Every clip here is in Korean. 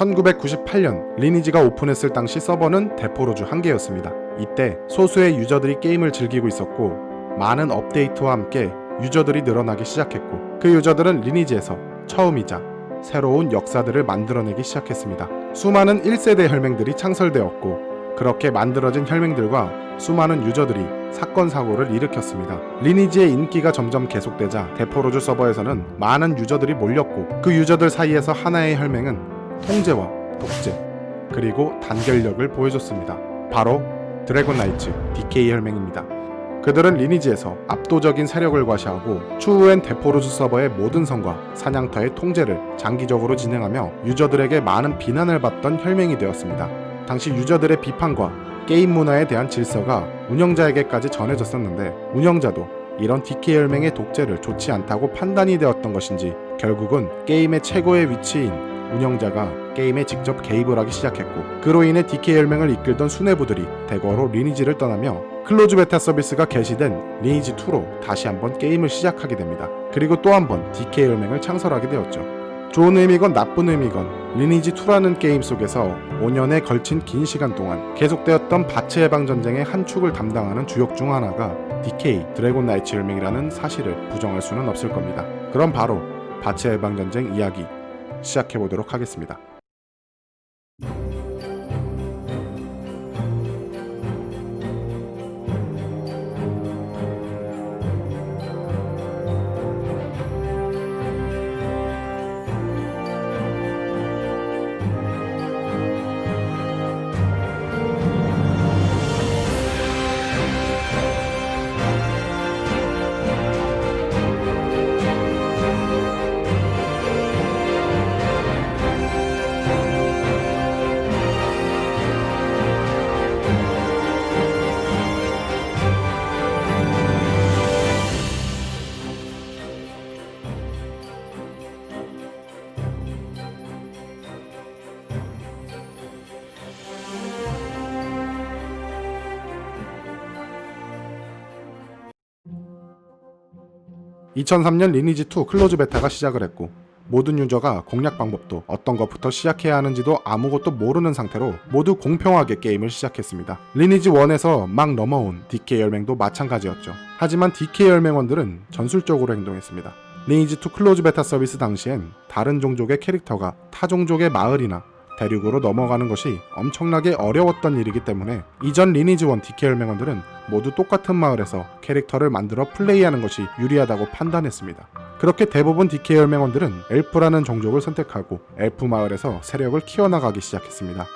1998년 리니지가 오픈했을 당시 서버는 데포로즈 1개였습니다. 이때 소수의 유저들이 게임을 즐기고 있었고 많은 업데이트와 함께 유저들이 늘어나기 시작했고 그 유저들은 리니지에서 처음이자 새로운 역사들을 만들어내기 시작했습니다. 수많은 1세대 혈맹들이 창설되었고 그렇게 만들어진 혈맹들과 수많은 유저들이 사건 사고를 일으켰습니다. 리니지의 인기가 점점 계속되자 데포로즈 서버에서는 많은 유저들이 몰렸고 그 유저들 사이에서 하나의 혈맹은 통제와 독재 그리고 단결력을 보여줬습니다. 바로 드래곤 나이츠 DK 혈맹입니다. 그들은 리니지에서 압도적인 세력을 과시하고 추후엔 데포로즈 서버의 모든 성과 사냥터의 통제를 장기적으로 진행하며 유저들에게 많은 비난을 받던 혈맹이 되었습니다. 당시 유저들의 비판과 게임 문화에 대한 질서가 운영자에게까지 전해졌었는데 운영자도 이런 DK 혈맹의 독재를 좋지 않다고 판단이 되었던 것인지 결국은 게임의 최고의 위치인 운영자가 게임에 직접 개입을 하기 시작했고 그로 인해 DK 혈맹을 이끌던 수뇌부들이 대거로 리니지를 떠나며 클로즈 베타 서비스가 개시된 리니지2로 다시 한번 게임을 시작하게 됩니다. 그리고 또 한번 DK 혈맹을 창설하게 되었죠. 좋은 의미건 나쁜 의미건 리니지2라는 게임 속에서 5년에 걸친 긴 시간 동안 계속되었던 바츠 해방 전쟁의 한 축을 담당하는 주역 중 하나가 DK 드래곤 나이츠 혈맹이라는 사실을 부정할 수는 없을 겁니다. 그럼 바로 바츠 해방 전쟁 이야기 시작해보도록 하겠습니다. 2003년 리니지2 클로즈 베타가 시작을 했고 모든 유저가 공략 방법도 어떤 것부터 시작해야 하는지도 아무것도 모르는 상태로 모두 공평하게 게임을 시작했습니다. 리니지1에서 막 넘어온 DK 혈맹도 마찬가지였죠. 하지만 DK 혈맹원들은 전술적으로 행동했습니다. 리니지2 클로즈 베타 서비스 당시엔 다른 종족의 캐릭터가 타 종족의 마을이나 대륙으로 넘어가는 것이 엄청나게 어려웠던 일이기 때문에 이전 리니지1 DK 혈맹원들은 모두 똑같은 마을에서 캐릭터를 만들어 플레이하는 것이 유리하다고 판단했습니다. 그렇게 대부분 DK 혈맹원들은 엘프라는 종족을 선택하고 엘프 마을에서 세력을 키워나가기 시작했습니다.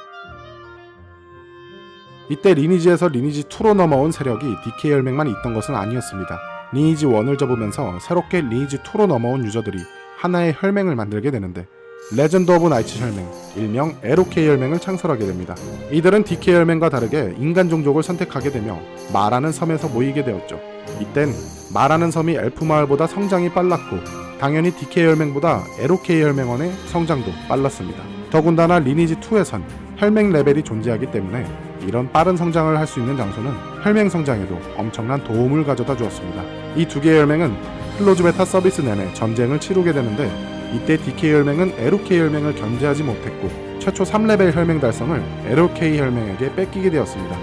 이때 리니지에서 리니지2로 넘어온 세력이 DK 혈맹만 있던 것은 아니었습니다. 리니지1을 접으면서 새롭게 리니지2로 넘어온 유저들이 하나의 혈맹을 만들게 되는데 레전드 오브 나이츠 혈맹, 일명 LOK 혈맹을 창설하게 됩니다. 이들은 DK 혈맹과 다르게 인간 종족을 선택하게 되며 마라는 섬에서 모이게 되었죠. 이땐 마라는 섬이 엘프 마을보다 성장이 빨랐고 당연히 DK 혈맹보다 LOK 혈맹원의 성장도 빨랐습니다. 더군다나 리니지2에선 혈맹 레벨이 존재하기 때문에 이런 빠른 성장을 할 수 있는 장소는 혈맹 성장에도 엄청난 도움을 가져다 주었습니다. 이 두 개의 혈맹은 클로즈 베타 서비스 내내 전쟁을 치르게 되는데 이때 DK 혈맹은 LOK 혈맹을 견제하지 못했고 최초 3레벨 혈맹 달성을 LOK 혈맹에게 뺏기게 되었습니다.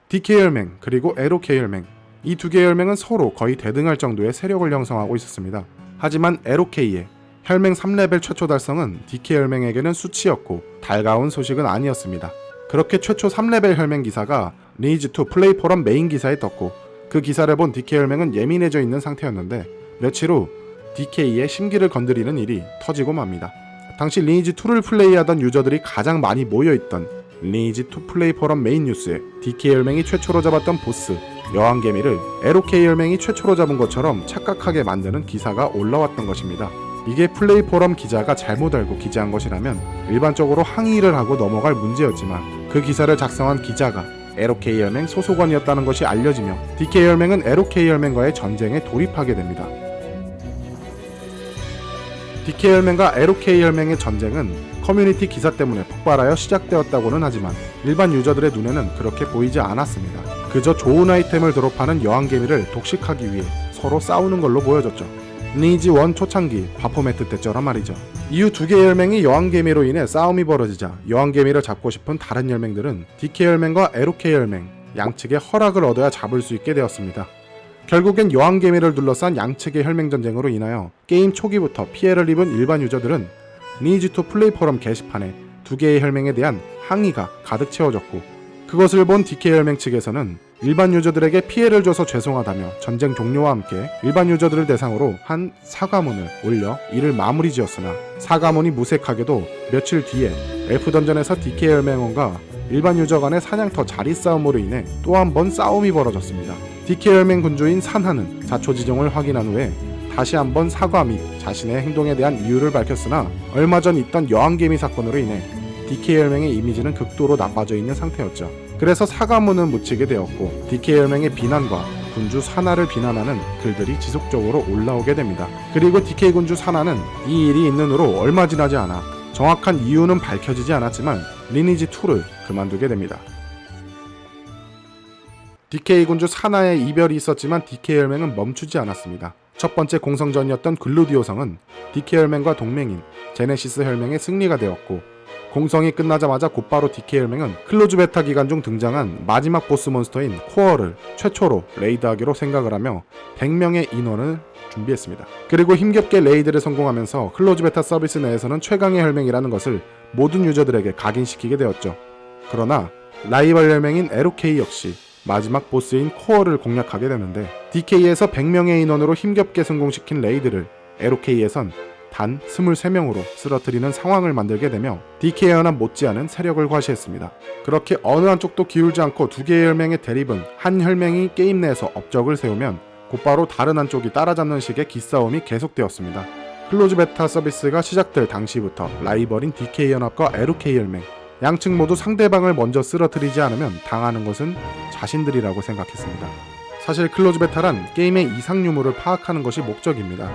DK 혈맹 그리고 LOK 혈맹 이 두 개의 혈맹은 서로 거의 대등할 정도의 세력을 형성하고 있었습니다. 하지만 LOK의 혈맹 3레벨 최초 달성은 DK 혈맹에게는 수치였고 달가운 소식은 아니었습니다. 그렇게 최초 3레벨 혈맹 기사가 리니지2 플레이 포럼 메인 기사에 떴고 그 기사를 본 DK 혈맹은 예민해져 있는 상태였는데 며칠 후 DK의 심기를 건드리는 일이 터지고 맙니다. 당시 리니지2를 플레이하던 유저들이 가장 많이 모여있던 리니지2 플레이 포럼 메인 뉴스에 DK 혈맹이 최초로 잡았던 보스 여왕개미를 LOK 혈맹이 최초로 잡은 것처럼 착각하게 만드는 기사가 올라왔던 것입니다. 이게 플레이 포럼 기자가 잘못 알고 기재한 것이라면 일반적으로 항의를 하고 넘어갈 문제였지만 그 기사를 작성한 기자가 LOK 혈맹 소속원이었다는 것이 알려지며 DK 혈맹은 LOK 혈맹과의 전쟁에 돌입하게 됩니다. DK 혈맹과 LOK 혈맹의 전쟁은 커뮤니티 기사 때문에 폭발하여 시작되었다고는 하지만 일반 유저들의 눈에는 그렇게 보이지 않았습니다. 그저 좋은 아이템을 드롭하는 여왕개미를 독식하기 위해 서로 싸우는 걸로 보여졌죠. 리니지 1 초창기 바포매트 때처럼 말이죠. 이후 두 개의 혈맹이 여왕개미로 인해 싸움이 벌어지자 여왕개미를 잡고 싶은 다른 혈맹들은 DK 혈맹과 LOK 혈맹 양측의 허락을 얻어야 잡을 수 있게 되었습니다. 결국엔 여왕개미를 둘러싼 양측의 혈맹전쟁으로 인하여 게임 초기부터 피해를 입은 일반 유저들은 리니지2 플레이 포럼 게시판에 두 개의 혈맹에 대한 항의가 가득 채워졌고, 그것을 본 DK 혈맹 측에서는 일반 유저들에게 피해를 줘서 죄송하다며 전쟁 종료와 함께 일반 유저들을 대상으로 한 사과문을 올려 이를 마무리 지었으나, 사과문이 무색하게도 며칠 뒤에 F던전에서 DK 혈맹원과 일반 유저 간의 사냥터 자리 싸움으로 인해 또 한 번 싸움이 벌어졌습니다. DK 혈맹 군주인 산하는 자초 지종을 확인한 후에 다시 한번 사과 및 자신의 행동에 대한 이유를 밝혔으나, 얼마 전 있던 여왕개미 사건으로 인해 DK 혈맹의 이미지는 극도로 나빠져 있는 상태였죠. 그래서 사과문은 묻히게 되었고, DK 혈맹의 비난과 군주 산하를 비난하는 글들이 지속적으로 올라오게 됩니다. 그리고 DK 군주 산하는 이 일이 있는 후로 얼마 지나지 않아 정확한 이유는 밝혀지지 않았지만 리니지2를 그만두게 됩니다. DK 군주 산하의 이별이 있었지만 DK 혈맹은 멈추지 않았습니다. 첫 번째 공성전이었던 글루디오성은 DK 혈맹과 동맹인 제네시스 혈맹의 승리가 되었고, 공성이 끝나자마자 곧바로 DK 혈맹은 클로즈 베타 기간 중 등장한 마지막 보스 몬스터인 코어를 최초로 레이드하기로 생각을 하며 100명의 인원을 준비했습니다. 그리고 힘겹게 레이드를 성공하면서 클로즈 베타 서비스 내에서는 최강의 혈맹이라는 것을 모든 유저들에게 각인시키게 되었죠. 그러나 라이벌 혈맹인 LOK 역시 마지막 보스인 코어를 공략하게 되는데, DK에서 100명의 인원으로 힘겹게 성공시킨 레이드를 LOK에선 단 23명으로 쓰러뜨리는 상황을 만들게 되며 DK 연합 못지않은 세력을 과시했습니다. 그렇게 어느 한쪽도 기울지 않고 두 개의 혈맹의 대립은 한 혈맹이 게임 내에서 업적을 세우면 곧바로 다른 한쪽이 따라잡는 식의 기싸움이 계속되었습니다. 클로즈 베타 서비스가 시작될 당시부터 라이벌인 DK 연합과 LOK 혈맹 양측 모두 상대방을 먼저 쓰러뜨리지 않으면 당하는 것은 자신들이라고 생각했습니다. 사실 클로즈 베타란 게임의 이상 유무를 파악하는 것이 목적입니다.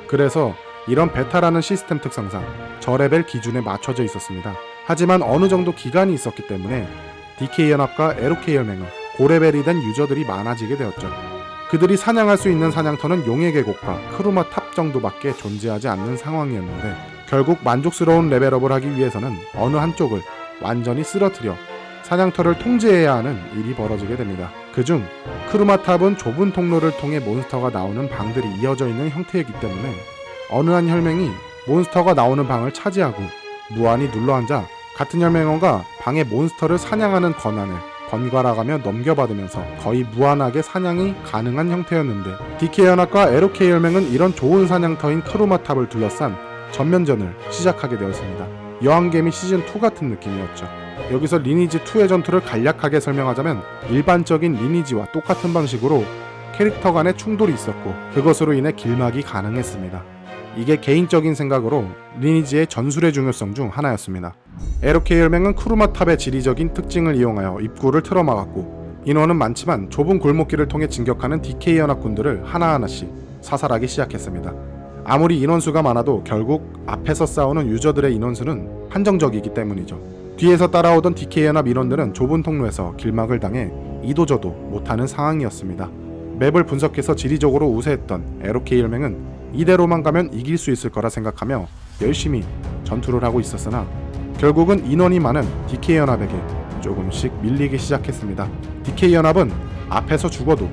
그래서 이런 베타라는 시스템 특성상 저레벨 기준에 맞춰져 있었습니다. 하지만 어느 정도 기간이 있었기 때문에 DK 연합과 LOK 혈맹은 고레벨이 된 유저들이 많아지게 되었죠. 그들이 사냥할 수 있는 사냥터는 용의 계곡과 크루마 탑 정도밖에 존재하지 않는 상황이었는데, 결국 만족스러운 레벨업을 하기 위해서는 어느 한쪽을 완전히 쓰러뜨려 사냥터를 통제해야 하는 일이 벌어지게 됩니다. 그중 크루마 탑은 좁은 통로를 통해 몬스터가 나오는 방들이 이어져 있는 형태이기 때문에 어느 한 혈맹이 몬스터가 나오는 방을 차지하고 무한히 눌러앉아 같은 혈맹원과 방의 몬스터를 사냥하는 권한을 번갈아가며 넘겨받으면서 거의 무한하게 사냥이 가능한 형태였는데, DK 연합과 LOK 혈맹은 이런 좋은 사냥터인 크루마탑을 둘러싼 전면전을 시작하게 되었습니다. 여왕개미 시즌2 같은 느낌이었죠. 여기서 리니지2의 전투를 간략하게 설명하자면 일반적인 리니지와 똑같은 방식으로 캐릭터 간의 충돌이 있었고, 그것으로 인해 길막이 가능했습니다. 이게 개인적인 생각으로 리니지의 전술의 중요성 중 하나였습니다. LOK 혈맹은 크루마탑의 지리적인 특징을 이용하여 입구를 틀어막았고, 인원은 많지만 좁은 골목길을 통해 진격하는 DK 연합군들을 하나하나씩 사살하기 시작했습니다. 아무리 인원수가 많아도 결국 앞에서 싸우는 유저들의 인원수는 한정적이기 때문이죠. 뒤에서 따라오던 DK 연합 인원들은 좁은 통로에서 길막을 당해 이도저도 못하는 상황이었습니다. 맵을 분석해서 지리적으로 우세했던 LOK 혈맹은 이대로만 가면 이길 수 있을 거라 생각하며 열심히 전투를 하고 있었으나, 결국은 인원이 많은 DK 연합에게 조금씩 밀리기 시작했습니다. DK 연합은 앞에서 죽어도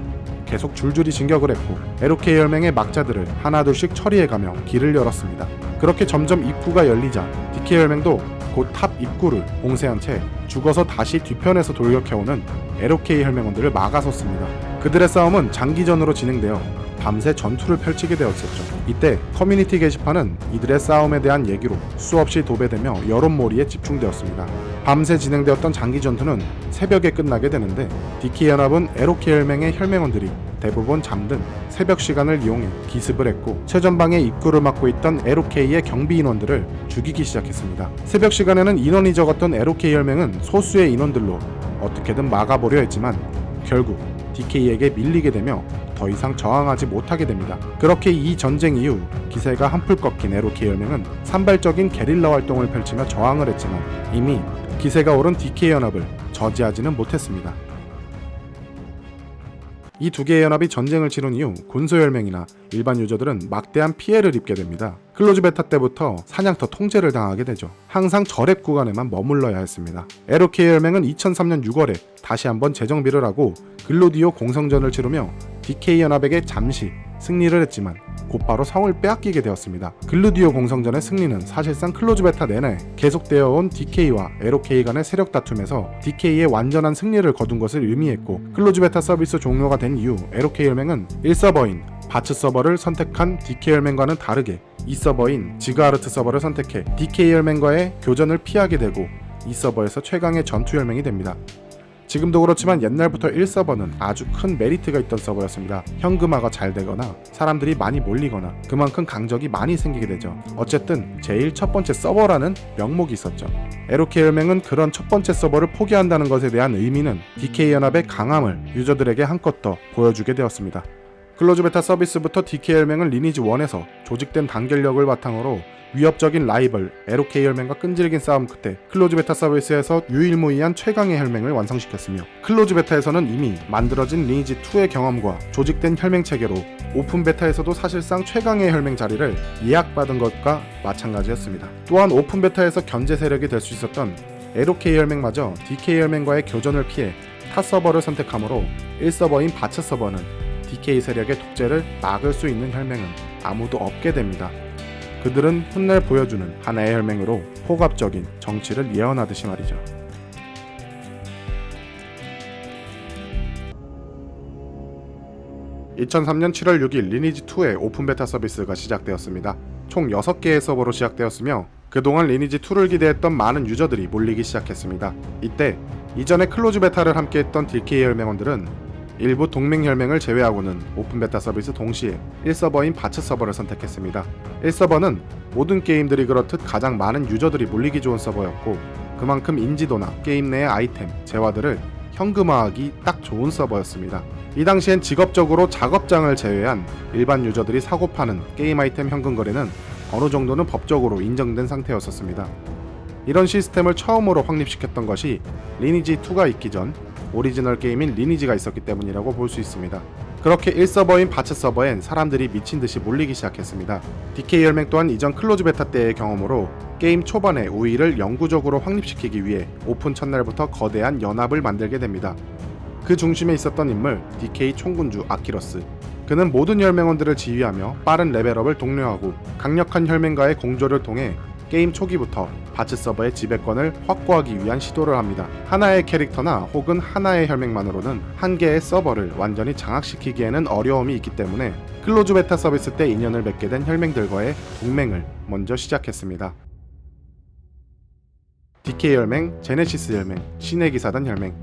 계속 줄줄이 진격을 했고, LOK 혈맹의 막자들을 하나둘씩 처리해가며 길을 열었습니다. 그렇게 점점 입구가 열리자 DK 혈맹도 곧 탑 입구를 봉쇄한 채 죽어서 다시 뒤편에서 돌격해오는 LOK 혈맹원들을 막아섰습니다. 그들의 싸움은 장기전으로 진행되어 밤새 전투를 펼치게 되었었죠. 이때 커뮤니티 게시판은 이들의 싸움에 대한 얘기로 수없이 도배되며 여론몰이에 집중되었습니다. 밤새 진행되었던 장기 전투는 새벽에 끝나게 되는데, DK 연합은 LOK 혈맹의 혈맹원들이 대부분 잠든 새벽 시간을 이용해 기습을 했고, 최전방의 입구를 막고 있던 LOK의 경비 인원들을 죽이기 시작했습니다. 새벽 시간에는 인원이 적었던 LOK 혈맹은 소수의 인원들로 어떻게든 막아보려 했지만 결국 DK에게 밀리게 되며 더 이상 저항하지 못하게 됩니다. 그렇게 이 전쟁 이후 기세가 한풀 꺾인 LOK 혈맹은 산발적인 게릴라 활동을 펼치며 저항을 했지만 이미 기세가 오른 DK 연합을 저지하지는 못했습니다. 이 두 개의 연합이 전쟁을 치룬 이후 군소혈맹이나 일반 유저들은 막대한 피해를 입게 됩니다. 클로즈 베타 때부터 사냥터 통제를 당하게 되죠. 항상 저랩 구간에만 머물러야 했습니다. LOK 혈맹은 2003년 6월에 다시 한번 재정비를 하고 글로디오 공성전을 치르며 DK 연합에게 잠시 승리를 했지만 곧바로 성을 빼앗기게 되었습니다. 글루디오 공성전의 승리는 사실상 클로즈 베타 내내 계속되어 온 DK와 LOK 간의 세력 다툼에서 DK의 완전한 승리를 거둔 것을 의미했고, 클로즈 베타 서비스 종료가 된 이후 LOK 혈맹은 1서버인 바츠 서버를 선택한 DK 혈맹과는 다르게 2서버인 지그하르트 서버를 선택해 DK 혈맹과의 교전을 피하게 되고 이 서버에서 최강의 전투 혈맹이 됩니다. 지금도 그렇지만 옛날부터 1서버는 아주 큰 메리트가 있던 서버였습니다. 현금화가 잘 되거나 사람들이 많이 몰리거나 그만큼 강적이 많이 생기게 되죠. 어쨌든 제일 첫 번째 서버라는 명목이 있었죠. LOK 혈맹은 그런 첫 번째 서버를 포기한다는 것에 대한 의미는 DK 연합의 강함을 유저들에게 한껏 더 보여주게 되었습니다. 클로즈 베타 서비스부터 DK 혈맹은 리니지 1에서 조직된 단결력을 바탕으로 위협적인 라이벌 LOK 혈맹과 끈질긴 싸움 끝에 클로즈 베타 서비스에서 유일무이한 최강의 혈맹을 완성시켰으며, 클로즈 베타에서는 이미 만들어진 리니지 2의 경험과 조직된 혈맹 체계로 오픈 베타에서도 사실상 최강의 혈맹 자리를 예약받은 것과 마찬가지였습니다. 또한 오픈 베타에서 견제 세력이 될 수 있었던 LOK 혈맹마저 DK 혈맹과의 교전을 피해 타 서버를 선택하므로 1서버인 바츠 서버는 DK 세력의 독재를 막을 수 있는 혈맹은 아무도 없게 됩니다. 그들은 훗날 보여주는 하나의 혈맹으로 포갑적인 정치를 예언하듯이 말이죠. (2003년 7월 6일) 리니지2의 오픈 베타 서비스가 시작되었습니다. 총 6개의 서버로 시작되었으며 그동안 리니지2를 기대했던 많은 유저들이 몰리기 시작했습니다. 이때 이전에 클로즈 베타를 함께했던 DK 혈맹원들은 일부 동맹 혈맹을 제외하고는 오픈 베타 서비스 동시에 1서버인 바츠 서버를 선택했습니다. 1서버는 모든 게임들이 그렇듯 가장 많은 유저들이 몰리기 좋은 서버였고, 그만큼 인지도나 게임 내의 아이템, 재화들을 현금화하기 딱 좋은 서버였습니다. 이 당시엔 직업적으로 작업장을 제외한 일반 유저들이 사고 파는 게임 아이템 현금 거래는 어느 정도는 법적으로 인정된 상태였었습니다. 이런 시스템을 처음으로 확립시켰던 것이 리니지2가 있기 전 오리지널 게임인 리니지가 있었기 때문이라고 볼 수 있습니다. 그렇게 1서버인 바츠 서버엔 사람들이 미친듯이 몰리기 시작했습니다. DK 혈맹 또한 이전 클로즈 베타 때의 경험으로 게임 초반에 우위를 영구적으로 확립시키기 위해 오픈 첫날부터 거대한 연합을 만들게 됩니다. 그 중심에 있었던 인물 DK 총군주 아키러스. 그는 모든 혈맹원들을 지휘하며 빠른 레벨업을 독려하고 강력한 혈맹과의 공조를 통해 게임 초기부터 바츠 서버의 지배권을 확보하기 위한 시도를 합니다. 하나의 캐릭터나 혹은 하나의 혈맹만으로는 한 개의 서버를 완전히 장악시키기에는 어려움이 있기 때문에 클로즈 베타 서비스 때 인연을 맺게 된 혈맹들과의 동맹을 먼저 시작했습니다. DK 혈맹, 제네시스 혈맹, 신의 기사단 혈맹,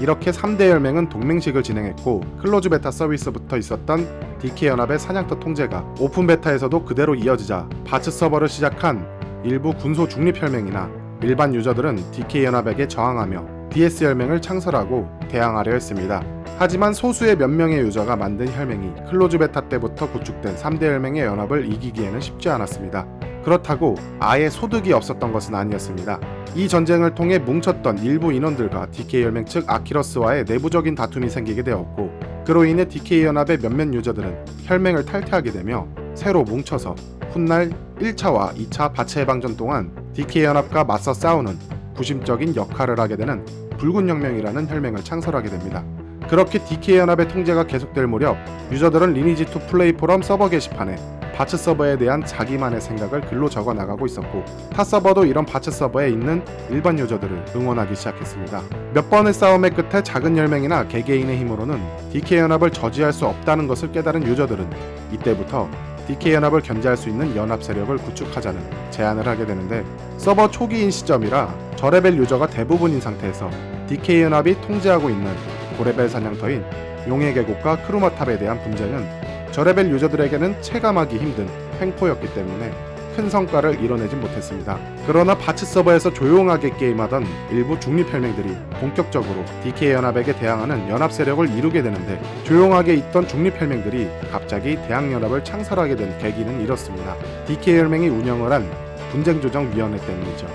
이렇게 3대 혈맹은 동맹식을 진행했고, 클로즈 베타 서비스부터 있었던 DK 연합의 사냥터 통제가 오픈 베타에서도 그대로 이어지자 바츠 서버를 시작한 일부 군소 중립 혈맹이나 일반 유저들은 DK 연합에게 저항하며 DS 혈맹을 창설하고 대항하려 했습니다. 하지만 소수의 몇 명의 유저가 만든 혈맹이 클로즈 베타 때부터 구축된 3대 혈맹의 연합을 이기기에는 쉽지 않았습니다. 그렇다고 아예 소득이 없었던 것은 아니었습니다. 이 전쟁을 통해 뭉쳤던 일부 인원들과 DK 혈맹 측 아키러스와의 내부적인 다툼이 생기게 되었고, 그로 인해 DK 연합의 몇몇 유저들은 혈맹을 탈퇴하게 되며 새로 뭉쳐서 훗날 1차와 2차 바츠 해방전 동안 DK 연합과 맞서 싸우는 구심적인 역할을 하게 되는 붉은 혁명이라는 혈맹을 창설하게 됩니다. 그렇게 DK 연합의 통제가 계속될 무렵 유저들은 리니지2 플레이 포럼 서버 게시판에 바츠 서버에 대한 자기만의 생각을 글로 적어 나가고 있었고, 타 서버도 이런 바츠 서버에 있는 일반 유저들을 응원하기 시작했습니다. 몇 번의 싸움의 끝에 작은 혈맹이나 개개인의 힘으로는 DK 연합을 저지할 수 없다는 것을 깨달은 유저들은 이때부터 DK 연합을 견제할 수 있는 연합 세력을 구축하자는 제안을 하게 되는데, 서버 초기인 시점이라 저레벨 유저가 대부분인 상태에서 DK 연합이 통제하고 있는 고레벨 사냥터인 용의 계곡과 크루마탑에 대한 분쟁은 저레벨 유저들에게는 체감하기 힘든 횡포였기 때문에 큰 성과를 이뤄내진 못했습니다. 그러나 바츠 서버에서 조용하게 게임하던 일부 중립 혈맹들이 본격적으로 DK 연합에게 대항하는 연합 세력을 이루게 되는데, 조용하게 있던 중립 혈맹들이 갑자기 대항연합을 창설하게 된 계기는 이렇습니다. DK 혈맹이 운영을 한 분쟁조정위원회 때문이죠.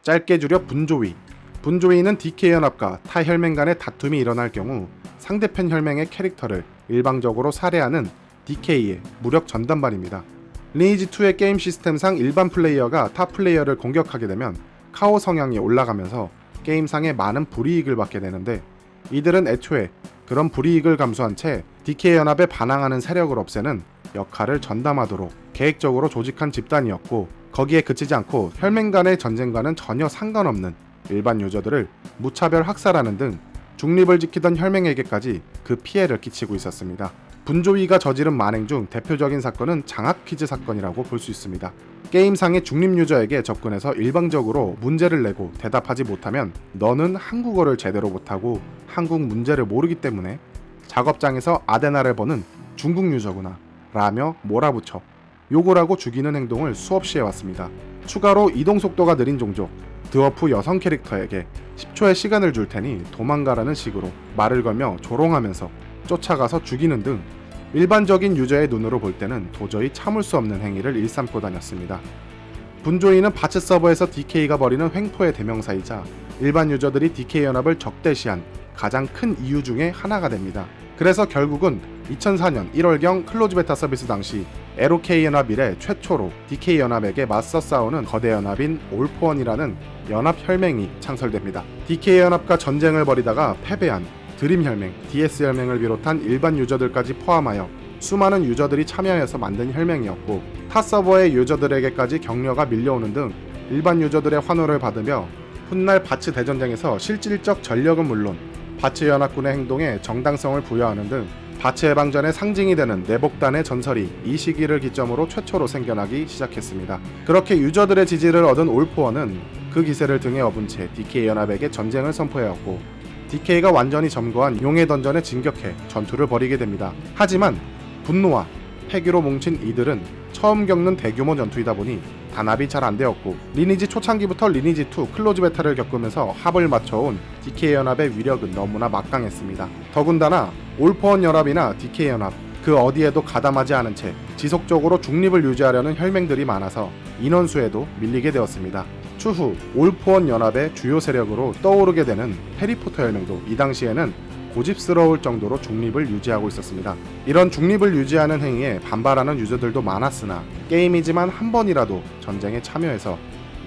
짧게 줄여 분조위. 분조위는 DK 연합과 타 혈맹 간의 다툼이 일어날 경우 상대편 혈맹의 캐릭터를 일방적으로 살해하는 DK의 무력 전담반입니다. 리니지2의 게임 시스템상 일반 플레이어가 타 플레이어를 공격하게 되면 카오 성향이 올라가면서 게임상에 많은 불이익을 받게 되는데, 이들은 애초에 그런 불이익을 감수한 채 DK 연합에 반항하는 세력을 없애는 역할을 전담하도록 계획적으로 조직한 집단이었고, 거기에 그치지 않고 혈맹 간의 전쟁과는 전혀 상관없는 일반 유저들을 무차별 학살하는 등 중립을 지키던 혈맹에게까지 그 피해를 끼치고 있었습니다. 분조위가 저지른 만행 중 대표적인 사건은 장학 퀴즈 사건이라고 볼 수 있습니다. 게임상의 중립 유저에게 접근해서 일방적으로 문제를 내고 대답하지 못하면 너는 한국어를 제대로 못하고 한국 문제를 모르기 때문에 작업장에서 아데나를 버는 중국 유저구나 라며 몰아붙여 욕을 하고 죽이는 행동을 수없이 해왔습니다. 추가로 이동 속도가 느린 종족 드워프 여성 캐릭터에게 10초의 시간을 줄 테니 도망가라는 식으로 말을 걸며 조롱하면서 쫓아가서 죽이는 등 일반적인 유저의 눈으로 볼 때는 도저히 참을 수 없는 행위를 일삼고 다녔습니다. 분조위는 바츠 서버에서 DK가 벌이는 횡포의 대명사이자 일반 유저들이 DK 연합을 적대시한 가장 큰 이유 중에 하나가 됩니다. 그래서 결국은 2004년 1월경 클로즈 베타 서비스 당시 LOK 연합 이래 최초로 DK 연합에게 맞서 싸우는 거대 연합인 올포원이라는 연합 혈맹이 창설됩니다. DK 연합과 전쟁을 벌이다가 패배한 드림 혈맹, DS 혈맹을 비롯한 일반 유저들까지 포함하여 수많은 유저들이 참여해서 만든 혈맹이었고, 타 서버의 유저들에게까지 격려가 밀려오는 등 일반 유저들의 환호를 받으며 훗날 바츠 대전쟁에서 실질적 전력은 물론 바츠 연합군의 행동에 정당성을 부여하는 등 바츠 해방전의 상징이 되는 내복단의 전설이 이 시기를 기점으로 최초로 생겨나기 시작했습니다. 그렇게 유저들의 지지를 얻은 올포원은 그 기세를 등에 업은 채 DK 연합에게 전쟁을 선포해왔고, DK가 완전히 점거한 용의 던전에 진격해 전투를 벌이게 됩니다. 하지만 분노와 패기로 뭉친 이들은 처음 겪는 대규모 전투이다 보니 단합이 잘 안되었고, 리니지 초창기부터 리니지2 클로즈 베타를 겪으면서 합을 맞춰온 DK 연합의 위력은 너무나 막강했습니다. 더군다나 올포원 연합이나 DK 연합 그 어디에도 가담하지 않은 채 지속적으로 중립을 유지하려는 혈맹들이 많아서 인원수에도 밀리게 되었습니다. 추후 올포원 연합의 주요 세력으로 떠오르게 되는 해리포터 혈맹도 이 당시에는 고집스러울 정도로 중립을 유지하고 있었습니다. 이런 중립을 유지하는 행위에 반발하는 유저들도 많았으나 게임이지만 한 번이라도 전쟁에 참여해서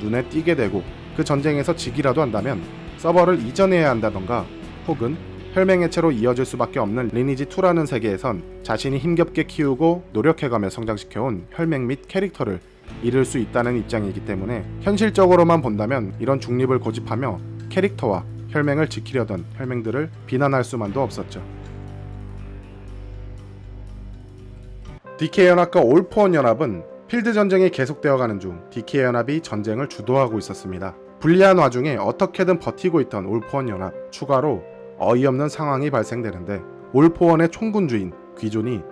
눈에 띄게 되고 그 전쟁에서 지기라도 한다면 서버를 이전해야 한다던가, 혹은 혈맹 해체로 이어질 수밖에 없는 리니지2라는 세계에선 자신이 힘겹게 키우고 노력해가며 성장시켜온 혈맹 및 캐릭터를 잃을 수 있다는 입장이기 때문에 현실적으로만 본다면 이런 중립을 고집하며 캐릭터와 혈맹을 지키려던 혈맹들을 비난할 수만도 없었죠. DK 연합과 올포원 연합은 필드 전쟁이 계속되어가는 중 DK 연합이 전쟁을 주도하고 있었습니다. 불리한 와중에 어떻게든 버티고 있던 올포원 연합, 추가로 어이없는 상황이 발생되는데, 올포원의 총군주인 귀존이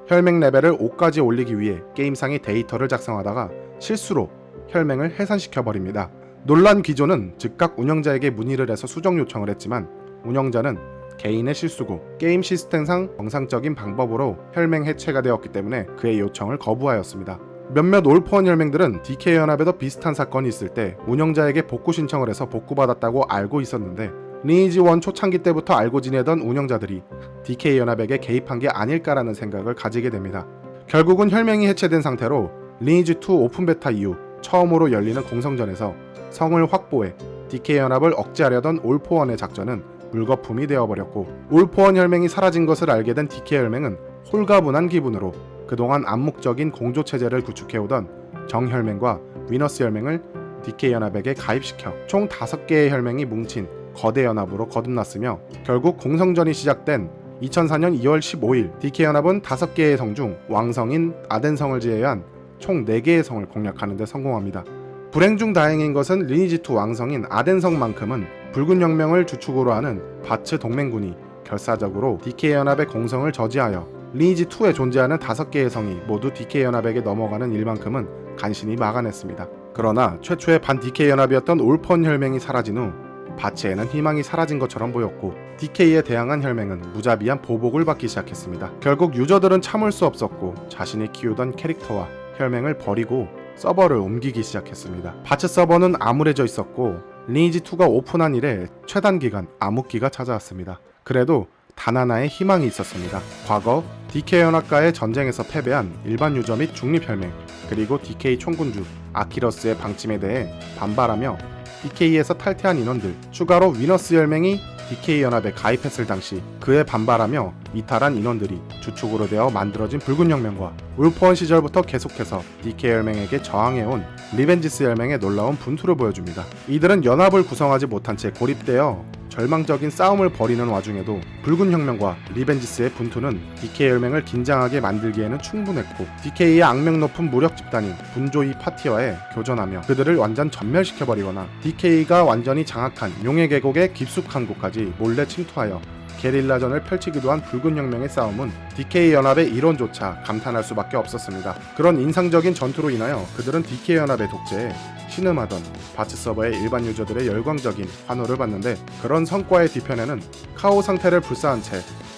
혈맹 레벨을 5까지 올리기 위해 게임상의 데이터를 작성하다가 실수로 혈맹을 해산시켜버립니다. 놀란 귀존은 즉각 운영자에게 문의를 해서 수정 요청을 했지만 운영자는 개인의 실수고 게임 시스템상 정상적인 방법으로 혈맹 해체가 되었기 때문에 그의 요청을 거부하였습니다. 몇몇 올포원 혈맹들은 DK 연합에도 비슷한 사건이 있을 때 운영자에게 복구 신청을 해서 복구받았다고 알고 있었는데, 리니지1 초창기 때부터 알고 지내던 운영자들이 DK 연합에게 개입한 게 아닐까라는 생각을 가지게 됩니다. 결국은 혈맹이 해체된 상태로 리니지2 오픈 베타 이후 처음으로 열리는 공성전에서 성을 확보해 DK 연합을 억제하려던 올포원의 작전은 물거품이 되어버렸고, 올포원 혈맹이 사라진 것을 알게 된 DK 혈맹은 홀가분한 기분으로 그동안 암묵적인 공조체제를 구축해오던 정혈맹과 위너스 혈맹을 DK 연합에게 가입시켜 총 5개의 혈맹이 뭉친 거대 연합으로 거듭났으며, 결국 공성전이 시작된 2004년 2월 15일 DK 연합은 5개의 성 중 왕성인 아덴성을 제외한 총 4개의 성을 공략하는 데 성공합니다. 불행 중 다행인 것은 리니지2 왕성인 아덴성만큼은 붉은 혁명을 주축으로 하는 바츠 동맹군이 결사적으로 DK 연합의 공성을 저지하여 리니지2에 존재하는 5개의 성이 모두 DK 연합에게 넘어가는 일만큼은 간신히 막아냈습니다. 그러나 최초의 반 DK 연합이었던 올폰 혈맹이 사라진 후 바츠에는 희망이 사라진 것처럼 보였고, DK에 대항한 혈맹은 무자비한 보복을 받기 시작했습니다. 결국 유저들은 참을 수 없었고 자신이 키우던 캐릭터와 혈맹을 버리고 서버를 옮기기 시작했습니다. 바츠 서버는 암울해져 있었고 리니지2가 오픈한 이래 최단 기간 암흑기가 찾아왔습니다. 그래도 단 하나의 희망이 있었습니다. 과거 DK 연합과의 전쟁에서 패배한 일반 유저 및 중립혈맹, 그리고 DK 총군주 아키러스의 방침에 대해 반발하며 DK에서 탈퇴한 인원들, 추가로 위너스 혈맹이 DK 연합에 가입했을 당시 그에 반발하며 이탈한 인원들이 주축으로 되어 만들어진 붉은 혁명과 울프원 시절부터 계속해서 DK 혈맹에게 저항해온 리벤지스 혈맹의 놀라운 분투를 보여줍니다. 이들은 연합을 구성하지 못한 채 고립되어 절망적인 싸움을 벌이는 와중에도 붉은 혁명과 리벤지스의 분투는 DK 혈맹을 긴장하게 만들기에는 충분했고, DK의 악명 높은 무력 집단인 분조이 파티와의 교전하며 그들을 완전 전멸시켜버리거나 DK가 완전히 장악한 용의 계곡의 깊숙한 곳까지 몰래 침투하여 게릴라전을 펼치기도 한 붉은 혁명의 싸움은 DK 연합의 이론조차 감탄할 수밖에 없었습니다. 그런 인상적인 전투로 인하여 그들은 DK 연합의 독재에 신음하던 바츠 서버의 일반 유저들의 열광적인 환호를 받는데, 그런 성과의 뒤편에는 카오 상태를 불사한 채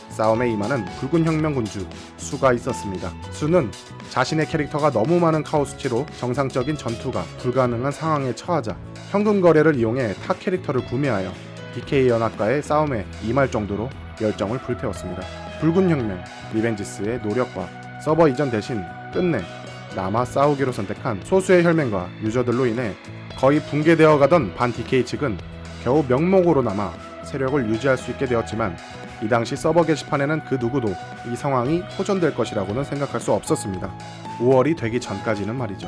싸움에 임하는 붉은 혁명 군주 수가 있었습니다. 수는 자신의 캐릭터가 너무 많은 카오 수치로 정상적인 전투가 불가능한 상황에 처하자 현금 거래를 이용해 타 캐릭터를 구매하여 DK 연합과의 싸움에 임할 정도로 열정을 불태웠습니다. 붉은 혁명, 리벤지스의 노력과 서버 이전 대신 끝내 남아 싸우기로 선택한 소수의 혈맹과 유저들로 인해 거의 붕괴되어 가던 반 DK 측은 겨우 명목으로 남아 세력을 유지할 수 있게 되었지만, 이 당시 서버 게시판에는 그 누구도 이 상황이 호전될 것이라고는 생각할 수 없었습니다. 5월이 되기 전까지는 말이죠.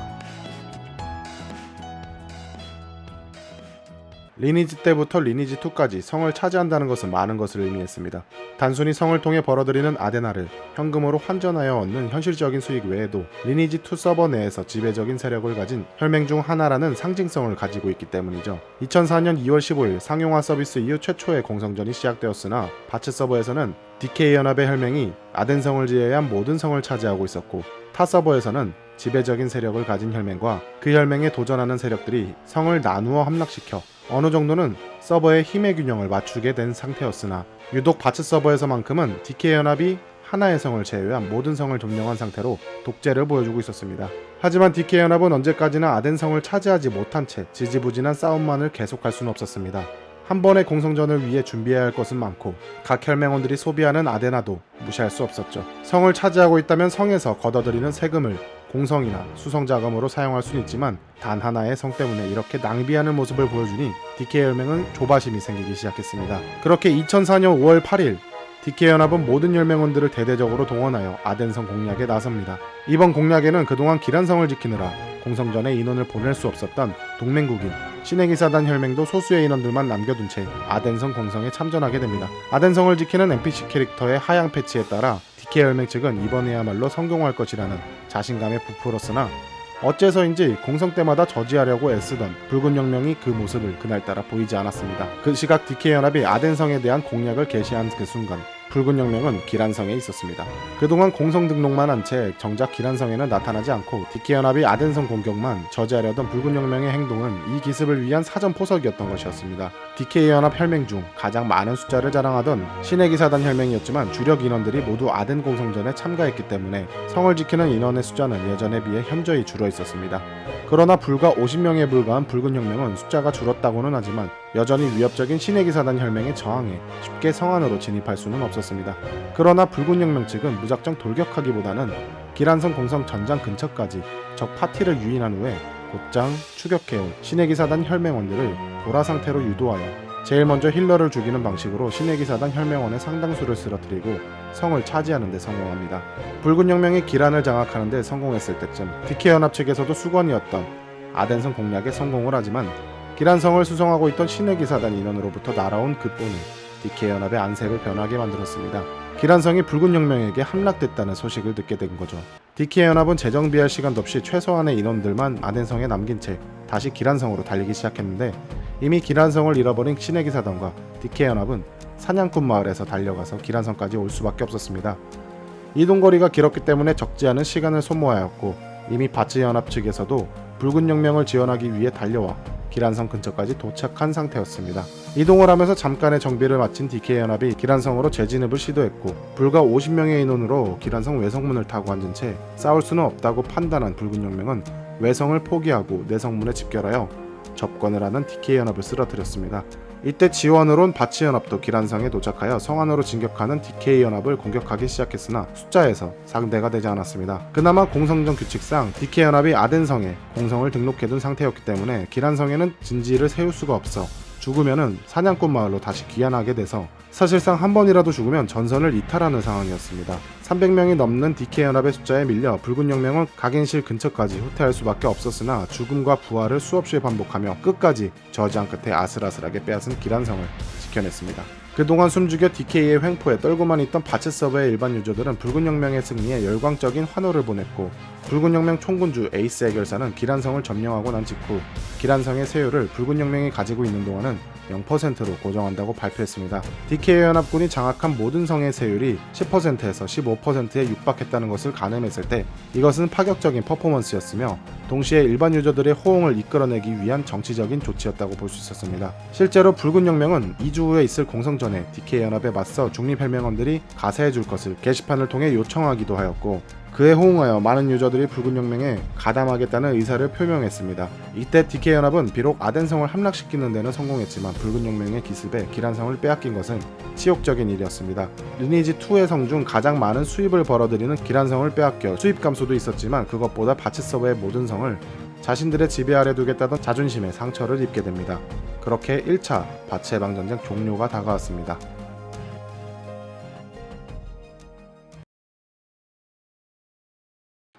리니지 때부터 리니지2까지 성을 차지한다는 것은 많은 것을 의미했습니다. 단순히 성을 통해 벌어들이는 아데나를 현금으로 환전하여 얻는 현실적인 수익 외에도 리니지2 서버 내에서 지배적인 세력을 가진 혈맹 중 하나라는 상징성을 가지고 있기 때문이죠. 2004년 2월 15일 상용화 서비스 이후 최초의 공성전이 시작되었으나, 바츠 서버에서는 DK 연합의 혈맹이 아덴성을 제외한 모든 성을 차지하고 있었고, 타 서버에서는 지배적인 세력을 가진 혈맹과 그 혈맹에 도전하는 세력들이 성을 나누어 함락시켜 어느 정도는 서버의 힘의 균형을 맞추게 된 상태였으나, 유독 바츠 서버에서만큼은 DK 연합이 하나의 성을 제외한 모든 성을 점령한 상태로 독재를 보여주고 있었습니다. 하지만 DK 연합은 언제까지나 아덴성을 차지하지 못한 채 지지부진한 싸움만을 계속할 수는 없었습니다. 한 번의 공성전을 위해 준비해야 할 것은 많고, 각 혈맹원들이 소비하는 아데나도 무시할 수 없었죠. 성을 차지하고 있다면 성에서 걷어들이는 세금을 공성이나 수성 자금으로 사용할 수는 있지만, 단 하나의 성 때문에 이렇게 낭비하는 모습을 보여주니 DK 혈맹은 조바심이 생기기 시작했습니다. 그렇게 2004년 5월 8일 DK 연합은 모든 혈맹원들을 대대적으로 동원하여 아덴성 공략에 나섭니다. 이번 공략에는 그동안 기란성을 지키느라 공성전에 인원을 보낼 수 없었던 동맹국인 신의기사단 혈맹도 소수의 인원들만 남겨둔 채 아덴성 공성에 참전하게 됩니다. 아덴성을 지키는 NPC 캐릭터의 하향 패치에 따라 DK 혈맹 측은 이번에야말로 성공할 것이라는 자신감에 부풀었으나, 어째서인지 공성 때마다 저지하려고 애쓰던 붉은 혁명이 그 모습을 그날따라 보이지 않았습니다. 그 시각 DK 연합이 아덴성에 대한 공략을 개시한 그 순간 붉은 혁명은 기란성에 있었습니다. 그동안 공성 등록만 한 채 정작 기란성에는 나타나지 않고 DK 연합이 아덴성 공격만 저지하려던 붉은 혁명의 행동은 이 기습을 위한 사전 포석이었던 것이었습니다. DK 연합 혈맹 중 가장 많은 숫자를 자랑하던 신의 기사단 혈맹이었지만, 주력 인원들이 모두 아덴 공성전에 참가했기 때문에 성을 지키는 인원의 숫자는 예전에 비해 현저히 줄어 있었습니다. 그러나 불과 50명에 불과한 붉은 혁명은 숫자가 줄었다고는 하지만 여전히 위협적인 신의 기사단 혈맹에 저항해 쉽게 성 안으로 진입할 수는 없었습니다. 그러나 붉은 혁명 측은 무작정 돌격하기보다는 기란성 공성 전장 근처까지 적 파티를 유인한 후에 곧장 추격해온 신의 기사단 혈맹원들을 보라 상태로 유도하여 제일 먼저 힐러를 죽이는 방식으로 신의 기사단 혈맹원의 상당수를 쓰러뜨리고 성을 차지하는 데 성공합니다. 붉은 혁명이 기란을 장악하는 데 성공했을 때쯤 DK 연합 측에서도 수건이었던 아덴성 공략에 성공을 하지만, 기란성을 수성하고 있던 신의 기사단 인원으로부터 날아온 급본이 DK 연합의 안색을 변하게 만들었습니다. 기란성이 붉은 혁명에게 함락됐다는 소식을 듣게 된 거죠. DK 연합은 재정비할 시간도 없이 최소한의 인원들만 아덴성에 남긴 채 다시 기란성으로 달리기 시작했는데, 이미 기란성을 잃어버린 신의 기사단과 DK 연합은 사냥꾼 마을에서 달려가서 기란성까지 올 수밖에 없었습니다. 이동거리가 길었기 때문에 적지 않은 시간을 소모하였고, 이미 바츠 연합 측에서도 붉은 혁명을 지원하기 위해 달려와 기란성 근처까지 도착한 상태였습니다. 이동을 하면서 잠깐의 정비를 마친 DK 연합이 기란성으로 재진입을 시도했고, 불과 50명의 인원으로 기란성 외성문을 타고 앉은 채 싸울 수는 없다고 판단한 붉은 혁명은 외성을 포기하고 내성문에 집결하여 접근을 하는 DK연합을 쓰러뜨렸습니다. 이때 지원으로 온 바치연합도 기란성에 도착하여 성 안으로 진격하는 DK연합을 공격하기 시작했으나 숫자에서 상대가 되지 않았습니다. 그나마 공성전 규칙상 DK연합이 아덴성에 공성을 등록해둔 상태였기 때문에 기란성에는 진지를 세울 수가 없어 죽으면은 사냥꾼 마을로 다시 귀환하게 돼서 사실상 한 번이라도 죽으면 전선을 이탈하는 상황이었습니다. 300명이 넘는 DK연합의 숫자에 밀려 붉은 영명은 각인실 근처까지 후퇴할 수밖에 없었으나 죽음과 부활을 수없이 반복하며 끝까지 저지한 끝에 아슬아슬하게 빼앗은 기란성을 지켜냈습니다. 그동안 숨죽여 DK의 횡포에 떨고만 있던 바츠 서버의 일반 유저들은 붉은 영명의 승리에 열광적인 환호를 보냈고 붉은 영명 총군주 에이스 해결사는 기란성을 점령하고 난 직후 기란성의 세율을 붉은 영명이 가지고 있는 동안은 0%로 고정한다고 발표했습니다. DK연합군이 장악한 모든 성의 세율이 10%에서 15%에 육박했다는 것을 가늠했을 때 이것은 파격적인 퍼포먼스였으며 동시에 일반 유저들의 호응을 이끌어내기 위한 정치적인 조치였다고 볼 수 있었습니다. 실제로 붉은 영명은 2주 후에 있을 공성전에 DK연합에 맞서 중립헬명원들이 가세해줄 것을 게시판을 통해 요청하기도 하였고 그에 호응하여 많은 유저들이 붉은 영명에 가담하겠다는 의사를 표명했습니다. 이때 DK연합은 비록 아덴성을 함락시키는 데는 성공했지만 붉은 영명의 기습에 기란성을 빼앗긴 것은 치욕적인 일이었습니다. 리니지2의 성 중 가장 많은 수입을 벌어들이는 기란성을 빼앗겨 수입 감소도 있었지만 그것보다 바츠 서버의 모든 성을 자신들의 지배 아래 두겠다던 자존심에 상처를 입게 됩니다. 그렇게 1차 바츠 해방전쟁 종료가 다가왔습니다.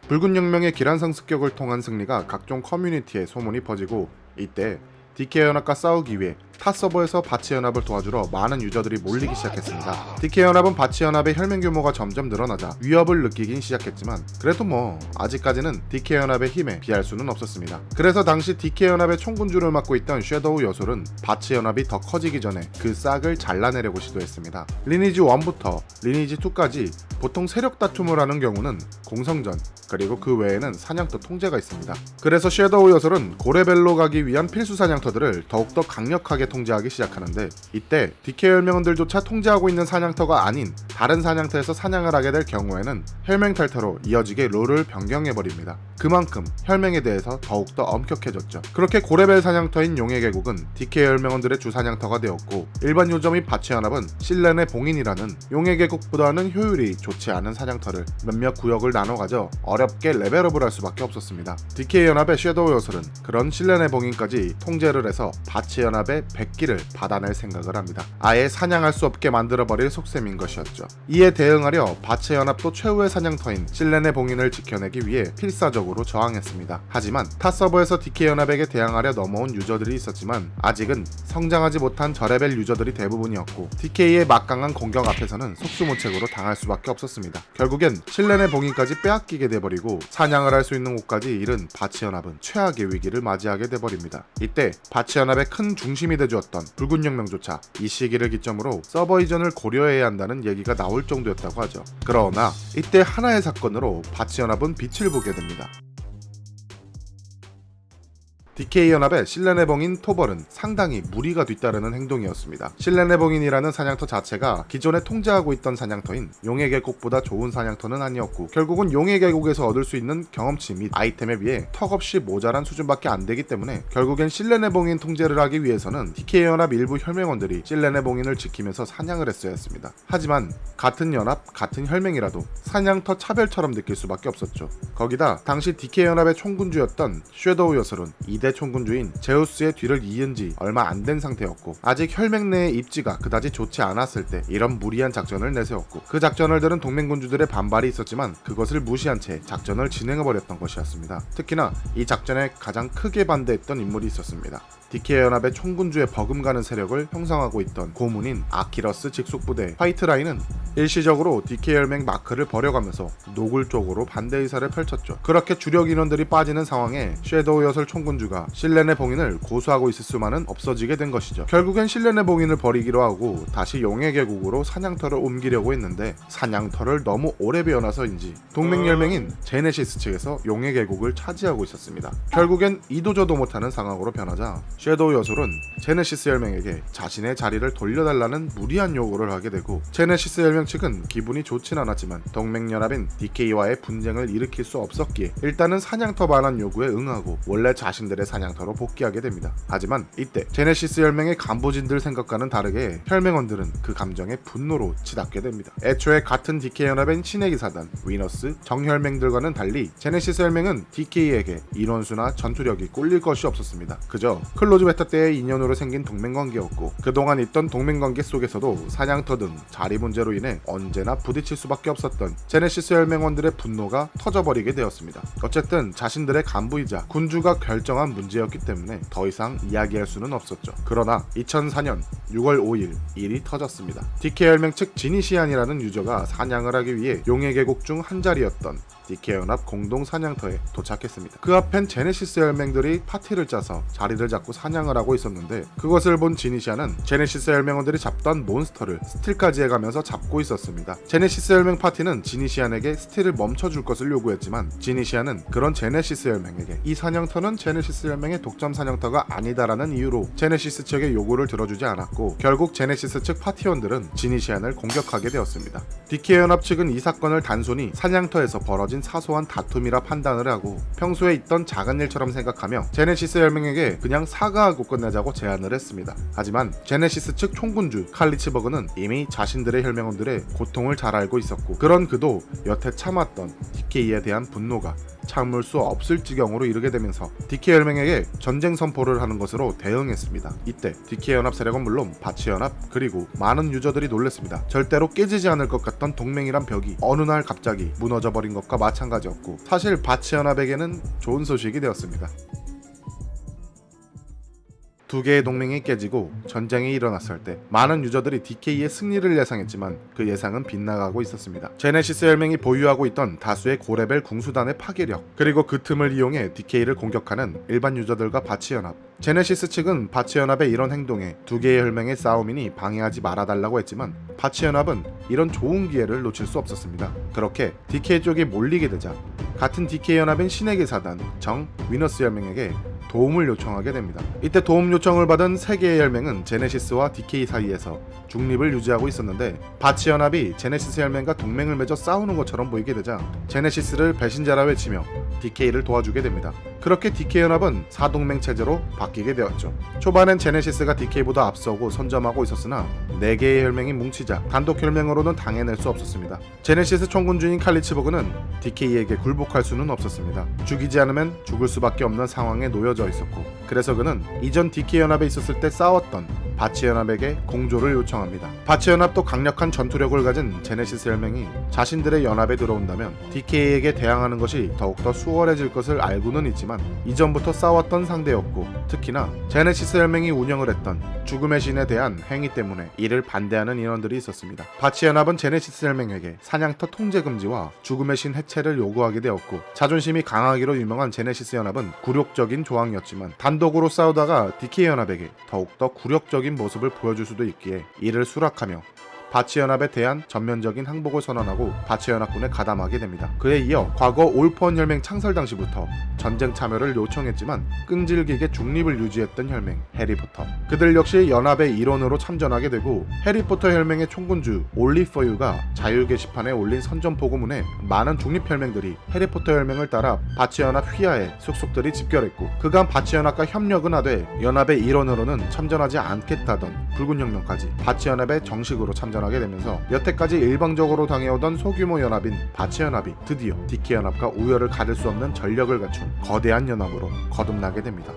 붉은 영명의 기란성 습격을 통한 승리가 각종 커뮤니티에 소문이 퍼지고 이때 DK연합과 싸우기 위해 타 서버에서 바치연합을 도와주러 많은 유저들이 몰리기 시작했습니다. DK연합은 바치연합의 혈맹 규모가 점점 늘어나자 위협을 느끼긴 시작했지만 그래도 아직까지는 DK연합의 힘에 비할 수는 없었습니다. 그래서 당시 DK연합의 총군주를 맡고 있던 섀도우 여솔은 바치연합이 더 커지기 전에 그 싹을 잘라내려고 시도했습니다. 리니지 1부터 리니지 2까지 보통 세력 다툼을 하는 경우는 공성전 그리고 그 외에는 사냥터 통제가 있습니다. 그래서 섀도우 여솔은 고레벨로 가기 위한 필수 사냥터들을 더욱더 강력하게 통제하기 시작하는데 이때 DK 혈맹원들조차 통제하고 있는 사냥터가 아닌 다른 사냥터에서 사냥을 하게 될 경우에는 혈맹 탈퇴로 이어지게 룰을 변경해버립니다. 그만큼 혈맹에 대해서 더욱더 엄격해졌죠. 그렇게 고레벨 사냥터인 용의 계곡은 DK 혈맹원들의 주 사냥터가 되었고 일반 요점 및 바치연합은 실렌의 봉인이라는 용의 계곡보다는 효율이 좋지 않은 사냥터를 몇몇 구역을 나눠 가져 어렵게 레벨업을 할 수밖에 없었습니다. DK 연합의 섀도우 여솔은 그런 실렌의 봉인까지 통제를 해서 바치연합의 100기를 받아낼 생각을 합니다. 아예 사냥할 수 없게 만들어버릴 속셈인 것이었죠. 이에 대응하려 바치연합도 최후의 사냥터인 실렌의 봉인을 지켜내기 위해 필사적으로 저항했습니다. 하지만 타 서버에서 DK 연합에게 대항하려 넘어온 유저들이 있었지만 아직은 성장하지 못한 저레벨 유저들이 대부분이었고 DK의 막강한 공격 앞에서는 속수무책으로 당할 수밖에 없었습니다. 결국엔 실렌의 봉인까지 빼앗기게 돼버리고 사냥을 할 수 있는 곳까지 잃은 바치연합은 최악의 위기를 맞이하게 돼버립니다. 이때 바치연합의 큰 중심이 돼주었던 붉은 영명조차 이 시기를 기점으로 서버 이전을 고려해야 한다는 얘기가 나올 정도였다고 하죠. 그러나 이때 하나의 사건으로 바치연합은 빛을 보게 됩니다. DK연합의 실렌의 봉인 토벌은 상당히 무리가 뒤따르는 행동이었습니다. 실렌의 봉인이라는 사냥터 자체가 기존에 통제하고 있던 사냥터인 용의 계곡보다 좋은 사냥터는 아니었고 결국은 용의 계곡에서 얻을 수 있는 경험치 및 아이템에 비해 턱없이 모자란 수준밖에 안 되기 때문에 결국엔 실렌의 봉인 통제를 하기 위해서는 DK연합 일부 혈맹원들이 실렌의 봉인을 지키면서 사냥을 했어야 했습니다. 하지만 같은 연합, 같은 혈맹이라도 사냥터 차별처럼 느낄 수밖에 없었죠. 거기다 당시 DK연합의 총군주였던 섀도우 여솔은 2대 총군주인 제우스의 뒤를 이은 지 얼마 안 된 상태였고 아직 혈맹 내의 입지가 그다지 좋지 않았을 때 이런 무리한 작전을 내세웠고 그 작전을 들은 동맹군주들의 반발이 있었지만 그것을 무시한 채 작전을 진행해버렸던 것이었습니다. 특히나 이 작전에 가장 크게 반대했던 인물이 있었습니다. DK연합의 총군주의 버금가는 세력을 형성하고 있던 고문인 아키러스 직속부대 화이트라인은 일시적으로 DK혈맹 마크를 버려가면서 노골적으로 반대 의사를 펼쳤죠. 그렇게 주력 인원들이 빠지는 상황에 섀도우 여솔 총군주가 실렌의 봉인을 고수하고 있을 수만은 없어지게 된 것이죠. 결국엔 실렌의 봉인을 버리기로 하고 다시 용의 계곡으로 사냥터를 옮기려고 했는데 사냥터를 너무 오래 베어놔서인지 동맹열맹인 제네시스 측에서 용의 계곡을 차지하고 있었습니다. 결국엔 이도저도 못하는 상황으로 변하자 섀도우 여솔은 제네시스 혈맹에게 자신의 자리를 돌려달라는 무리한 요구를 하게 되고 제네시스 혈맹 측은 기분이 좋진 않았지만 동맹연합인 DK와의 분쟁을 일으킬 수 없었기에 일단은 사냥터 반환 요구에 응하고 원래 자신들의 자신들의 사냥터로 복귀하게 됩니다. 하지만 이때 제네시스 혈맹의 간부진들 생각과는 다르게 혈맹원들은 그 감정에 분노로 치닫게 됩니다. 애초에 같은 DK 연합인 신의 기사단, 위너스, 정혈맹들과는 달리 제네시스 혈맹은 DK에게 인원수나 전투력이 꿀릴 것이 없었습니다. 그저 클로즈 베타 때의 인연으로 생긴 동맹관계였고 그동안 있던 동맹관계 속에서도 사냥터 등 자리 문제로 인해 언제나 부딪힐 수밖에 없었던 제네시스 혈맹원들의 분노가 터져버리게 되었습니다. 어쨌든 자신들의 간부이자 군주가 결정한 문제였기 때문에 더 이상 이야기할 수는 없었죠. 그러나 2004년 6월 5일 일이 터졌습니다. DK 혈맹 측 지니시안이라는 유저가 사냥을 하기 위해 용의 계곡 중 한 자리였던 DK 연합 공동 사냥터에 도착했습니다. 그 앞엔 제네시스 혈맹들이 파티를 짜서 자리를 잡고 사냥을 하고 있었는데 그것을 본 지니시안은 제네시스 혈맹원들이 잡던 몬스터를 스틸까지 해가면서 잡고 있었습니다. 제네시스 혈맹 파티는 지니시안에게 스틸을 멈춰줄 것을 요구했지만 지니시안은 그런 제네시스 혈맹에게 이 사냥터는 제네시스 혈맹의 독점 사냥터가 아니다라는 이유로 제네시스 측의 요구를 들어주지 않았고 결국 제네시스 측 파티원들은 지니시안을 공격하게 되었습니다. DK 연합 측은 이 사건을 단순히 사냥터에서 벌어진 사소한 다툼이라 판단을 하고 평소에 있던 작은 일처럼 생각하며 제네시스 혈맹에게 그냥 사과하고 끝내자고 제안을 했습니다. 하지만 제네시스 측 총군주 칼리츠버그는 이미 자신들의 혈맹원들의 고통을 잘 알고 있었고 그런 그도 여태 참았던 DK에 대한 분노가 참을 수 없을 지경으로 이르게 되면서 DK 혈맹에게 전쟁 선포를 하는 것으로 대응했습니다. 이때 DK 연합 세력은 물론 바치 연합 그리고 많은 유저들이 놀랐습니다. 절대로 깨지지 않을 것 같던 동맹이란 벽이 어느 날 갑자기 무너져버린 것과 마찬가지였고 사실 바치 연합에게는 좋은 소식이 되었습니다. 두 개의 동맹이 깨지고 전쟁이 일어났을 때 많은 유저들이 DK의 승리를 예상했지만 그 예상은 빗나가고 있었습니다. 제네시스 혈맹이 보유하고 있던 다수의 고레벨 궁수단의 파괴력 그리고 그 틈을 이용해 DK를 공격하는 일반 유저들과 바치 연합 제네시스 측은 바치 연합의 이런 행동에 두 개의 혈맹의 싸움이니 방해하지 말아달라고 했지만 바치 연합은 이런 좋은 기회를 놓칠 수 없었습니다. 그렇게 DK 쪽이 몰리게 되자 같은 DK 연합인 신의 기사단, 정, 위너스 혈맹에게 도움을 요청하게 됩니다. 이때 도움 요청을 받은 세 개의 혈맹은 제네시스와 DK 사이에서 중립을 유지하고 있었는데 바치 연합이 제네시스 혈맹과 동맹을 맺어 싸우는 것처럼 보이게 되자 제네시스를 배신자라 외치며 DK를 도와주게 됩니다. 그렇게 DK 연합은 사동맹 체제로 바뀌게 되었죠. 초반엔 제네시스가 DK보다 앞서고 선점하고 있었으나 4개의 혈맹이 뭉치자 단독 혈맹으로는 당해낼 수 없었습니다. 제네시스 총군주인 칼리츠버그는 DK에게 굴복할 수는 없었습니다. 죽이지 않으면 죽을 수밖에 없는 상황에 놓여져 있었고 그래서 그는 이전 DK 연합에 있었을 때 싸웠던 바치 연합에게 공조를 요청합니다. 바치 연합도 강력한 전투력을 가진 제네시스 혈맹이 자신들의 연합에 들어온다면 DK에게 대항하는 것이 더욱더 수월해질 것을 알고는 있지만 이전부터 싸웠던 상대였고 특히나 제네시스 혈맹이 운영을 했던 죽음의 신에 대한 행위 때문에 이를 반대하는 인원들이 있었습니다. 바치 연합은 제네시스 혈맹에게 사냥터 통제 금지와 죽음의 신 해체를 요구하게 되었고 자존심이 강하기로 유명한 제네시스 연합은 굴욕적인 조항이었지만 단독으로 싸우다가 DK 연합에게 더욱더 굴욕적인 모습을 보여줄 수도 있기에 이를 수락하며 바치 연합에 대한 전면적인 항복을 선언하고 바치 연합군에 가담하게 됩니다. 그에 이어 과거 올포원 혈맹 창설 당시부터 전쟁 참여를 요청했지만 끈질기게 중립을 유지했던 혈맹 해리포터 그들 역시 연합의 일원으로 참전하게 되고 해리포터 혈맹의 총군주 올리퍼유가 자유 게시판에 올린 선전 보고문에 많은 중립 혈맹들이 해리포터 혈맹을 따라 바치 연합 휘하에 속속들이 집결했고 그간 바치 연합과 협력은 하되 연합의 일원으로는 참전하지 않겠다던 붉은 혁명까지 바치 연합에 정식으로 참전하게 되면서 여태까지 일방적으로 당해오던 소규모 연합인 바치 연합이 드디어 DK 연합과 우열을 가릴 수 없는 전력을 갖춘 거대한 연합으로 거듭나게 됩니다.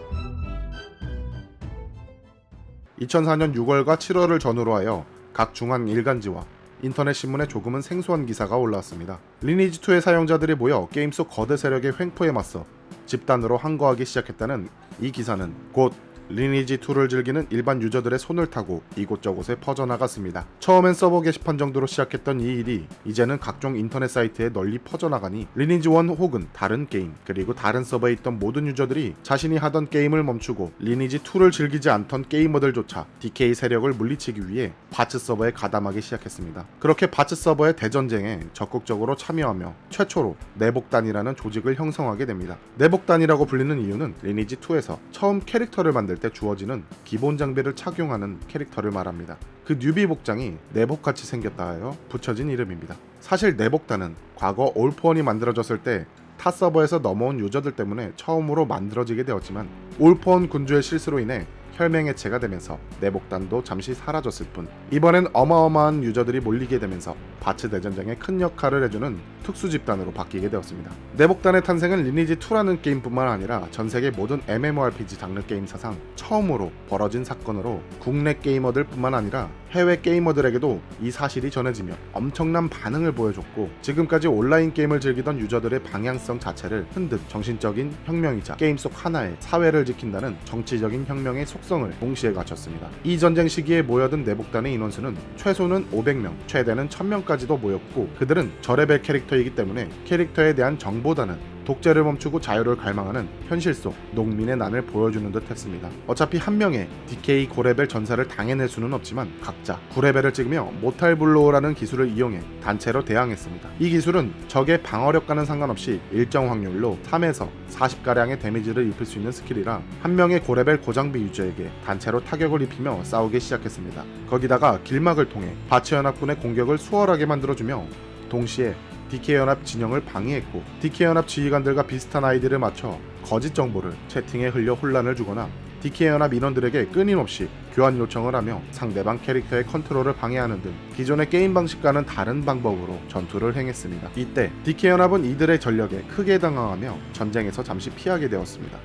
2004년 6월과 7월을 전후로 하여 각 중앙 일간지와 인터넷 신문에 조금은 생소한 기사가 올라왔습니다. 리니지2의 사용자들이 모여 게임 속 거대 세력의 횡포에 맞서 집단으로 항거하기 시작했다는 이 기사는 곧 리니지2를 즐기는 일반 유저들의 손을 타고 이곳저곳에 퍼져나갔습니다. 처음엔 서버 게시판 정도로 시작했던 이 일이 이제는 각종 인터넷 사이트에 널리 퍼져나가니 리니지1 혹은 다른 게임 그리고 다른 서버에 있던 모든 유저들이 자신이 하던 게임을 멈추고 리니지2를 즐기지 않던 게이머들조차 DK 세력을 물리치기 위해 바츠 서버에 가담하기 시작했습니다. 그렇게 바츠 서버의 대전쟁에 적극적으로 참여하며 최초로 내복단이라는 조직을 형성하게 됩니다. 내복단이라고 불리는 이유는 리니지2에서 처음 캐릭터를 만들 때 주어지는 기본 장비를 착용하는 캐릭터를 말합니다. 그 뉴비 복장이 내복같이 생겼다 하여 붙여진 이름입니다. 사실 내복단은 과거 올포원이 만들어졌을 때 타 서버에서 넘어온 유저들 때문에 처음으로 만들어지게 되었지만 올포원 군주의 실수로 인해 혈맹해체가 되면서 내복단도 잠시 사라졌을 뿐, 이번엔 어마어마한 유저들이 몰리게 되면서 바츠 대전장에 큰 역할을 해주는 특수 집단으로 바뀌게 되었습니다. 내복단의 탄생은 리니지2라는 게임뿐만 아니라 전세계 모든 MMORPG 장르 게임 사상 처음으로 벌어진 사건으로 국내 게이머들 뿐만 아니라 해외 게이머들에게도 이 사실이 전해지며 엄청난 반응을 보여줬고, 지금까지 온라인 게임을 즐기던 유저들의 방향성 자체를 흔든 정신적인 혁명이자 게임 속 하나의 사회를 지킨다는 정치적인 혁명의 속성을 동시에 갖췄습니다. 이 전쟁 시기에 모여든 내복단의 인원수는 최소는 500명, 최대는 1000명까지도 모였고, 그들은 저레벨 캐릭터이기 때문에 캐릭터에 대한 정보다는 독재를 멈추고 자유를 갈망하는 현실 속 농민의 난을 보여주는 듯 했습니다. 어차피 한 명의 DK 고레벨 전사를 당해낼 수는 없지만 각자 9레벨을 찍으며 모탈블로우라는 기술을 이용해 단체로 대항했습니다. 이 기술은 적의 방어력과는 상관없이 일정 확률로 3에서 40가량의 데미지를 입힐 수 있는 스킬이라 한 명의 고레벨 고장비 유저에게 단체로 타격을 입히며 싸우기 시작했습니다. 거기다가 길막을 통해 바치연합군의 공격을 수월하게 만들어주며 동시에 DK연합 진영을 방해했고, DK연합 지휘관들과 비슷한 아이디를 맞춰 거짓 정보를 채팅에 흘려 혼란을 주거나 DK연합 인원들에게 끊임없이 교환 요청을 하며 상대방 캐릭터의 컨트롤을 방해하는 등 기존의 게임 방식과는 다른 방법으로 전투를 행했습니다. 이때 DK연합은 이들의 전력에 크게 당황하며 전쟁에서 잠시 피하게 되었습니다.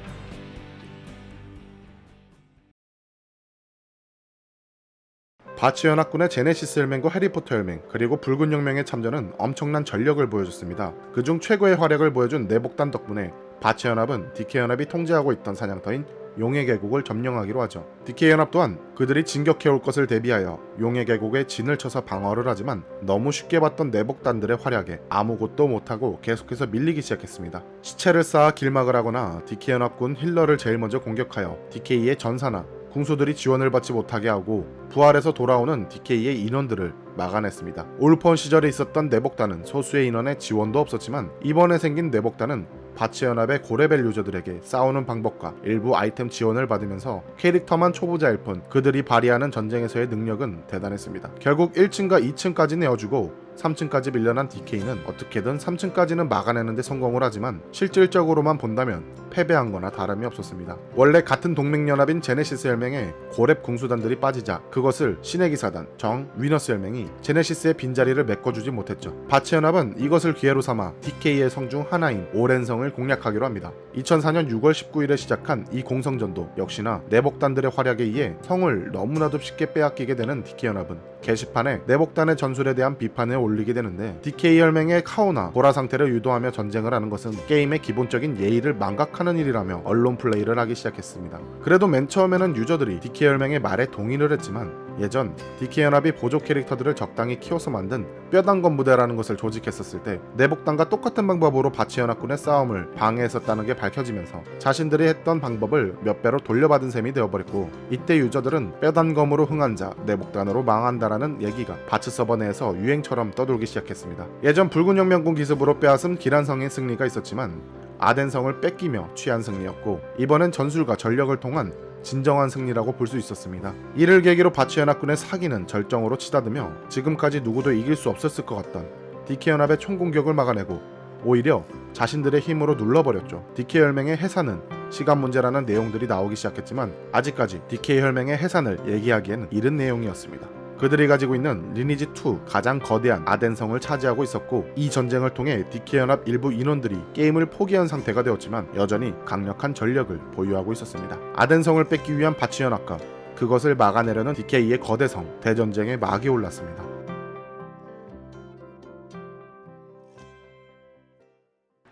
바치 연합군의 제네시스 혈맹과 해리포터 혈맹, 그리고 붉은 혁명의 참전은 엄청난 전력을 보여줬습니다. 그중 최고의 활약을 보여준 내복단 덕분에 바치 연합은 DK 연합이 통제하고 있던 사냥터인 용의 계곡을 점령하기로 하죠. DK 연합 또한 그들이 진격해올 것을 대비하여 용의 계곡에 진을 쳐서 방어를 하지만 너무 쉽게 봤던 내복단들의 활약에 아무것도 못하고 계속해서 밀리기 시작했습니다. 시체를 쌓아 길막을 하거나 DK 연합군 힐러를 제일 먼저 공격하여 DK의 전사나 궁수들이 지원을 받지 못하게 하고 부활해서 돌아오는 DK의 인원들을 막아냈습니다. 올폰 시절에 있었던 내복단은 소수의 인원의 지원도 없었지만 이번에 생긴 내복단은 바치 연합의 고레벨 유저들에게 싸우는 방법과 일부 아이템 지원을 받으면서 캐릭터만 초보자일 뿐 그들이 발휘하는 전쟁에서의 능력은 대단했습니다. 결국 1층과 2층까지 내어주고 3층까지 밀려난 DK는 어떻게든 3층까지는 막아내는데 성공을 하지만 실질적으로만 본다면 패배한 거나 다름이 없었습니다. 원래 같은 동맹연합인 제네시스 혈맹에 고렙 궁수단들이 빠지자 그것을 신의 기사단 정 위너스 혈맹이 제네시스의 빈자리를 메꿔주지 못했죠. 바치 연합은 이것을 기회로 삼아 DK의 성 중 하나인 오렌성을 공략하기로 합니다. 2004년 6월 19일에 시작한 이 공성전도 역시나 내복단들의 활약에 의해 성을 너무나도 쉽게 빼앗기게 되는 DK 연합은 게시판에 내복단의 전술에 대한 비판을 올리게 되는데, DK 혈맹의 카오나 보라 상태를 유도하며 전쟁을 하는 것은 게임의 기본적인 예의를 망각하는 일이라며 언론 플레이를 하기 시작했습니다. 그래도 맨 처음에는 유저들이 DK 혈맹의 말에 동의를 했지만 예전 DK 연합이 보조 캐릭터들을 적당히 키워서 만든 뼈단검 부대라는 것을 조직했었을 때 내복단과 똑같은 방법으로 바치 연합군의 싸움을 방해했었다는 게 밝혀지면서 자신들이 했던 방법을 몇 배로 돌려받은 셈이 되어버렸고, 이때 유저들은 뼈단검으로 흥한 자 내복단으로 망한다라는 얘기가 바츠 서버 내에서 유행처럼 떠돌기 시작했습니다. 예전 붉은 혁명군 기습으로 빼앗은 기란성의 승리가 있었지만 아덴성을 뺏기며 취한 승리였고, 이번엔 전술과 전력을 통한 진정한 승리라고 볼 수 있었습니다. 이를 계기로 바치 연합군의 사기는 절정으로 치닫으며 지금까지 누구도 이길 수 없었을 것 같던 DK 연합의 총공격을 막아내고 오히려 자신들의 힘으로 눌러버렸죠. DK 혈맹의 해산은 시간 문제라는 내용들이 나오기 시작했지만 아직까지 DK 혈맹의 해산을 얘기하기에는 이른 내용이었습니다. 그들이 가지고 있는 리니지2 가장 거대한 아덴성을 차지하고 있었고, 이 전쟁을 통해 DK 연합 일부 인원들이 게임을 포기한 상태가 되었지만 여전히 강력한 전력을 보유하고 있었습니다. 아덴성을 뺏기 위한 바치 연합과 그것을 막아내려는 DK의 거대성, 대전쟁의 막이 올랐습니다.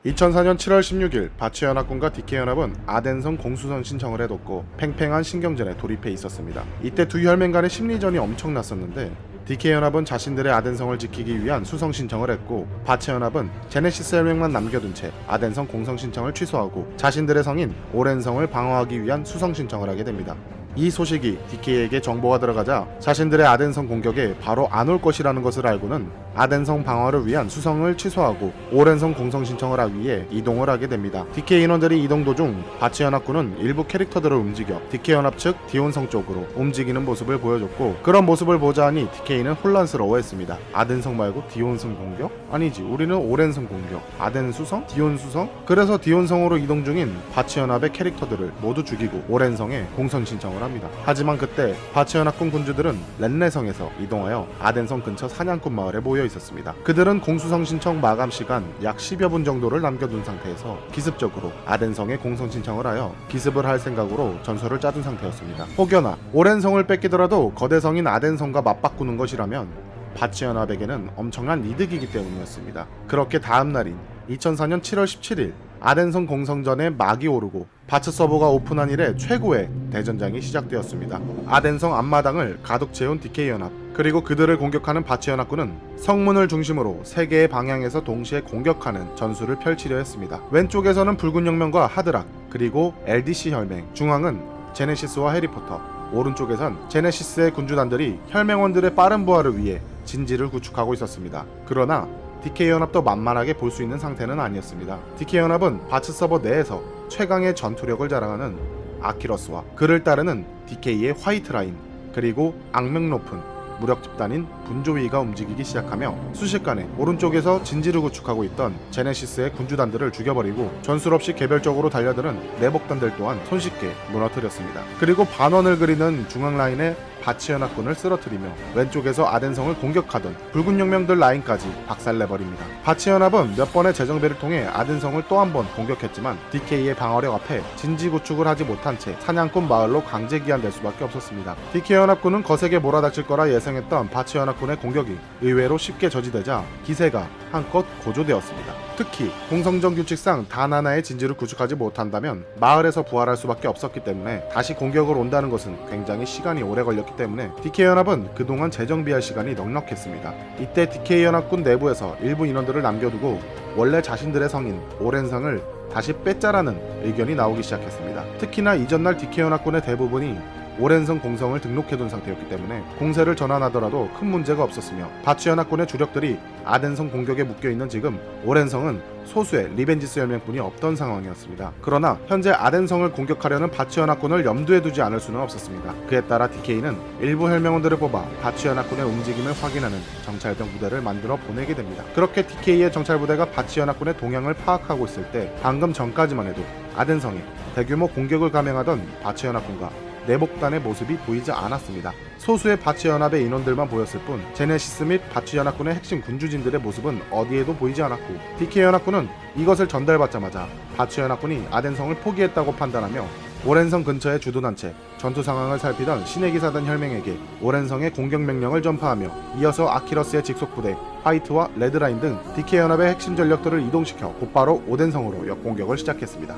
(2004년 7월 16일) 바치 연합군과 DK 연합은 아덴성 공수선 신청을 해뒀고 팽팽한 신경전에 돌입해 있었습니다. 이때 두 혈맹 간의 심리전이 엄청났었는데 DK 연합은 자신들의 아덴성을 지키기 위한 수성 신청을 했고, 바치 연합은 제네시스 혈맹만 남겨둔 채 아덴성 공성 신청을 취소하고 자신들의 성인 오렌성을 방어하기 위한 수성 신청을 하게 됩니다. 이 소식이 DK에게 정보가 들어가자 자신들의 아덴성 공격에 바로 안 올 것이라는 것을 알고는 아덴성 방어를 위한 수성을 취소하고 오랜성 공성 신청을 하기 위해 이동을 하게 됩니다. DK 인원들이 이동 도중 바치연합군은 일부 캐릭터들을 움직여 DK 연합 측 디온성 쪽으로 움직이는 모습을 보여줬고, 그런 모습을 보자 하니 DK는 혼란스러워했습니다. 아덴성 말고 디온성 공격? 아니지, 우리는 오랜성 공격, 아덴 수성? 디온 수성? 그래서 디온성으로 이동 중인 바치연합의 캐릭터들을 모두 죽이고 오랜성에 공성 신청을 합니다. 하지만 그때 바치연합군 군주들은 렌레성에서 이동하여 아덴성 근처 사냥꾼 마을에 모여 있었습니다. 그들은 공수성 신청 마감 시간 약 10여 분 정도를 남겨둔 상태에서 기습적으로 아덴성에 공성 신청을 하여 기습을 할 생각으로 전술을 짜둔 상태였습니다. 혹여나 오랜성을 뺏기더라도 거대성인 아덴성과 맞바꾸는 것이라면 바치연합에게는 엄청난 이득이기 때문이었습니다. 그렇게 다음 날인 2004년 7월 17일 아덴성 공성전에 막이 오르고 바츠 서버가 오픈한 이래 최고의 대전장이 시작되었습니다. 아덴성 앞마당을 가득 채운 DK 연합, 그리고 그들을 공격하는 바치 연합군은 성문을 중심으로 3개의 방향에서 동시에 공격하는 전술을 펼치려 했습니다. 왼쪽에서는 붉은 혁명과 하드락, 그리고 LDC 혈맹, 중앙은 제네시스와 해리포터, 오른쪽에선 제네시스의 군주단들이 혈맹원들의 빠른 부활을 위해 진지를 구축하고 있었습니다. 그러나 DK연합도 만만하게 볼 수 있는 상태는 아니었습니다. DK연합은 바츠 서버 내에서 최강의 전투력을 자랑하는 아키러스와 그를 따르는 DK의 화이트라인, 그리고 악명 높은 무력 집단인 분조위가 움직이기 시작하며 순식간에 오른쪽에서 진지를 구축하고 있던 제네시스의 군주단들을 죽여버리고 전술 없이 개별적으로 달려드는 내복단들 또한 손쉽게 무너뜨렸습니다. 그리고 반원을 그리는 중앙 라인의 바치연합군을 쓰러뜨리며 왼쪽에서 아덴성을 공격하던 붉은 혁명들 라인까지 박살내버립니다. 바치연합은 몇 번의 재정비를 통해 아덴성을 또 한 번 공격했지만 DK의 방어력 앞에 진지 구축을 하지 못한 채 사냥꾼 마을로 강제 기한될 수밖에 없었습니다. DK연합군은 거세게 몰아닥칠 거라 예상했던 바치연합군의 공격이 의외로 쉽게 저지되자 기세가 한껏 고조되었습니다. 특히 공성전 규칙상 단 하나의 진지를 구축하지 못한다면 마을에서 부활할 수밖에 없었기 때문에 다시 공격을 온다는 것은 굉장히 시간이 오래 걸렸기 때문에 DK연합은 그동안 재정비할 시간이 넉넉했습니다. 이때 DK연합군 내부에서 일부 인원들을 남겨두고 원래 자신들의 성인 오랜성을 다시 뺏자라는 의견이 나오기 시작했습니다. 특히나 이전날 DK연합군의 대부분이 오랜성 공성을 등록해둔 상태였기 때문에 공세를 전환하더라도 큰 문제가 없었으며 바치연합군의 주력들이 아덴성 공격에 묶여있는 지금 오랜성은 소수의 리벤지스 혈맹군이 없던 상황이었습니다. 그러나 현재 아덴성을 공격하려는 바치연합군을 염두에 두지 않을 수는 없었습니다. 그에 따라 DK는 일부 혈맹원들을 뽑아 바치연합군의 움직임을 확인하는 정찰병 부대를 만들어 보내게 됩니다. 그렇게 DK의 정찰부대가 바치연합군의 동향을 파악하고 있을 때 방금 전까지만 해도 아덴성에 대규모 공격을 감행하던 바치연합군과 내복단의 모습이 보이지 않았습니다. 소수의 바치연합의 인원들만 보였을 뿐 제네시스 및 바치연합군의 핵심 군주진들의 모습은 어디에도 보이지 않았고 DK연합군은 이것을 전달받자마자 바치연합군이 아덴성을 포기했다고 판단하며 오랜성 근처의 주도단체, 전투 상황을 살피던 신의 기사단 혈맹에게 오랜성의 공격 명령을 전파하며 이어서 아키러스의 직속부대, 화이트와 레드라인 등 DK연합의 핵심 전력들을 이동시켜 곧바로 오덴성으로 역공격을 시작했습니다.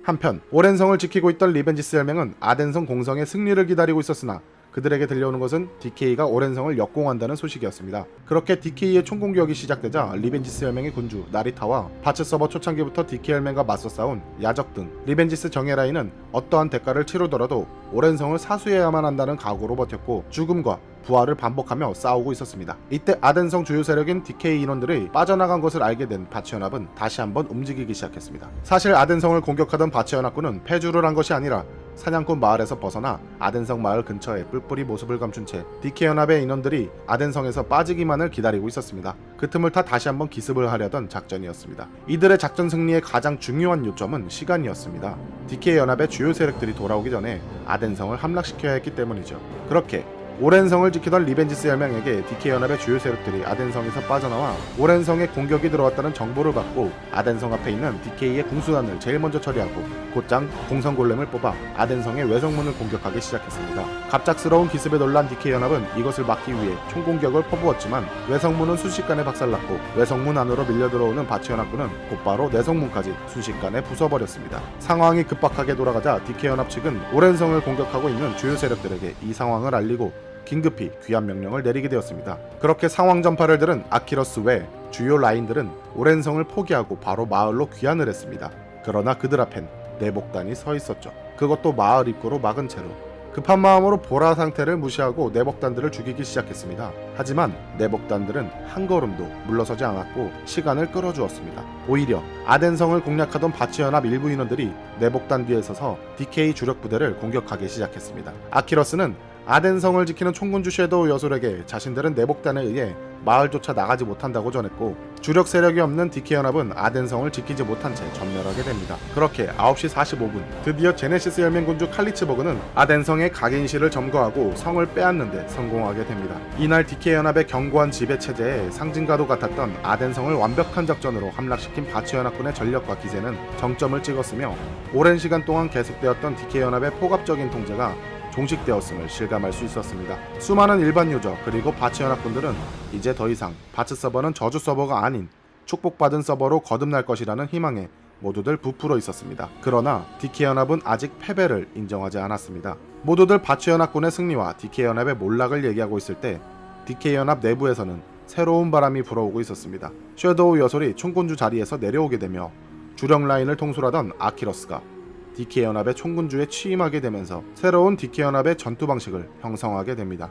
한편 오랜성을 지키고 있던 리벤지스 혈맹은 아덴성 공성의 승리를 기다리고 있었으나 그들에게 들려오는 것은 DK가 오랜성을 역공한다는 소식이었습니다. 그렇게 DK의 총공격이 시작되자 리벤지스 혈맹의 군주 나리타와 바츠 서버 초창기부터 DK 혈맹과 맞서 싸운 야적 등 리벤지스 정예 라인은 어떠한 대가를 치르더라도 오랜성을 사수해야만 한다는 각오로 버텼고 죽음과 부활을 반복하며 싸우고 있었습니다. 이때 아덴성 주요 세력인 DK 인원들이 빠져나간 것을 알게 된 바치연합은 다시 한번 움직이기 시작했습니다. 사실 아덴성을 공격하던 바치연합군은 패주를 한 것이 아니라 사냥꾼 마을에서 벗어나 아덴성 마을 근처에 뿔뿔이 모습을 감춘 채 DK연합의 인원들이 아덴성에서 빠지기만을 기다리고 있었습니다. 그 틈을 타 다시 한번 기습을 하려던 작전이었습니다. 이들의 작전 승리의 가장 중요한 요점은 시간이었습니다. DK연합의 주요 세력들이 돌아오기 전에 아덴성을 함락시켜야 했기 때문이죠. 그렇게 오랜성을 지키던 리벤지스 혈맹에게 DK연합의 주요 세력들이 아덴성에서 빠져나와 오랜성에 공격이 들어왔다는 정보를 받고 아덴성 앞에 있는 DK의 궁수단을 제일 먼저 처리하고 곧장 공성골렘을 뽑아 아덴성의 외성문을 공격하기 시작했습니다. 갑작스러운 기습에 놀란 DK연합은 이것을 막기 위해 총공격을 퍼부었지만 외성문은 순식간에 박살났고 외성문 안으로 밀려들어오는 바치연합군은 곧바로 내성문까지 순식간에 부숴버렸습니다. 상황이 급박하게 돌아가자 DK연합 측은 오랜성을 공격하고 있는 주요 세력들에게 이 상황을 알리고 긴급히 귀환 명령을 내리게 되었습니다. 그렇게 상황 전파를 들은 아키러스 외 주요 라인들은 오랜성을 포기하고 바로 마을로 귀환을 했습니다. 그러나 그들 앞엔 내복단이 서 있었죠. 그것도 마을 입구로 막은 채로. 급한 마음으로 보라 상태를 무시하고 내복단들을 죽이기 시작했습니다. 하지만 내복단들은 한 걸음도 물러서지 않았고 시간을 끌어주었습니다. 오히려 아덴성을 공략하던 바치연합 일부 인원들이 내복단 뒤에 서서 DK 주력 부대를 공격하기 시작했습니다. 아키러스는 아덴성을 지키는 총군주 섀도우 여솔에게 자신들은 내복단에 의해 마을조차 나가지 못한다고 전했고, 주력 세력이 없는 DK 연합은 아덴성을 지키지 못한 채 전멸하게 됩니다. 그렇게 9시 45분 드디어 제네시스 혈맹군주 칼리츠버그는 아덴성의 각인실을 점거하고 성을 빼앗는데 성공하게 됩니다. 이날 DK 연합의 견고한 지배 체제에 상징과도 같았던 아덴성을 완벽한 작전으로 함락시킨 바치 연합군의 전력과 기세는 정점을 찍었으며, 오랜 시간 동안 계속되었던 DK 연합의 포갑적인 통제가 종식되었음을 실감할 수 있었습니다. 수많은 일반 유저 그리고 바치 연합군들은 이제 더 이상 바츠 서버는 저주 서버가 아닌 축복받은 서버로 거듭날 것이라는 희망에 모두들 부풀어 있었습니다. 그러나 DK 연합은 아직 패배를 인정하지 않았습니다. 모두들 바치 연합군의 승리와 DK 연합의 몰락을 얘기하고 있을 때 DK 연합 내부에서는 새로운 바람이 불어오고 있었습니다. 섀도우 여솔이 총군주 자리에서 내려오게 되며 주력 라인을 통솔하던 아키러스가 DK 연합의 총군주에 취임하게 되면서 새로운 DK 연합의 전투 방식을 형성하게 됩니다.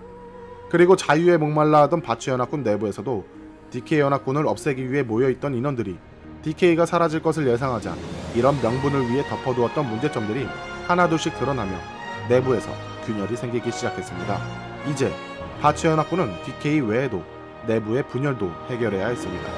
그리고 자유에 목말라 하던 바치 연합군 내부에서도 DK 연합군을 없애기 위해 모여있던 인원들이 DK가 사라질 것을 예상하자 이런 명분을 위해 덮어두었던 문제점들이 하나둘씩 드러나며 내부에서 균열이 생기기 시작했습니다. 이제 바치 연합군은 DK 외에도 내부의 분열도 해결해야 했습니다.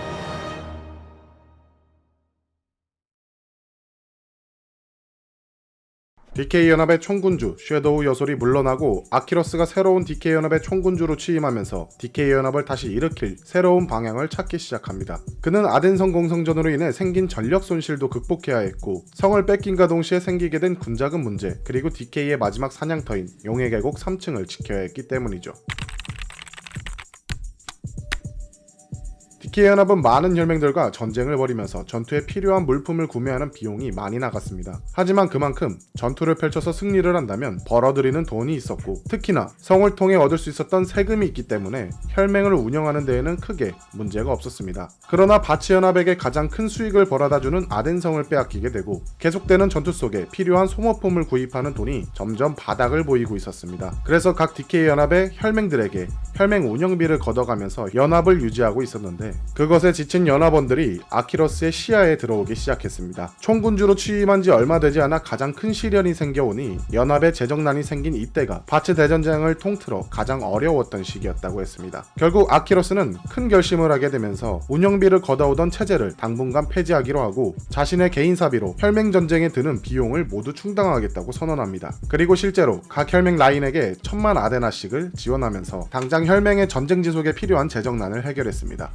DK 연합의 총군주 섀도우 여솔이 물러나고 아키러스가 새로운 DK 연합의 총군주로 취임하면서 DK 연합을 다시 일으킬 새로운 방향을 찾기 시작합니다. 그는 아덴성 공성전으로 인해 생긴 전력 손실도 극복해야 했고, 성을 뺏긴과 동시에 생기게 된 군자금 문제, 그리고 DK의 마지막 사냥터인 용의 계곡 3층을 지켜야 했기 때문이죠. DK 연합은 많은 혈맹들과 전쟁을 벌이면서 전투에 필요한 물품을 구매하는 비용이 많이 나갔습니다. 하지만 그만큼 전투를 펼쳐서 승리를 한다면 벌어들이는 돈이 있었고, 특히나 성을 통해 얻을 수 있었던 세금이 있기 때문에 혈맹을 운영하는 데에는 크게 문제가 없었습니다. 그러나 바치 연합에게 가장 큰 수익을 벌어다주는 아덴성을 빼앗기게 되고, 계속되는 전투 속에 필요한 소모품을 구입하는 돈이 점점 바닥을 보이고 있었습니다. 그래서 각 DK 연합의 혈맹들에게 혈맹 운영비를 걷어가면서 연합을 유지하고 있었는데, 그것에 지친 연합원들이 아키러스의 시야에 들어오기 시작했습니다. 총군주로 취임한 지 얼마 되지 않아 가장 큰 시련이 생겨오니 연합의 재정난이 생긴 이때가 바츠 대전쟁을 통틀어 가장 어려웠던 시기였다고 했습니다. 결국 아키러스는 큰 결심을 하게 되면서 운영비를 걷어오던 체제를 당분간 폐지하기로 하고, 자신의 개인 사비로 혈맹 전쟁에 드는 비용을 모두 충당하겠다고 선언합니다. 그리고 실제로 각 혈맹 라인에게 1000만 아데나씩을 지원하면서 당장 혈맹의 전쟁 지속에 필요한 재정난을 해결했습니다.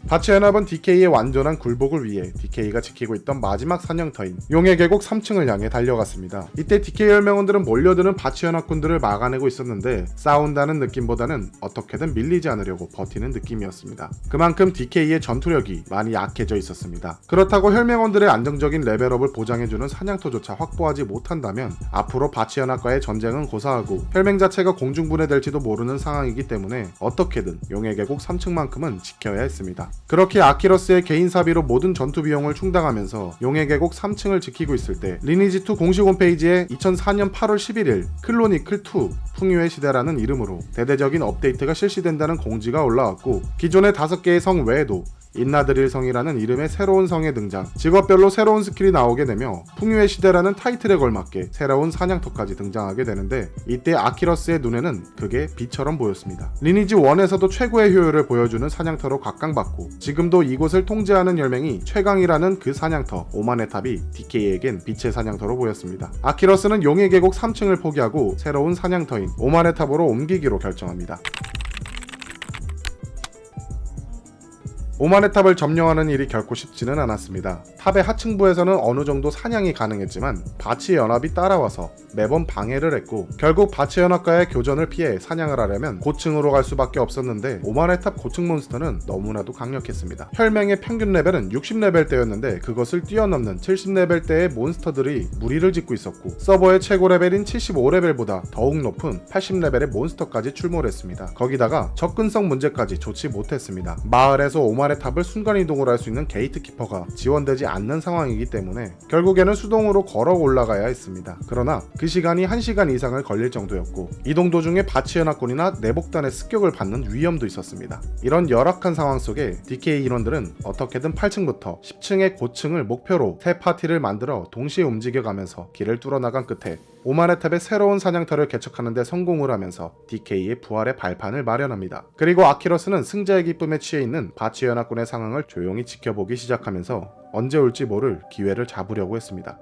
바치 연합은 DK의 완전한 굴복을 위해 DK가 지키고 있던 마지막 사냥터인 용의 계곡 3층을 향해 달려갔습니다. 이때 DK 혈맹원들은 몰려드는 바치 연합군들을 막아내고 있었는데, 싸운다는 느낌보다는 어떻게든 밀리지 않으려고 버티는 느낌이었습니다. 그만큼 DK의 전투력이 많이 약해져 있었습니다. 그렇다고 혈맹원들의 안정적인 레벨업을 보장해주는 사냥터조차 확보하지 못한다면 앞으로 바치 연합과의 전쟁은 고사하고 혈맹 자체가 공중분해될지도 모르는 상황이기 때문에 어떻게든 용의 계곡 3층만큼은 지켜야 했습니다. 그렇게 아키러스의 개인 사비로 모든 전투 비용을 충당하면서 용의 계곡 3층을 지키고 있을 때, 리니지2 공식 홈페이지에 2004년 8월 11일 클로니클2 풍요의 시대라는 이름으로 대대적인 업데이트가 실시된다는 공지가 올라왔고, 기존의 5개의 성 외에도 인나드릴 성이라는 이름의 새로운 성의 등장, 직업별로 새로운 스킬이 나오게 되며 풍요의 시대라는 타이틀에 걸맞게 새로운 사냥터까지 등장하게 되는데, 이때 아키러스의 눈에는 그게 빛처럼 보였습니다. 리니지 1에서도 최고의 효율을 보여주는 사냥터로 각광받고, 지금도 이곳을 통제하는 혈맹이 최강이라는 그 사냥터 오만의 탑이 DK에겐 빛의 사냥터로 보였습니다. 아키러스는 용의 계곡 3층을 포기하고 새로운 사냥터인 오만의 탑으로 옮기기로 결정합니다. 오만의 탑을 점령하는 일이 결코 쉽지는 않았습니다. 탑의 하층부에서는 어느 정도 사냥이 가능했지만 바치 연합이 따라와서 매번 방해를 했고, 결국 바치 연합과의 교전을 피해 사냥을 하려면 고층으로 갈 수밖에 없었는데, 오만의 탑 고층 몬스터는 너무나도 강력했습니다. 혈맹의 평균 레벨은 60레벨대였는데 그것을 뛰어넘는 70레벨대의 몬스터들이 무리를 짓고 있었고, 서버의 최고 레벨인 75레벨보다 더욱 높은 80레벨의 몬스터까지 출몰했습니다. 거기다가 접근성 문제까지 좋지 못했습니다. 마을에서 오만의 오만의 탑을 순간이동을 할 수 있는 게이트키퍼가 지원되지 않는 상황이기 때문에 결국에는 수동으로 걸어 올라가야 했습니다. 그러나 그 시간이 1시간 이상을 걸릴 정도였고 이동 도중에 바치 연합군이나 내복단의 습격을 받는 위험도 있었습니다. 이런 열악한 상황 속에 DK 인원들은 어떻게든 8층부터 10층의 고층을 목표로 새 파티를 만들어 동시에 움직여가면서 길을 뚫어나간 끝에 오만의 탑의 새로운 사냥터를 개척하는 데 성공을 하면서 DK의 부활의 발판을 마련합니다. 그리고 아키러스는 승자의 기쁨에 취해 있는 바치 연합군의 상황을 조용히 지켜보기 시작하면서 언제 올지 모를 기회를 잡으려고 했습니다.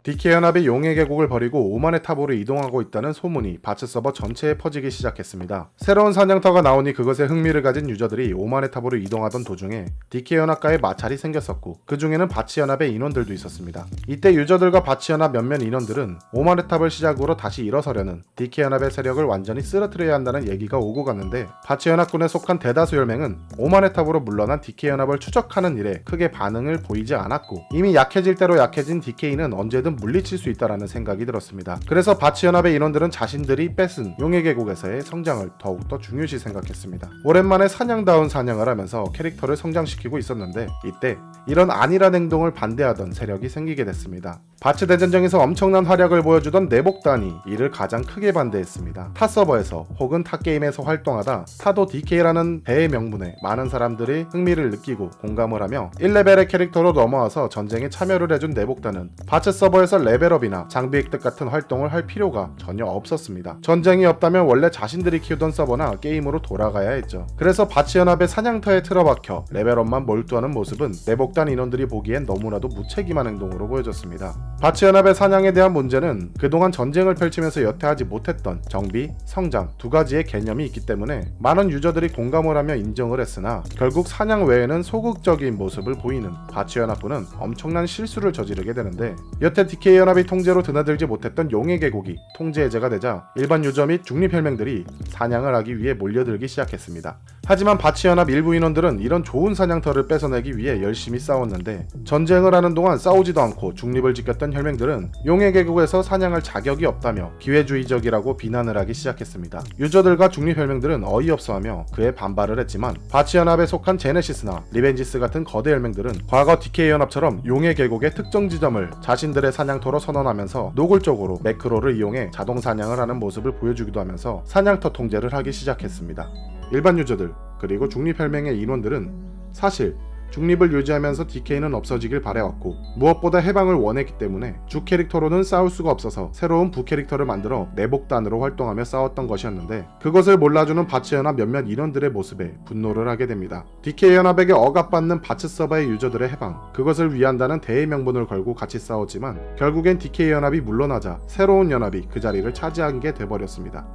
DK 연합이 용의 계곡을 버리고 오만의 탑으로 이동하고 있다는 소문이 바츠 서버 전체에 퍼지기 시작했습니다. 새로운 사냥터가 나오니 그것에 흥미를 가진 유저들이 오만의 탑으로 이동하던 도중에 DK 연합과의 마찰이 생겼었고 그 중에는 바치 연합의 인원들도 있었습니다. 이때 유저들과 바치 연합 몇몇 인원들은 오만의 탑을 시작으로 다시 일어서려는 DK 연합의 세력을 완전히 쓰러뜨려야 한다는 얘기가 오고 갔는데 바치 연합군에 속한 대다수 혈맹은 오만의 탑으로 물러난 DK 연합을 추적하는 일에 크게 반응을 보이지 않았고 이미 약해질 대로 약해진 DK는 언제든 물리칠 수 있다라는 생각이 들었습니다. 그래서 바치 연합의 인원들은 자신들이 뺏은 용의 계곡에서의 성장을 더욱더 중요시 생각했습니다. 오랜만에 사냥다운 사냥을 하면서 캐릭터를 성장시키고 있었는데 이때 이런 안일한 행동을 반대하던 세력이 생기게 됐습니다. 바츠 대전쟁에서 엄청난 활약을 보여주던 내복단이 이를 가장 크게 반대했습니다. 타 서버에서 혹은 타 게임에서 활동하다 타도 DK라는 배의 명분에 많은 사람들이 흥미를 느끼고 공감을 하며 1레벨의 캐릭터로 넘어와서 전쟁에 참여를 해준 내복단은 바츠 서버에서 레벨업이나 장비 획득 같은 활동을 할 필요가 전혀 없었습니다. 전쟁이 없다면 원래 자신들이 키우던 서버나 게임으로 돌아가야 했죠. 그래서 바치 연합의 사냥터에 틀어박혀 레벨업만 몰두하는 모습은 내복단 인원들이 보기엔 너무나도 무책임한 행동으로 보여졌습니다. 바치 연합의 사냥에 대한 문제는 그동안 전쟁을 펼치면서 여태하지 못했던 정비, 성장 두 가지의 개념이 있기 때문에 많은 유저들이 공감을 하며 인정을 했으나 결국 사냥 외에는 소극적인 모습을 보이는 바치 연합군은 엄청난 실수를 저지르게 되는데 여태 DK 연합이 통제로 드나들지 못했던 용의 계곡이 통제 해제가 되자 일반 유저 및 중립혈맹들이 사냥을 하기 위해 몰려들기 시작했습니다. 하지만 바치 연합 일부 인원들은 이런 좋은 사냥터를 뺏어내기 위해 열심히 싸웠는데 전쟁을 하는 동안 싸우지도 않고 중립을 지켰던 혈맹들은 용의 계곡에서 사냥할 자격이 없다며 기회주의적이라고 비난을 하기 시작했습니다. 유저들과 중립혈맹들은 어이없어하며 그에 반발을 했지만 바치 연합에 속한 제네시스나 리벤지스 같은 거대 혈맹들은 과거 DK 연합처럼 용의 계곡의 특정 지점을 자신들의 사냥터로 선언하면서 노골적으로 매크로를 이용해 자동 사냥을 하는 모습을 보여주기도 하면서 사냥터 통제를 하기 시작했습니다. 일반 유저들 그리고 중립혈맹의 인원들은 사실 중립을 유지하면서 DK는 없어지길 바래왔고 무엇보다 해방을 원했기 때문에 주 캐릭터로는 싸울 수가 없어서 새로운 부캐릭터를 만들어 내복단으로 활동하며 싸웠던 것이었는데 그것을 몰라주는 바치 연합 몇몇 인원들의 모습에 분노를 하게 됩니다. DK 연합에게 억압받는 바츠 서버의 유저들의 해방 그것을 위한다는 대의 명분을 걸고 같이 싸웠지만 결국엔 DK 연합이 물러나자 새로운 연합이 그 자리를 차지하게 돼버렸습니다.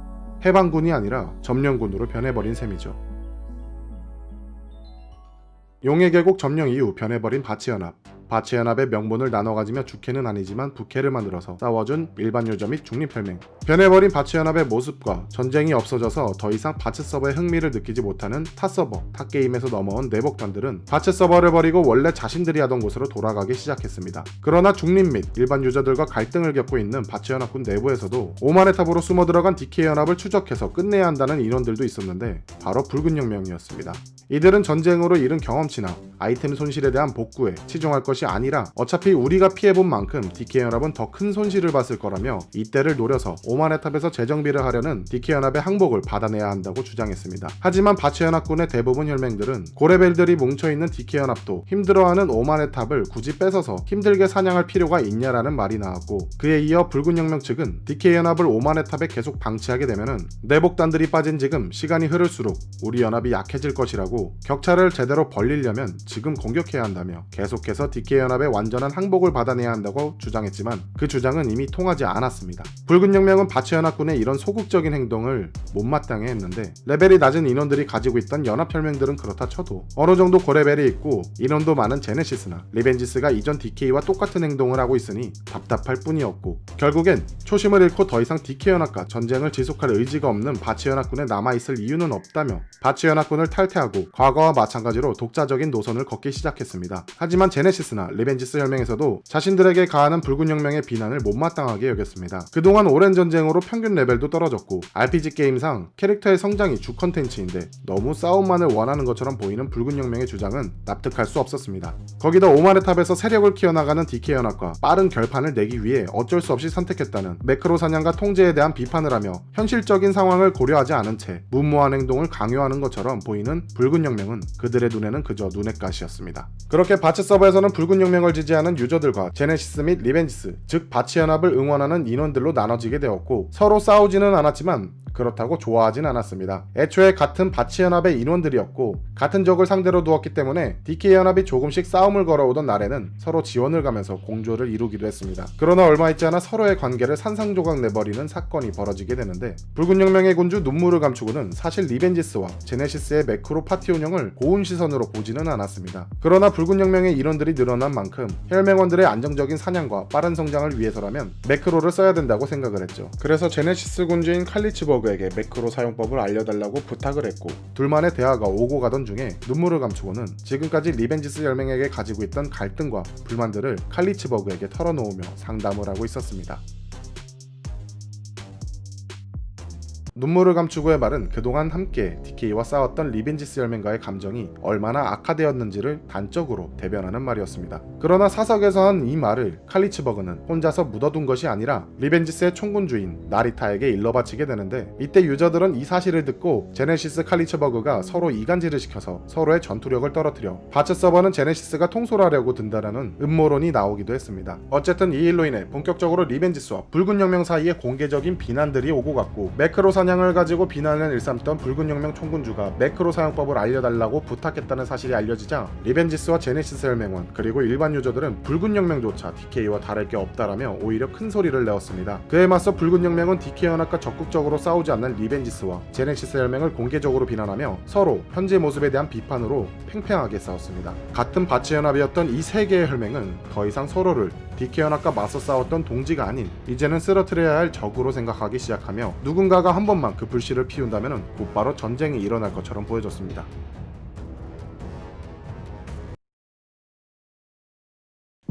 해방군이 아니라 점령군으로 변해버린 셈이죠. 용의 계곡 점령 이후 변해버린 바치 연합. 바치 연합의 명분을 나눠 가지며 주캐는 아니지만 부캐를 만들어서 싸워준 일반 유저 및 중립혈맹. 변해버린 바치 연합의 모습과 전쟁이 없어져서 더 이상 바츠 서버에 흥미를 느끼지 못하는 타 서버, 타 게임에서 넘어온 내복단들은 바츠 서버를 버리고 원래 자신들이 하던 곳으로 돌아가기 시작했습니다. 그러나 중립 및 일반 유저들과 갈등을 겪고 있는 바치 연합군 내부에서도 오만의 탑으로 숨어 들어간 DK 연합을 추적해서 끝내야 한다는 인원들도 있었는데 바로 붉은 혁명이었습니다. 이들은 전쟁으로 잃은 경험치나 아이템 손실에 대한 복구에 치중할 것이 아니라 어차피 우리가 피해본 만큼 DK 연합은 더 큰 손실을 봤을 거라며 이때를 노려서 오만의 탑에서 재정비를 하려는 DK 연합의 항복을 받아내야 한다고 주장했습니다. 하지만 바치 연합군의 대부분 혈맹들은 고레벨들이 뭉쳐있는 DK 연합도 힘들어하는 오만의 탑을 굳이 뺏어서 힘들게 사냥할 필요가 있냐라는 말이 나왔고 그에 이어 붉은 혁명 측은 DK 연합을 오만의 탑에 계속 방치하게 되면은 내복단들이 빠진 지금 시간이 흐를수록 우리 연합이 약해질 것이라고 격차를 제대로 벌리려면 지금 공격해야 한다며 계속해서 DK 연합의 완전한 항복을 받아내야 한다고 주장했지만 그 주장은 이미 통하지 않았습니다. 붉은 혁명은 바치 연합군의 이런 소극적인 행동을 못마땅해 했는데 레벨이 낮은 인원들이 가지고 있던 연합 혈맹들은 그렇다 쳐도 어느 정도 고레벨이 있고 인원도 많은 제네시스나 리벤지스가 이전 DK와 똑같은 행동을 하고 있으니 답답할 뿐이었고 결국엔 초심을 잃고 더 이상 DK 연합과 전쟁을 지속할 의지가 없는 바치 연합군에 남아있을 이유는 없다며 바치 연합군을 탈퇴하고 과거와 마찬가지로 독자적인 노선을 걷기 시작했습니다. 하지만 제네시스나 리벤지스 혈맹에서도 자신들에게 가하는 붉은 혁명의 비난을 못마땅하게 여겼습니다. 그동안 오랜 전쟁으로 평균 레벨도 떨어졌고 RPG 게임상 캐릭터의 성장이 주 컨텐츠인데 너무 싸움만을 원하는 것처럼 보이는 붉은 혁명의 주장은 납득할 수 없었습니다. 거기다 오만의 탑에서 세력을 키워나가는 DK 연합과 빠른 결판을 내기 위해 어쩔 수 없이 선택했다는 매크로 사냥과 통제에 대한 비판을 하며 현실적인 상황을 고려하지 않은 채 무모한 행동을 강요하는 것처럼 보이는 붉은 혁명은 그들의 눈에는 그저 눈의 가시였습니다. 그렇게 바치 서버에서는 붉은 혁명을 지지하는 유저들과 제네시스 및 리벤지스, 즉 바치 연합을 응원하는 인원들로 나눠지게 되었고 서로 싸우지는 않았지만 그렇다고 좋아하진 않았습니다. 애초에 같은 바치 연합의 인원들이었고 같은 적을 상대로 두었기 때문에 DK 연합이 조금씩 싸움을 걸어오던 날에는 서로 지원을 가면서 공조를 이루기도 했습니다. 그러나 얼마 있지 않아 서로의 관계를 산산조각 내버리는 사건이 벌어지게 되는데 붉은 혁명의 군주 눈물을 감추고는 사실 리벤지스와 제네시스의 매크로 파티 운영을 고운 시선으로 보지는 않았습니다. 그러나 붉은 혁명의 인원들이 늘어난 만큼 혈맹원들의 안정적인 사냥과 빠른 성장을 위해서라면 매크로를 써야 된다고 생각을 했죠. 그래서 제네시스 군주인 칼리츠버그에게 매크로 사용법을 알려달라고 부탁을 했고 둘만의 대화가 오고 가던 중에 눈물을 감추고는 지금까지 리벤지스 혈맹에게 가지고 있던 갈등과 불만들을 칼리츠버그에게 털어놓으며 상담을 하고 있었습니다. 눈물을 감추고의 말은 그동안 함께 DK와 싸웠던 리벤지스 혈맹과의 감정이 얼마나 악화되었는지를 단적으로 대변하는 말이었습니다. 그러나 사석에서 한 이 말을 칼리츠버그는 혼자서 묻어둔 것이 아니라 리벤지스의 총군주인 나리타에게 일러바치게 되는데 이때 유저들은 이 사실을 듣고 제네시스 칼리츠버그가 서로 이간질을 시켜서 서로의 전투력을 떨어뜨려 바츠 서버는 제네시스가 통솔하려고 든다라는 음모론이 나오기도 했습니다. 어쨌든 이 일로 인해 본격적으로 리벤지스와 붉은 혁명 사이에 공개적인 비난들이 오고 갔고 매크로 사냥을 가지고 비난을 일삼던 붉은 혁명 총군주가 매크로 사용법을 알려달라고 부탁했다는 사실이 알려지자 리벤지스와 제네시스 혈맹원 그리고 일반 유저들은 붉은 혁명조차 DK와 다를 게 없다라며 오히려 큰 소리를 내었습니다. 그에 맞서 붉은 혁명은 DK 연합과 적극적으로 싸우지 않는 리벤지스와 제네시스 혈맹을 공개적으로 비난하며 서로 현재 모습에 대한 비판으로 팽팽하게 싸웠습니다. 같은 바치 연합이었던 이 세 개의 혈맹은 더 이상 서로를 DK 연합과 맞서 싸웠던 동지가 아닌 이제는 쓰러뜨려야 할 적으로 생각하기 시작하며 누군가가 한 번만 그 불씨를 피운다면 곧바로 전쟁이 일어날 것처럼 보여졌습니다.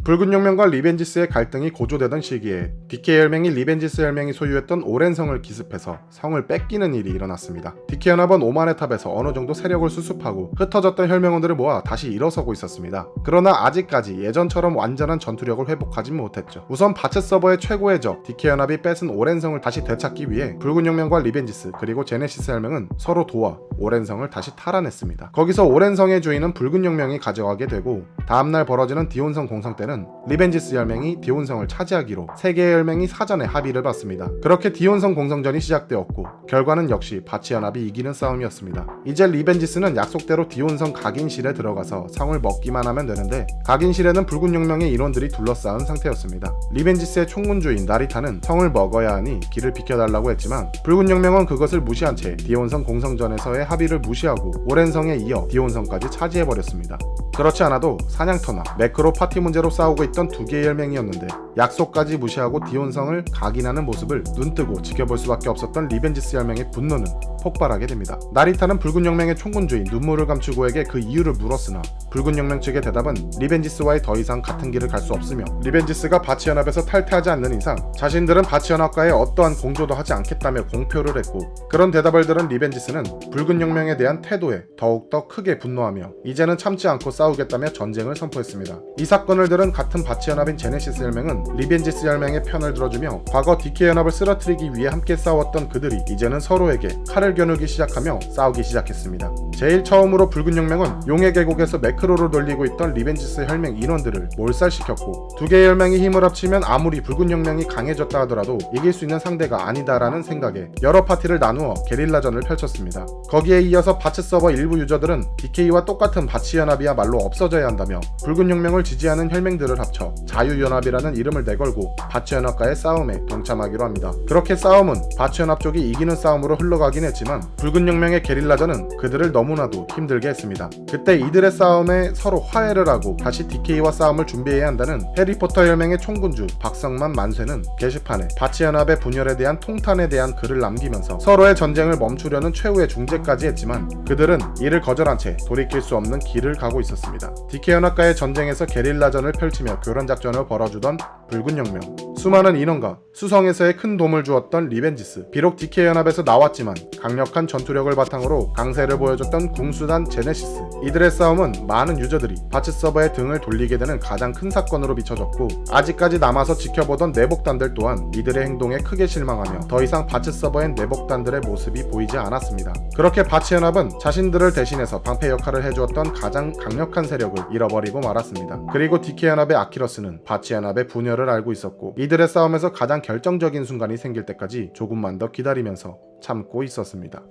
붉은 혁명과 리벤지스의 갈등이 고조되던 시기에 DK 혈맹이 리벤지스 혈맹이 소유했던 오랜 성을 기습해서 성을 뺏기는 일이 일어났습니다. DK 연합은 오만의 탑에서 어느 정도 세력을 수습하고 흩어졌던 혈맹원들을 모아 다시 일어서고 있었습니다. 그러나 아직까지 예전처럼 완전한 전투력을 회복하진 못했죠. 우선 바츠 서버의 최고의 적 DK 연합이 뺏은 오랜 성을 다시 되찾기 위해 붉은 혁명과 리벤지스 그리고 제네시스 혈맹은 서로 도와 오랜 성을 다시 탈환했습니다. 거기서 오랜 성의 주인은 붉은 혁명이 가져가게 되고 다음날 벌어지는 디온성 공성 때는 리벤지스 혈맹이 디온성을 차지하기로 세 개의 혈맹이 사전에 합의를 봤습니다. 그렇게 디온성 공성전이 시작되었고 결과는 역시 바치 연합이 이기는 싸움이었습니다. 이제 리벤지스는 약속대로 디온성 각인실에 들어가서 성을 먹기만 하면 되는데 각인실에는 붉은 혁명의 인원들이 둘러싸은 상태였습니다. 리벤지스의 총군주인 나리타는 성을 먹어야 하니 길을 비켜달라고 했지만 붉은 혁명은 그것을 무시한 채 디온성 공성전에서의 합의를 무시하고 오랜 성에 이어 디온성까지 차지해버렸습니다. 그렇지 않아도 사냥터나 매크로 파티 문제로 싸우고 있던 두 개의 혈맹이었는데 약속까지 무시하고 디온성을 각인하는 모습을 눈뜨고 지켜볼 수밖에 없었던 리벤지스 혈맹의 분노는 폭발하게 됩니다. 나리타는 붉은 혁명의 총군주인 눈물을 감추고에게 그 이유를 물었으나 붉은 혁명 측의 대답은 리벤지스와의 더 이상 같은 길을 갈 수 없으며 리벤지스가 바치 연합에서 탈퇴하지 않는 이상 자신들은 바치 연합과의 어떠한 공조도 하지 않겠다며 공표를 했고 그런 대답을 들은 리벤지스는 붉은 혁명에 대한 태도에 더욱더 크게 분노하며 이제는 참지 않고 싸우겠다며 전쟁을 선포했습니다. 이 사건을 들은 같은 바치 연합인 제네시스 혈맹은 리벤지스 혈맹의 편을 들어주며 과거 DK 연합을 쓰러뜨리기 위해 함께 싸웠던 그들이 이제는 서로에게 칼을 겨누기 시작하며 싸우기 시작했습니다. 제일 처음으로 붉은 혁명은 용의 계곡에서 매크로를 돌리고 있던 리벤지스 혈맹 인원들을 몰살시켰고 두 개의 혈맹이 힘을 합치면 아무리 붉은 혁명이 강해졌다 하더라도 이길 수 있는 상대가 아니다라는 생각에 여러 파티를 나누어 게릴라전을 펼쳤습니다. 거기에 이어서 바츠 서버 일부 유저들은 DK와 똑같은 바치 연합이야말로 없어져야 한다며 붉은 혁명을 지지하는 혈맹들 힘들을 합쳐 자유연합이라는 이름을 내걸고 바치연합과의 싸움에 동참하기로 합니다. 그렇게 싸움은 바치연합 쪽이 이기는 싸움으로 흘러가긴 했지만 붉은혁명의 게릴라전은 그들을 너무나도 힘들게 했습니다. 그때 이들의 싸움에 서로 화해를 하고 다시 DK와 싸움을 준비해야 한다는 해리포터 혈맹의 총군주 박성만 만세는 게시판에 바치연합의 분열에 대한 통탄에 대한 글을 남기면서 서로의 전쟁을 멈추려는 최후의 중재까지 했지만 그들은 이를 거절한 채 돌이킬 수 없는 길을 가고 있었습니다. DK연합과의 전쟁에서 게릴라전을 펼치며 교란작전을 벌어주던 붉은혁명, 수많은 인원과 수성에서의 큰 도움을 주었던 리벤지스, 비록 DK연합에서 나왔지만 강력한 전투력을 바탕으로 강세를 보여줬던 궁수단 제네시스, 이들의 싸움은 많은 유저들이 바치 서버에 등을 돌리게 되는 가장 큰 사건으로 비춰졌고 아직까지 남아서 지켜보던 내복단들 또한 이들의 행동에 크게 실망하며 더 이상 바치 서버엔 내복단들의 모습이 보이지 않았습니다. 그렇게 바치연합은 자신들을 대신해서 방패 역할을 해주었던 가장 강력한 세력을 잃어버리고 말았습니다. 그리고 DK연합의 아키러스는 바치연합의 분열을 알고 있었고 이들의 싸움에서 가장 결정적인 순간이 생길 때까지 조금만 더 기다리면서 참고 있었습니다.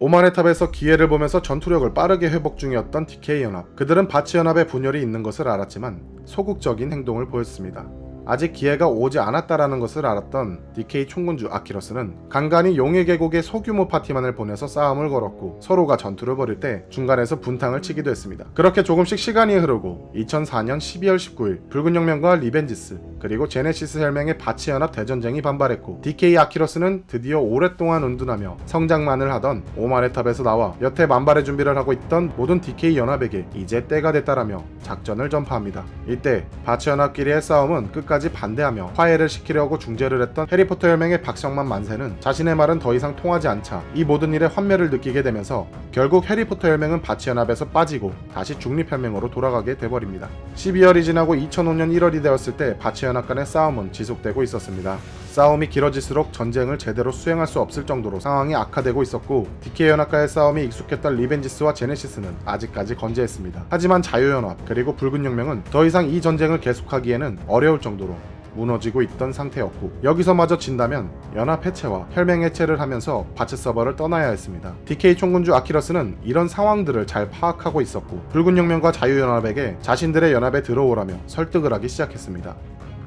오만의 탑에서 기회를 보면서 전투력을 빠르게 회복 중이었던 DK연합, 그들은 바치연합의 분열이 있는 것을 알았지만 소극적인 행동을 보였습니다. 아직 기회가 오지 않았다라는 것을 알았던 DK 총군주 아키러스는 간간히 용의 계곡에 소규모 파티만을 보내서 싸움을 걸었고 서로가 전투를 벌일 때 중간에서 분탕을 치기도 했습니다. 그렇게 조금씩 시간이 흐르고 2004년 12월 19일 붉은혁명과 리벤지스 그리고 제네시스 혈맹의 바치연합 대전쟁이 반발했고 DK 아키러스는 드디어 오랫동안 은둔하며 성장만을 하던 오만의 탑에서 나와 여태 만발의 준비를 하고 있던 모든 DK 연합에게 이제 때가 됐다라며 작전을 전파합니다. 이때 바치연합끼리의 싸움은 끝까지 반대하며 화해를 시키려고 중재를 했던 해리포터 혈맹의 박성만 만세는 자신의 말은 더 이상 통하지 않자 이 모든 일에 환멸을 느끼게 되면서 결국 해리포터 혈맹은 바치연합에서 빠지고 다시 중립혈맹으로 돌아가게 돼버립니다. 12월이 지나고 2005년 1월이 되었을 때 바치연합 간의 싸움은 지속되고 있었습니다. 싸움이 길어질수록 전쟁을 제대로 수행할 수 없을 정도로 상황이 악화되고 있었고 DK연합과의 싸움이 익숙했던 리벤지스와 제네시스는 아직까지 건재했습니다. 하지만 자유연합 그리고 붉은혁명은 더 이상 이 전쟁을 계속하기에는 어려울 정도로 무너지고 있던 상태였고 여기서마저 진다면 연합 해체와 혈맹 해체를 하면서 바치 서버를 떠나야 했습니다. DK 총군주 아키러스는 이런 상황들을 잘 파악하고 있었고 붉은혁명과 자유연합에게 자신들의 연합에 들어오라며 설득을 하기 시작했습니다.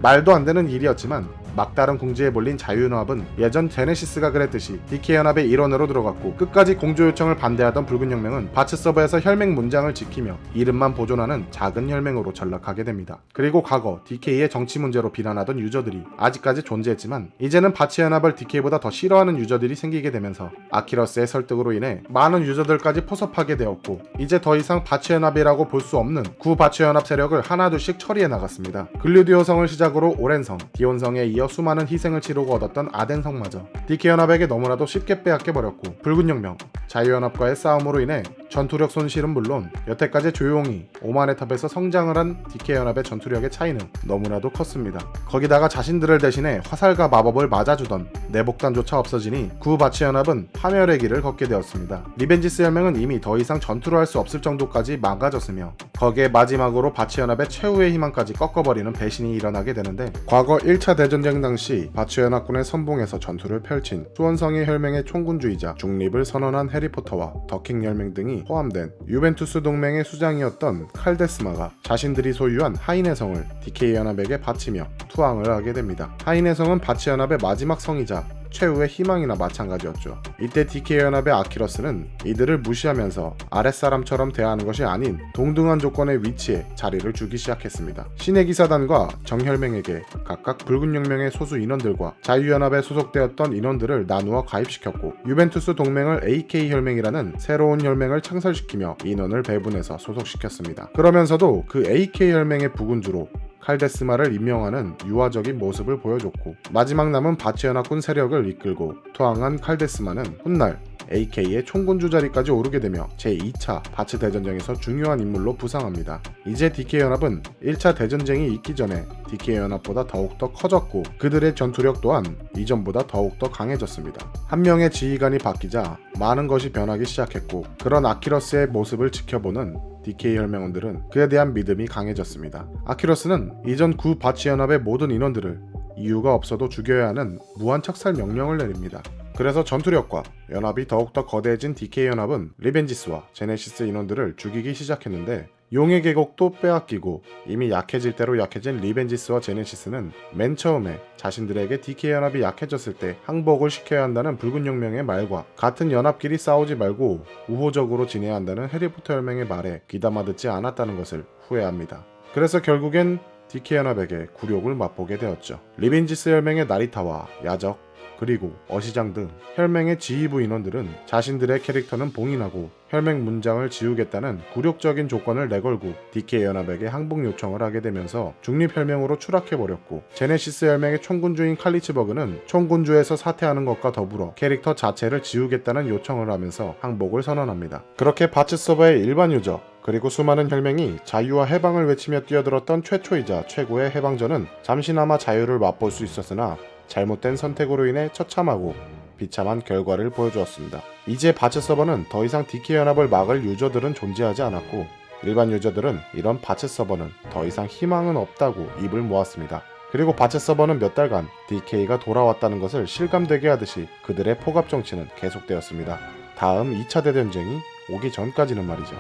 말도 안 되는 일이었지만 막다른 궁지에 몰린 자유연합은 예전 제네시스가 그랬듯이 DK연합의 일원으로 들어갔고 끝까지 공조 요청을 반대하던 붉은혁명은 바치 서버에서 혈맹 문장을 지키며 이름만 보존하는 작은 혈맹으로 전락하게 됩니다. 그리고 과거 DK의 정치 문제로 비난하던 유저들이 아직까지 존재했지만 이제는 바치연합을 DK보다 더 싫어하는 유저들이 생기게 되면서 아키러스의 설득으로 인해 많은 유저들까지 포섭하게 되었고 이제 더 이상 바치연합이라고 볼 수 없는 구바치연합 세력을 하나둘씩 처리해 나갔습니다. 글류디오성을 시작으로 오렌성, 디온성에 이어 수많은 희생을 치르고 얻었던 아덴성마저 DK연합에게 너무나도 쉽게 빼앗겨버렸고 붉은혁명, 자유연합과의 싸움으로 인해 전투력 손실은 물론 여태까지 조용히 오만의 탑에서 성장을 한 DK연합의 전투력의 차이는 너무나도 컸습니다. 거기다가 자신들을 대신해 화살과 마법을 맞아주던 내복단조차 없어지니 구바치연합은 파멸의 길을 걷게 되었습니다. 리벤지스 혈맹은 이미 더 이상 전투를 할 수 없을 정도까지 망가졌으며 거기에 마지막으로 바치연합의 최후의 희망까지 꺾어버리는 배신이 일어나게 되는데 과거 1차 대전쟁 당시 바치연합군의 선봉에서 전투를 펼친 수원성의 혈맹의 총군주이자 중립을 선언한 해리포터와 더킹 혈맹 등이 포함된 유벤투스 동맹의 수장이었던 칼데스마가 자신들이 소유한 하인의 성을 DK연합에게 바치며 투항을 하게 됩니다. 하인의 성은 바치연합의 마지막 성이자 최후의 희망이나 마찬가지였죠. 이때 DK연합의 아키러스는 이들을 무시하면서 아랫사람처럼 대하는 것이 아닌 동등한 조건의 위치에 자리를 주기 시작했습니다. 신의 기사단과 정혈맹에게 각각 붉은혁명의 소수 인원들과 자유연합에 소속되었던 인원들을 나누어 가입시켰고 유벤투스 동맹을 AK혈맹이라는 새로운 혈맹을 창설시키며 인원을 배분해서 소속시켰습니다. 그러면서도 그 AK혈맹의 부군주로 칼데스마를 임명하는 유화적인 모습을 보여줬고 마지막 남은 바치연합군 세력을 이끌고 투항한 칼데스마는 훗날 AK의 총군주 자리까지 오르게 되며 제2차 바치 대전쟁에서 중요한 인물로 부상합니다. 이제 DK연합은 1차 대전쟁이 있기 전에 DK연합보다 더욱더 커졌고 그들의 전투력 또한 이전보다 더욱더 강해졌습니다. 한 명의 지휘관이 바뀌자 많은 것이 변하기 시작했고 그런 아키러스의 모습을 지켜보는 DK 혈맹원들은 그에 대한 믿음이 강해졌습니다. 아키러스는 이전 구 바치연합의 모든 인원들을 이유가 없어도 죽여야 하는 무한 척살 명령을 내립니다. 그래서 전투력과 연합이 더욱더 거대해진 DK연합은 리벤지스와 제네시스 인원들을 죽이기 시작했는데 용의 계곡도 빼앗기고 이미 약해질 대로 약해진 리벤지스와 제네시스는 맨 처음에 자신들에게 DK 연합이 약해졌을 때 항복을 시켜야 한다는 붉은 혁명의 말과 같은 연합끼리 싸우지 말고 우호적으로 지내야 한다는 해리포터 혈맹의 말에 귀담아 듣지 않았다는 것을 후회합니다. 그래서 결국엔 DK 연합에게 굴욕을 맛보게 되었죠. 리벤지스 혈맹의 나리타와 야적 그리고 어시장 등 혈맹의 지휘부 인원들은 자신들의 캐릭터는 봉인하고 혈맹 문장을 지우겠다는 굴욕적인 조건을 내걸고 DK 연합에게 항복 요청을 하게 되면서 중립혈맹으로 추락해버렸고, 제네시스 혈맹의 총군주인 칼리츠버그는 총군주에서 사퇴하는 것과 더불어 캐릭터 자체를 지우겠다는 요청을 하면서 항복을 선언합니다. 그렇게 바츠 서버의 일반 유저 그리고 수많은 혈맹이 자유와 해방을 외치며 뛰어들었던 최초이자 최고의 해방전은 잠시나마 자유를 맛볼 수 있었으나 잘못된 선택으로 인해 처참하고 비참한 결과를 보여주었습니다. 이제 바츠 서버는 더 이상 DK 연합을 막을 유저들은 존재하지 않았고, 일반 유저들은 이런 바츠 서버는 더 이상 희망은 없다고 입을 모았습니다. 그리고 바츠 서버는 몇 달간 DK가 돌아왔다는 것을 실감되게 하듯이 그들의 포갑 정치는 계속되었습니다. 다음 2차 대전쟁이 오기 전까지는 말이죠.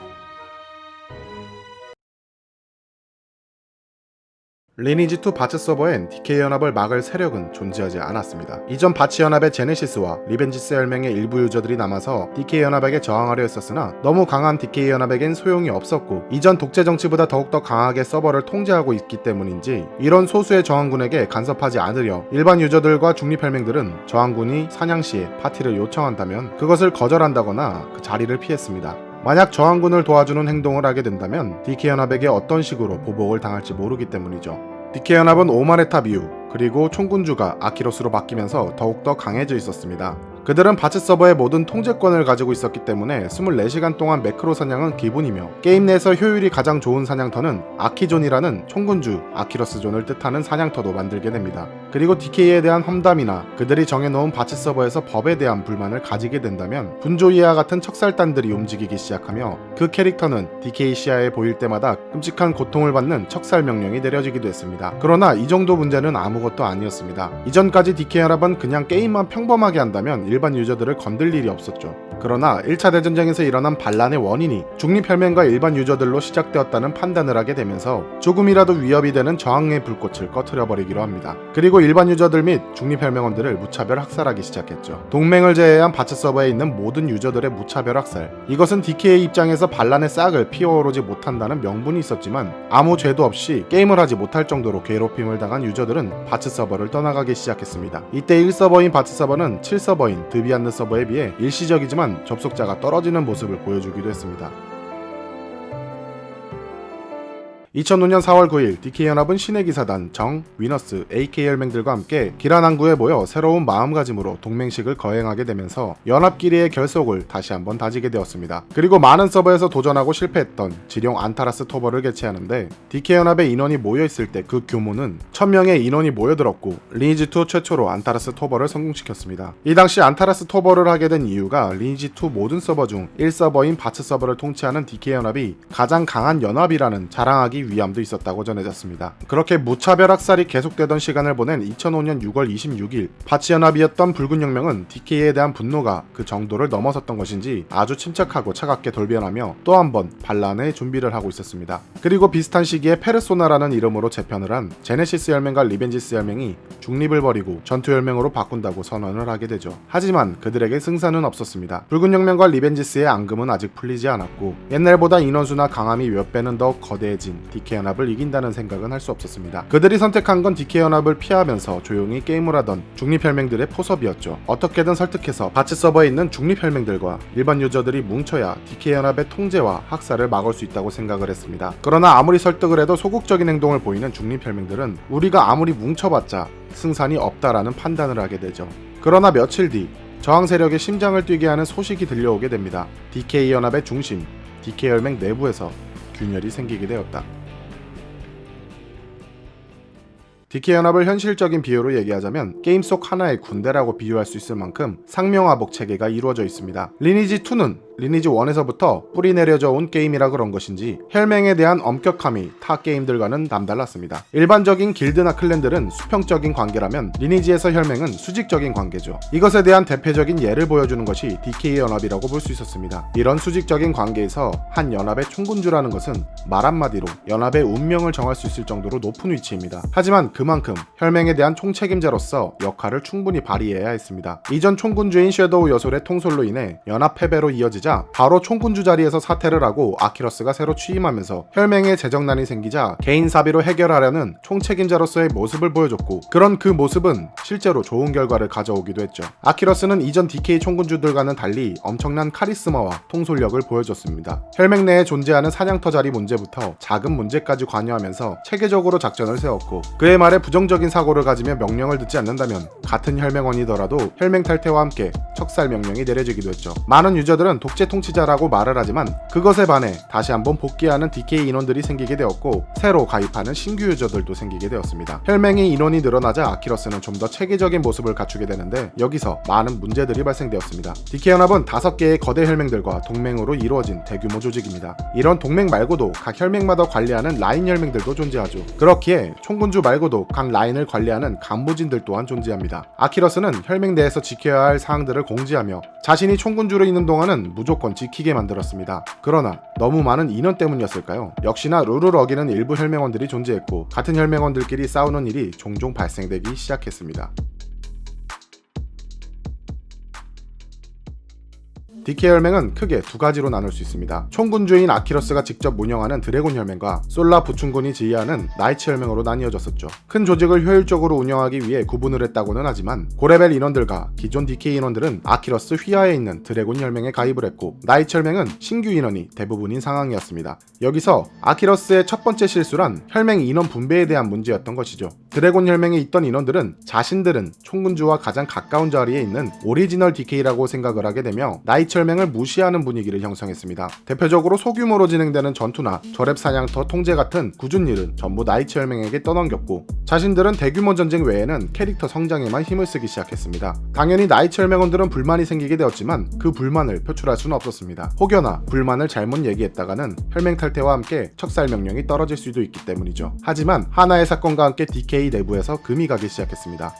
리니지2 바츠 서버엔 DK 연합을 막을 세력은 존재하지 않았습니다. 이전 바츠 연합의 제네시스와 리벤지스 혈맹의 일부 유저들이 남아서 DK 연합에게 저항하려 했었으나 너무 강한 DK 연합에겐 소용이 없었고, 이전 독재 정치보다 더욱더 강하게 서버를 통제하고 있기 때문인지 이런 소수의 저항군에게 간섭하지 않으려 일반 유저들과 중립 혈맹들은 저항군이 사냥 시에 파티를 요청한다면 그것을 거절한다거나 그 자리를 피했습니다. 만약 저항군을 도와주는 행동을 하게 된다면 DK 연합에게 어떤 식으로 보복을 당할지 모르기 때문이죠. DK 연합은 오마레타 미우 그리고 총군주가 아키로스로 바뀌면서 더욱더 강해져 있었습니다. 그들은 바츠 서버의 모든 통제권을 가지고 있었기 때문에 24시간 동안 매크로 사냥은 기본이며, 게임 내에서 효율이 가장 좋은 사냥터는 아키존이라는 총군주 아키로스존을 뜻하는 사냥터도 만들게 됩니다. 그리고 DK에 대한 험담이나 그들이 정해놓은 바츠 서버에서 법에 대한 불만을 가지게 된다면 분조이와 같은 척살단들이 움직이기 시작하며 그 캐릭터는 DK 시야에 보일 때마다 끔찍한 고통을 받는 척살 명령이 내려지기도 했습니다. 그러나 이 정도 문제는 아무것도 아니었습니다. 이전까지 DK 연합은 그냥 게임만 평범하게 한다면 일반 유저들을 건들 일이 없었죠. 그러나 1차 대전쟁에서 일어난 반란의 원인이 중립혈맹과 일반 유저들로 시작되었다는 판단을 하게 되면서 조금이라도 위협이 되는 저항의 불꽃을 꺼트려버리기로 합니다. 그리고 일반 유저들 및 중립혈맹원들을 무차별 학살하기 시작했죠. 동맹을 제외한 바츠 서버에 있는 모든 유저들의 무차별 학살, 이것은 DK의 입장에서 반란의 싹을 피워오르지 못한다는 명분이 있었지만 아무 죄도 없이 게임을 하지 못할 정도로 괴롭힘을 당한 유저들은 바츠 서버를 떠나가기 시작했습니다. 이때 1서버인 바츠 서버는 7서버인 드비안느 서버에 비해 일시적이지만 접속자가 떨어지는 모습을 보여주기도 했습니다. 2005년 4월 9일 DK 연합은 신의 기사단, 정, 위너스, AK 혈맹들과 함께 기란항구에 모여 새로운 마음가짐으로 동맹식을 거행하게 되면서 연합끼리의 결속을 다시 한번 다지게 되었습니다. 그리고 많은 서버에서 도전하고 실패했던 지룡 안타라스 토벌을 개최하는데, DK 연합의 인원이 모여있을 때 그 규모는 1000명의 인원이 모여들었고 리니지2 최초로 안타라스 토벌을 성공시켰습니다. 이 당시 안타라스 토벌을 하게 된 이유가 리니지2 모든 서버 중 1서버인 바츠 서버를 통치하는 DK 연합이 가장 강한 연합이라는 자랑하기 위함도 있었다고 전해졌습니다. 그렇게 무차별 학살이 계속되던 시간을 보낸 2005년 6월 26일 바츠 연합이었던 붉은 혁명은 DK에 대한 분노가 그 정도를 넘어섰던 것인지 아주 침착하고 차갑게 돌변하며 또 한 번 반란의 준비를 하고 있었습니다. 그리고 비슷한 시기에 페르소나라는 이름으로 재편을 한 제네시스 혈맹과 리벤지스 혈맹이 중립을 버리고 전투 혈맹으로 바꾼다고 선언을 하게 되죠. 하지만 그들에게 승산은 없었습니다. 붉은 혁명과 리벤지스의 앙금은 아직 풀리지 않았고 옛날보다 인원수나 강함이 몇 배는 더 거대해진 DK 연합을 이긴다는 생각은 할 수 없었습니다. 그들이 선택한 건 DK 연합을 피하면서 조용히 게임을 하던 중립 혈맹들의 포섭이었죠. 어떻게든 설득해서 바츠 서버에 있는 중립 혈맹들과 일반 유저들이 뭉쳐야 DK 연합의 통제와 학살을 막을 수 있다고 생각을 했습니다. 그러나 아무리 설득을 해도 소극적인 행동을 보이는 중립 혈맹들은 우리가 아무리 뭉쳐봤자 승산이 없다라는 판단을 하게 되죠. 그러나 며칠 뒤 저항 세력의 심장을 뛰게 하는 소식이 들려오게 됩니다. DK 연합의 중심, DK 혈맹 내부에서 균열이 생기게 되었다. DK 연합을 현실적인 비유로 얘기하자면 게임 속 하나의 군대라고 비유할 수 있을 만큼 상명하복 체계가 이루어져 있습니다. 리니지2는 리니지 1에서부터 뿌리 내려져 온 게임이라 그런 것인지 혈맹에 대한 엄격함이 타 게임들과는 남달랐습니다. 일반적인 길드나 클랜들은 수평적인 관계라면 리니지에서 혈맹은 수직적인 관계죠. 이것에 대한 대표적인 예를 보여주는 것이 DK 연합이라고 볼 수 있었습니다. 이런 수직적인 관계에서 한 연합의 총군주라는 것은 말 한마디로 연합의 운명을 정할 수 있을 정도로 높은 위치입니다. 하지만 그만큼 혈맹에 대한 총책임자로서 역할을 충분히 발휘해야 했습니다. 이전 총군주인 섀도우 여솔의 통솔로 인해 연합 패배로 이어지자 바로 총군주 자리에서 사퇴를 하고 아키러스가 새로 취임하면서 혈맹에 재정난이 생기자 개인 사비로 해결하려는 총책임자로서의 모습을 보여줬고, 그런 그 모습은 실제로 좋은 결과를 가져오기도 했죠. 아키러스는 이전 DK 총군주들과는 달리 엄청난 카리스마와 통솔력을 보여줬습니다. 혈맹 내에 존재하는 사냥터 자리 문제부터 작은 문제까지 관여하면서 체계적으로 작전을 세웠고, 그의 말에 부정적인 사고를 가지며 명령을 듣지 않는다면 같은 혈맹원이더라도 혈맹 탈퇴와 함께 척살 명령이 내려지기도 했죠. 많은 유저들은 독재 통치자라고 말을 하지만 그것에 반해 다시 한번 복귀하는 DK 인원들이 생기게 되었고, 새로 가입하는 신규 유저들도 생기게 되었습니다. 혈맹의 인원이 늘어나자 아키러스는 좀 더 체계적인 모습을 갖추게 되는데, 여기서 많은 문제들이 발생되었습니다. DK 연합은 5개의 거대 혈맹들과 동맹으로 이루어진 대규모 조직입니다. 이런 동맹 말고도 각 혈맹마다 관리하는 라인 혈맹들도 존재하죠. 그렇기에 총군주 말고도 각 라인을 관리하는 간부진들 또한 존재합니다. 아키러스는 혈맹 내에서 지켜야 할 사항들을 공지하며 자신이 총군주로 있는 동안은 무조건 지키게 만들었습니다. 그러나 너무 많은 인원 때문이었을까요? 역시나 룰을 어기는 일부 혈맹원들이 존재했고, 같은 혈맹원들끼리 싸우는 일이 종종 발생되기 시작했습니다. DK 혈맹은 크게 두 가지로 나눌 수 있습니다. 총군주인 아키러스가 직접 운영하는 드래곤 혈맹과 솔라 부충군이 지휘하는 나이츠 혈맹으로 나뉘어졌었죠. 큰 조직을 효율적으로 운영하기 위해 구분을 했다고는 하지만 고레벨 인원들과 기존 DK 인원들은 아키러스 휘하에 있는 드래곤 혈맹에 가입을 했고, 나이츠 혈맹은 신규 인원이 대부분인 상황이었습니다. 여기서 아키러스의 첫 번째 실수란 혈맹 인원 분배에 대한 문제였던 것이죠. 드래곤 혈맹에 있던 인원들은 자신들은 총군주와 가장 가까운 자리에 있는 오리지널 DK라고 생각을 하게 되며 나이츠 혈맹을 무시하는 분위기를 형성했습니다. 대표적으로 소규모로 진행되는 전투나 저랩 사냥터 통제 같은 굳은 일은 전부 나이츠 혈맹에게 떠넘겼고, 자신들은 대규모 전쟁 외에는 캐릭터 성장에만 힘을 쓰기 시작했습니다. 당연히 나이츠 혈맹원들은 불만이 생기게 되었지만 그 불만을 표출할 수는 없었습니다. 혹여나 불만을 잘못 얘기했다가는 혈맹 탈퇴와 함께 척살 명령이 떨어질 수도 있기 때문이죠. 하지만 하나의 사건과 함께 DK 내부에서 금이 가기 시작했습니다.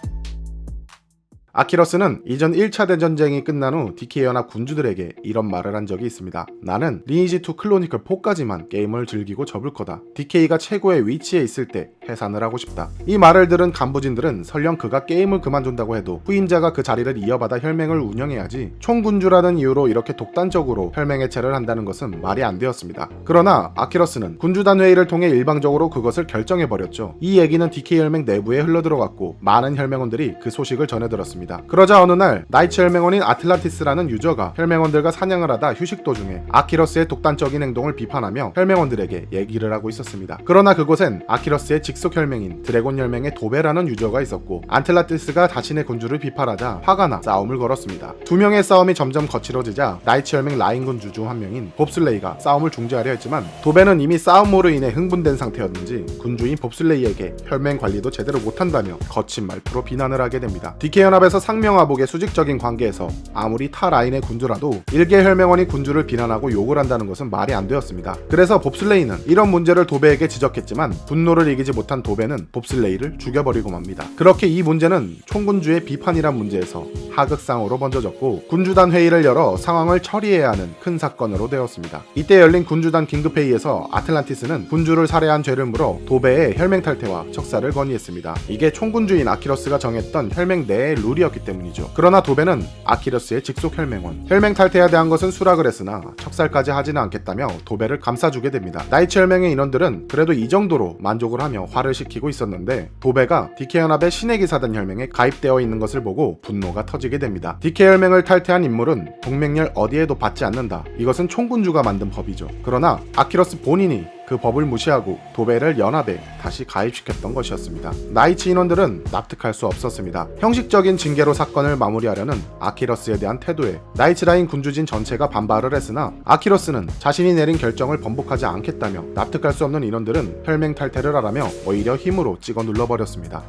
아키러스는 이전 1차 대전쟁이 끝난 후 DK 연합 군주들에게 이런 말을 한 적이 있습니다. 나는 리니지2 클로니클 4까지만 게임을 즐기고 접을 거다. DK가 최고의 위치에 있을 때 해산을 하고 싶다. 이 말을 들은 간부진들은 설령 그가 게임을 그만둔다고 해도 후임자가 그 자리를 이어받아 혈맹을 운영해야지 총군주라는 이유로 이렇게 독단적으로 혈맹 해체를 한다는 것은 말이 안 되었습니다. 그러나 아키러스는 군주단 회의를 통해 일방적으로 그것을 결정해버렸죠. 이 얘기는 DK 혈맹 내부에 흘러들어갔고 많은 혈맹원들이 그 소식을 전해들었습니다. 그러자 어느 날 나이츠 혈맹원인 아틀란티스라는 유저가 혈맹원들과 사냥을 하다 휴식 도중에 아키러스의 독단적인 행동을 비판하며 혈맹원들에게 얘기를 하고 있었습니다. 그러나 그곳엔 아키러스의 직속 혈맹인 드래곤 혈맹의 도베라는 유저가 있었고, 아틀란티스가 자신의 군주를 비판하자 화가 나 싸움을 걸었습니다. 두 명의 싸움이 점점 거칠어지자 나이츠 혈맹 라인 군주 중 한 명인 봅슬레이가 싸움을 중지하려 했지만, 도베는 이미 싸움으로 인해 흥분된 상태였는지 군주인 봅슬레이에게 혈맹 관리도 제대로 못한다며 거친 말투로 비난을 하게 됩니다. DK 연합에서 상명하복의 수직적인 관계에서 아무리 타 라인의 군주라도 일개 혈맹원이 군주를 비난하고 욕을 한다는 것은 말이 안 되었습니다. 그래서 봅슬레이는 이런 문제를 도베에게 지적했지만 분노를 이기지 못한 도베는 봅슬레이를 죽여버리고 맙니다. 그렇게 이 문제는 총군주의 비판이란 문제에서 하극상으로 번져졌고, 군주단 회의를 열어 상황을 처리해야 하는 큰 사건으로 되었습니다. 이때 열린 군주단 긴급회의에서 아틀란티스는 군주를 살해한 죄를 물어 도베의 혈맹 탈퇴와 척사를 건의했습니다. 이게 총군주인 아키러스가 정했던 혈맹 내의 룰이었기 때문이죠. 그러나 도베는 아키러스의 직속 혈맹원, 혈맹 탈퇴에 대한 것은 수락을 했으나 척살까지 하지는 않겠다며 도베를 감싸주게 됩니다. 나이츠 혈맹의 인원들은 그래도 이 정도로 만족을 하며 화를 시키고 있었는데, 도베가 DK 연합의 신의 기사단 혈맹에 가입되어 있는 것을 보고 분노가 터지게 됩니다. DK 혈맹을 탈퇴한 인물은 동맹열 어디에도 받지 않는다. 이것은 총군주가 만든 법이죠. 그러나 아키러스 본인이 그 법을 무시하고 도베를 연합에 다시 가입시켰던 것이었습니다. 나이츠 인원들은 납득할 수 없었습니다. 형식적인 징계로 사건을 마무리하려는 아키러스에 대한 태도에 나이츠 라인 군주진 전체가 반발을 했으나, 아키러스는 자신이 내린 결정을 번복하지 않겠다며 납득할 수 없는 인원들은 혈맹 탈퇴를 하라며 오히려 힘으로 찍어 눌러버렸습니다.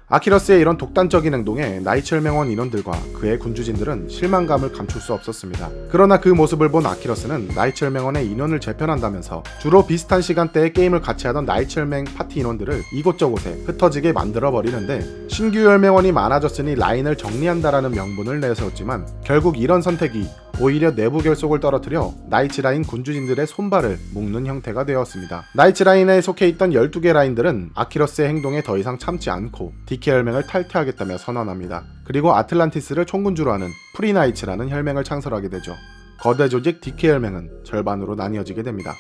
아키러스의 이런 독단적인 행동에 나이츠 혈맹원 인원들과 그의 군주진들은 실망감을 감출 수 없었습니다. 그러나 그 모습을 본 아키러스는 나이츠 혈맹원의 인원을 재편한다면서 주로 비슷한 시간대에 게임을 같이 하던 나이츠 혈맹 파티 인원들을 이곳저곳에 흩어지게 만들어 버리는데, 신규 혈맹원이 많아졌으니 라인을 정리한다라는 명분을 내세웠지만 결국 이런 선택이 오히려 내부 결속을 떨어뜨려 나이츠 라인 군주진들의 손발을 묶는 형태가 되었습니다. 나이츠 라인에 속해 있던 12개 라인들은 아키러스의 행동에 더 이상 참지 않고 DK 혈맹을 탈퇴하겠다며 선언합니다. 그리고 아틀란티스를 총군주로 하는 프리나이츠라는 혈맹을 창설하게 되죠. 거대 조직 DK 혈맹은 절반으로 나뉘어지게 됩니다.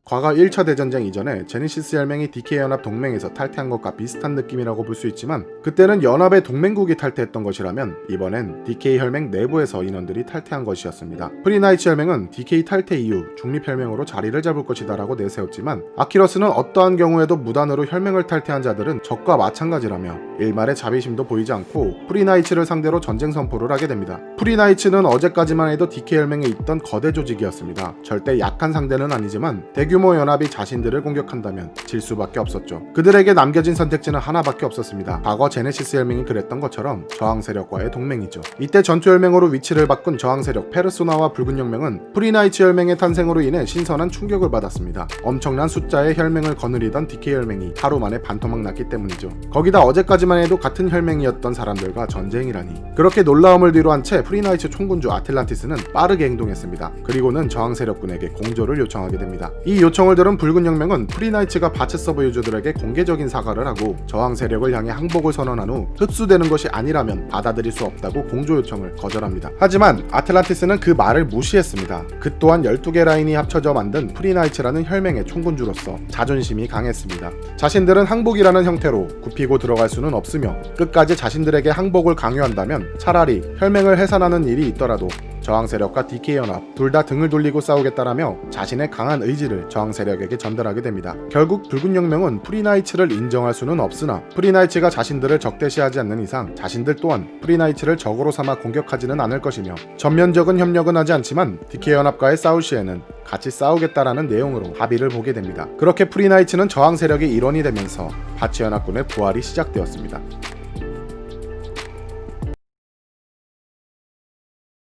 과거 1차 대전쟁 이전에 제네시스 혈맹이 DK 연합 동맹에서 탈퇴한 것과 비슷한 느낌이라고 볼 수 있지만, 그때는 연합의 동맹국이 탈퇴했던 것이라면 이번엔 DK 혈맹 내부에서 인원들이 탈퇴한 것이었습니다. 프리나이츠 혈맹은 DK 탈퇴 이후 중립혈맹으로 자리를 잡을 것이다 라고 내세웠지만, 아키러스는 어떠한 경우에도 무단으로 혈맹을 탈퇴한 자들은 적과 마찬가지라며 일말의 자비심도 보이지 않고 프리나이츠를 상대로 전쟁 선포를 하게 됩니다. 프리나이츠는 어제까지만 해도 DK 혈맹에 있던 거대 조직이었습니다. 절대 약한 상대는 아니지만 대규모 연합이 자신들을 공격한다면 질 수밖에 없었죠. 그들에게 남겨진 선택지는 하나밖에 없었습니다. 과거 제네시스 혈맹이 그랬던 것처럼 저항 세력과의 동맹이죠. 이때 전투 혈맹으로 위치를 바꾼 저항 세력 페르소나와 붉은 혁명은 프리나이츠 혈맹의 탄생으로 인해 신선한 충격을 받았습니다. 엄청난 숫자의 혈맹을 거느리던 DK 혈맹이 하루 만에 반토막 났기 때문이죠. 거기다 어제까지만 해도 같은 혈맹이었던 사람들과 전쟁이라니. 그렇게 놀라움을 뒤로한 채 프리나이츠 총군주 아틀란티스는 빠르게 행동했습니다. 그리고는 저항 세력군에게 공조를 요청하게 됩니다. 이 요청을 들은 붉은 혁명은 프리나이츠가 바츠 서버 유저들에게 공개적인 사과를 하고 저항 세력을 향해 항복을 선언한 후 흡수되는 것이 아니라면 받아들일 수 없다고 공조 요청을 거절합니다. 하지만 아틀란티스는 그 말을 무시했습니다. 그 또한 12개 라인이 합쳐져 만든 프리나이츠라는 혈맹의 총군주로서 자존심이 강했습니다. 자신들은 항복이라는 형태로 굽히고 들어갈 수는 없으며 끝까지 자신들에게 항복을 강요한다면 차라리 혈맹을 해산하는 일이 있더라도 저항 세력과 DK 연합 둘 다 등을 돌리고 싸우겠다라며 자신의 강한 의지를 저항 세력에게 전달하게 됩니다. 결국 붉은 혁명은 프리나이츠를 인정할 수는 없으나 프리나이츠가 자신들을 적대시하지 않는 이상 자신들 또한 프리나이츠를 적으로 삼아 공격하지는 않을 것이며, 전면적인 협력은 하지 않지만 DK 연합과의 싸울 시에는 같이 싸우겠다라는 내용으로 합의를 보게 됩니다. 그렇게 프리나이츠는 저항 세력의 일원이 되면서 바츠 연합군의 부활이 시작되었습니다.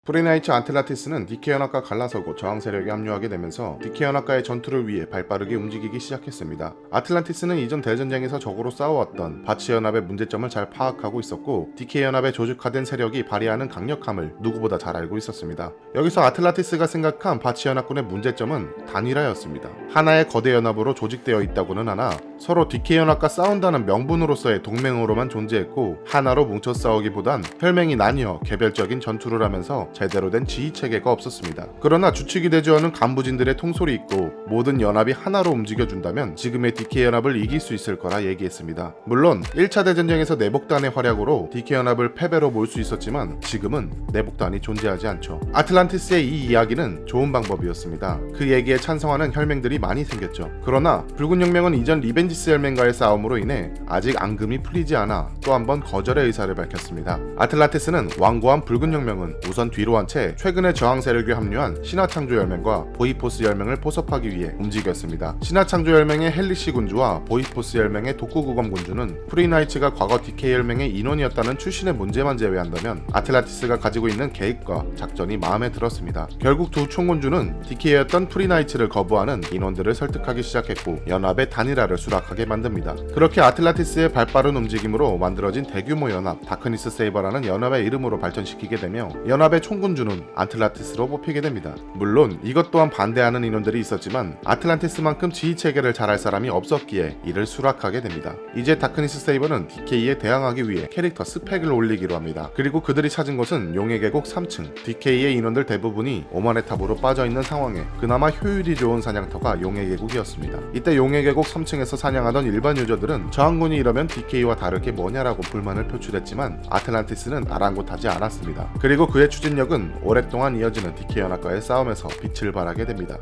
프리나이츠 아틀란티스는 DK 연합과 갈라서고 저항 세력에 합류하게 되면서 DK 연합과의 전투를 위해 발빠르게 움직이기 시작했습니다. 아틀란티스는 이전 대전쟁에서 적으로 싸워왔던 바츠 연합의 문제점을 잘 파악하고 있었고, DK 연합의 조직화된 세력이 발휘하는 강력함을 누구보다 잘 알고 있었습니다. 여기서 아틀란티스가 생각한 바츠 연합군의 문제점은 단일화였습니다. 하나의 거대 연합으로 조직되어 있다고는 하나 서로 DK 연합과 싸운다는 명분으로서의 동맹으로만 존재했고, 하나로 뭉쳐 싸우기보단 혈맹이 나뉘어 개별적인 전투를 하면서 제대로 된 지휘체계가 없었습니다. 그러나 주축이 되지 않은 간부진들의 통솔이 있고 모든 연합이 하나로 움직여준다면 지금의 DK 연합을 이길 수 있을 거라 얘기했습니다. 물론 1차 대전쟁에서 내복단의 활약으로 DK 연합을 패배로 몰 수 있었지만 지금은 내복단이 존재하지 않죠. 아틀란티스의 이 이야기는 좋은 방법이었습니다. 그 얘기에 찬성하는 혈맹들이 많이 생겼죠. 그러나 붉은 혁명은 이전 리벤지스 혈맹과의 싸움으로 인해 아직 앙금이 풀리지 않아 또 한 번 거절의 의사를 밝혔습니다. 아틀란티스는 완고한 붉은 혁명은 우선 뒤로 한 채 최근에 저항 세력에 합류한 신화창조 혈맹과 보이포스 혈맹을 포섭하기 위해 움직였습니다. 신화창조 혈맹의 헬리시 군주와 보이포스 혈맹의 독구구검 군주는 프리나이츠가 과거 DK 혈맹의 인원이었다는 출신의 문제만 제외한다면 아틀란티스가 가지고 있는 계획과 작전이 마음에 들었습니다. 결국 두 총군주는 DK였던 프리나이츠를 거부하는 인원들을 설득하기 시작했고 연합의 단일화를 수락하게 만듭니다. 그렇게 아틀란티스의 발빠른 움직임으로 만들어진 대규모 연합 다크니스 세이버라는 연합의 이름으로 발전시키게 되며 연합의 총군주는 아틀란티스로 뽑히게 됩니다. 물론 이것 또한 반대하는 인원들이 있었지만 아틀란티스만큼 지휘체계를 잘할 사람이 없었기에 이를 수락하게 됩니다. 이제 다크니스 세이버는 DK에 대항하기 위해 캐릭터 스펙을 올리기로 합니다. 그리고 그들이 찾은 곳은 용의 계곡 3층. DK의 인원들 대부분이 오만의 탑으로 빠져있는 상황에 그나마 효율이 좋은 사냥터가 용의 계곡이었습니다. 이때 용의 계곡 3층에서 사냥하던 일반 유저들은 저항군이 이러면 DK와 다를 게 뭐냐라고 불만을 표출했지만 아틀란티스는 아랑곳하지 않았습니다. 그리고 그의 추진력은 오랫동안 이어지는 DK 연합과의 싸움에서 빛을 발하게 됩니다.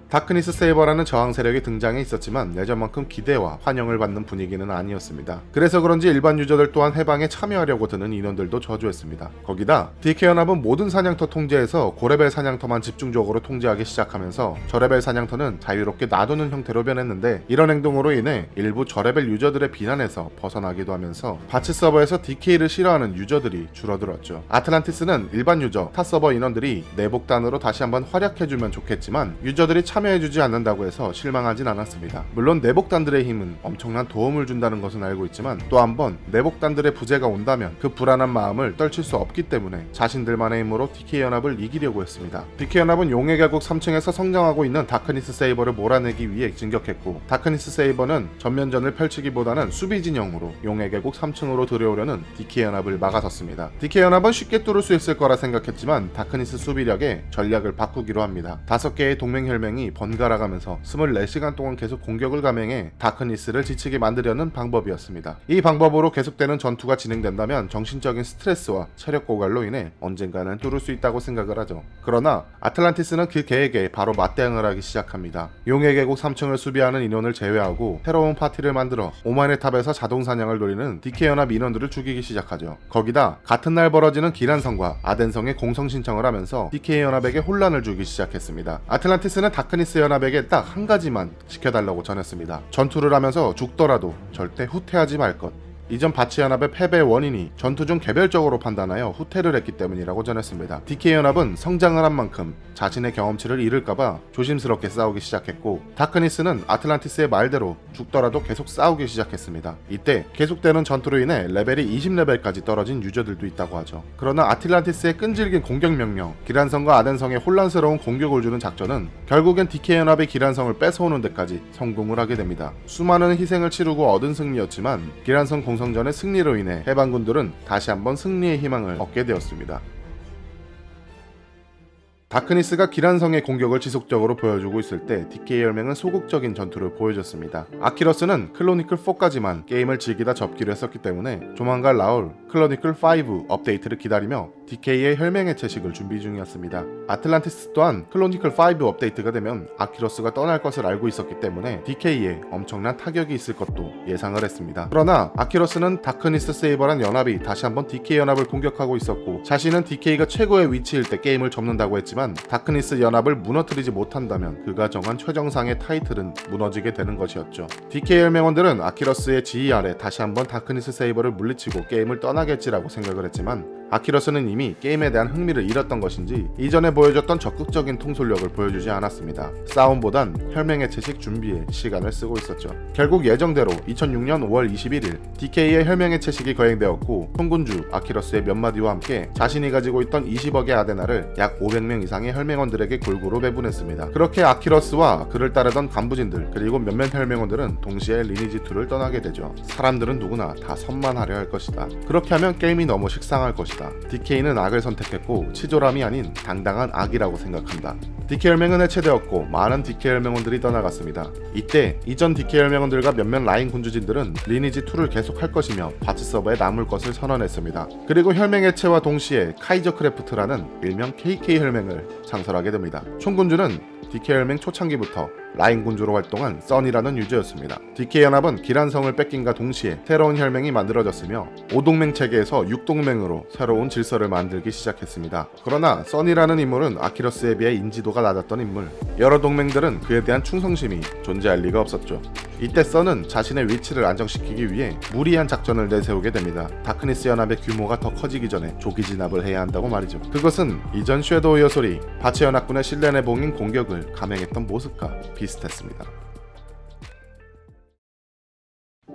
다크니스 세이버라는 저항 세력이 등장해 있었지만 예전만큼 기대와 환영을 받는 분위기는 아니었습니다. 그래서 그런지 일반 유저들 또한 해방에 참여하려고 드는 인원들도 저조했습니다. 거기다 DK연합은 모든 사냥터 통제에서 고레벨 사냥터만 집중적으로 통제하기 시작하면서 저레벨 사냥터는 자유롭게 놔두는 형태로 변했는데, 이런 행동으로 인해 일부 저레벨 유저들의 비난에서 벗어나기도 하면서 바치 서버에서 DK를 싫어하는 유저들이 줄어들었죠. 아틀란티스는 일반 유저, 타 서버 인원들이 내복단으로 다시 한번 활약해주면 좋겠지만 유저들이 참여해주지 않는다고 해서 실망하진 않았습니다. 물론 내복단들의 힘은 엄청난 도움을 준다는 것은 알고 있지만 또 한번 내복단들의 부재가 온다면 그 불안한 마음을 떨칠 수 없기 때문에 자신들만의 힘으로 DK연합을 이기려고 했습니다. DK연합은 용의 계곡 3층에서 성장하고 있는 다크니스 세이버를 몰아내기 위해 진격했고, 다크니스 세이버는 전면전을 펼치기보다는 수비 진영으로 용의 계곡 3층으로 들어오려는 DK연합을 막아섰습니다. DK연합은 쉽게 뚫을 수 있을 거라 생각했지만 다크니스 수비력에 전략을 바꾸기로 합니다. 5개의 동맹 혈맹이 번갈아가면서 24시간 동안 계속 공격을 감행해 다크니스를 지치게 만들려는 방법이었습니다. 이 방법으로 계속되는 전투가 진행된다면 정신적인 스트레스와 체력 고갈로 인해 언젠가는 뚫을 수 있다고 생각을 하죠. 그러나 아틀란티스는 그 계획에 바로 맞대응을 하기 시작합니다. 용의 계곡 3층을 수비하는 인원을 제외하고 새로운 파티를 만들어 오만의 탑에서 자동 사냥을 노리는 DK연합 인원들을 죽이기 시작하죠. 거기다 같은 날 벌어지는 기란성과 아덴성에 공성 신청을 하면서 DK연합에게 혼란을 주기 시작했습니다. 아틀란티스는 다크니스 연합에게 딱 한 가지만 지켜달라고 전했습니다. 전투를 하면서 죽더라도 절대 후퇴하지 말 것. 이전 바치연합의 패배의 원인이 전투 중 개별적으로 판단하여 후퇴를 했기 때문이라고 전했습니다. DK연합은 성장을 한 만큼 자신의 경험치를 잃을까봐 조심스럽게 싸우기 시작했고, 다크니스는 아틀란티스의 말대로 죽더라도 계속 싸우기 시작했습니다. 이때 계속되는 전투로 인해 레벨이 20레벨까지 떨어진 유저들도 있다고 하죠. 그러나 아틀란티스의 끈질긴 공격 명령, 기란성과 아덴성에 혼란스러운 공격을 주는 작전은 결국엔 DK연합의 기란성을 뺏어오는 데까지 성공을 하게 됩니다. 수많은 희생을 치르고 얻은 승리였지만 기란성 공성전의 승리로 인해 해방군들은 다시 한번 승리의 희망을 얻게 되었습니다. 다크니스가 기란성의 공격을 지속적으로 보여주고 있을 때 DK연맹은 소극적인 전투를 보여줬습니다. 아키러스는 클로니클 4까지만 게임을 즐기다 접기로 했었기 때문에 조만간 나올 클로니클 5 업데이트를 기다리며 DK의 혈맹의 채식을 준비 중이었습니다. 아틀란티스 또한 클로니클 5 업데이트가 되면 아키러스가 떠날 것을 알고 있었기 때문에 DK에 엄청난 타격이 있을 것도 예상을 했습니다. 그러나 아키러스는 다크니스 세이버란 연합이 다시 한번 DK 연합을 공격하고 있었고, 자신은 DK가 최고의 위치일 때 게임을 접는다고 했지만 다크니스 연합을 무너뜨리지 못한다면 그가 정한 최정상의 타이틀은 무너지게 되는 것이었죠. DK 혈맹원들은 아키러스의 지휘 아래 다시 한번 다크니스 세이버를 물리치고 게임을 떠나겠지라고 생각을 했지만 아키러스는 이미 게임에 대한 흥미를 잃었던 것인지 이전에 보여줬던 적극적인 통솔력을 보여주지 않았습니다. 싸움보단 혈맹의 채식 준비에 시간을 쓰고 있었죠. 결국 예정대로 2006년 5월 21일 DK의 혈맹의 채식이 거행되었고, 총군주 아키러스의 몇 마디와 함께 자신이 가지고 있던 20억의 아데나를 약 500명 이상의 혈맹원들에게 골고루 배분했습니다. 그렇게 아키러스와 그를 따르던 간부진들 그리고 몇몇 혈맹원들은 동시에 리니지2를 떠나게 되죠. 사람들은 누구나 다 선만하려 할 것이다. 그렇게 하면 게임이 너무 식상할 것이다. DK는 악을 선택했고 치졸함이 아닌 당당한 악이라고 생각한다. DK 혈맹은 해체되었고 많은 DK 혈맹원들이 떠나갔습니다. 이때 이전 DK 혈맹원들과 몇몇 라인 군주진들은 리니지2를 계속할 것이며 바치 서버에 남을 것을 선언했습니다. 그리고 혈맹 해체와 동시에 카이저 크래프트라는 일명 KK 혈맹을 창설하게 됩니다. 총군주는 DK 혈맹 초창기부터 라인 군주로 활동한 써니라는 유저였습니다. DK 연합은 기란성을 뺏긴과 동시에 새로운 혈맹이 만들어졌으며 5동맹 체계에서 6동맹으로 새로운 질서를 만들기 시작했습니다. 그러나 써니라는 인물은 아키러스에 비해 인지도가 낮았던 인물, 여러 동맹들은 그에 대한 충성심이 존재할 리가 없었죠. 이때 써는 자신의 위치를 안정시키기 위해 무리한 작전을 내세우게 됩니다. 다크니스 연합의 규모가 더 커지기 전에 조기 진압을 해야 한다고 말이죠. 그것은 이전 섀도우 여솔이 바치 연합군의 신뢰내봉인 공격을 감행했던 모습과 비슷했습니다.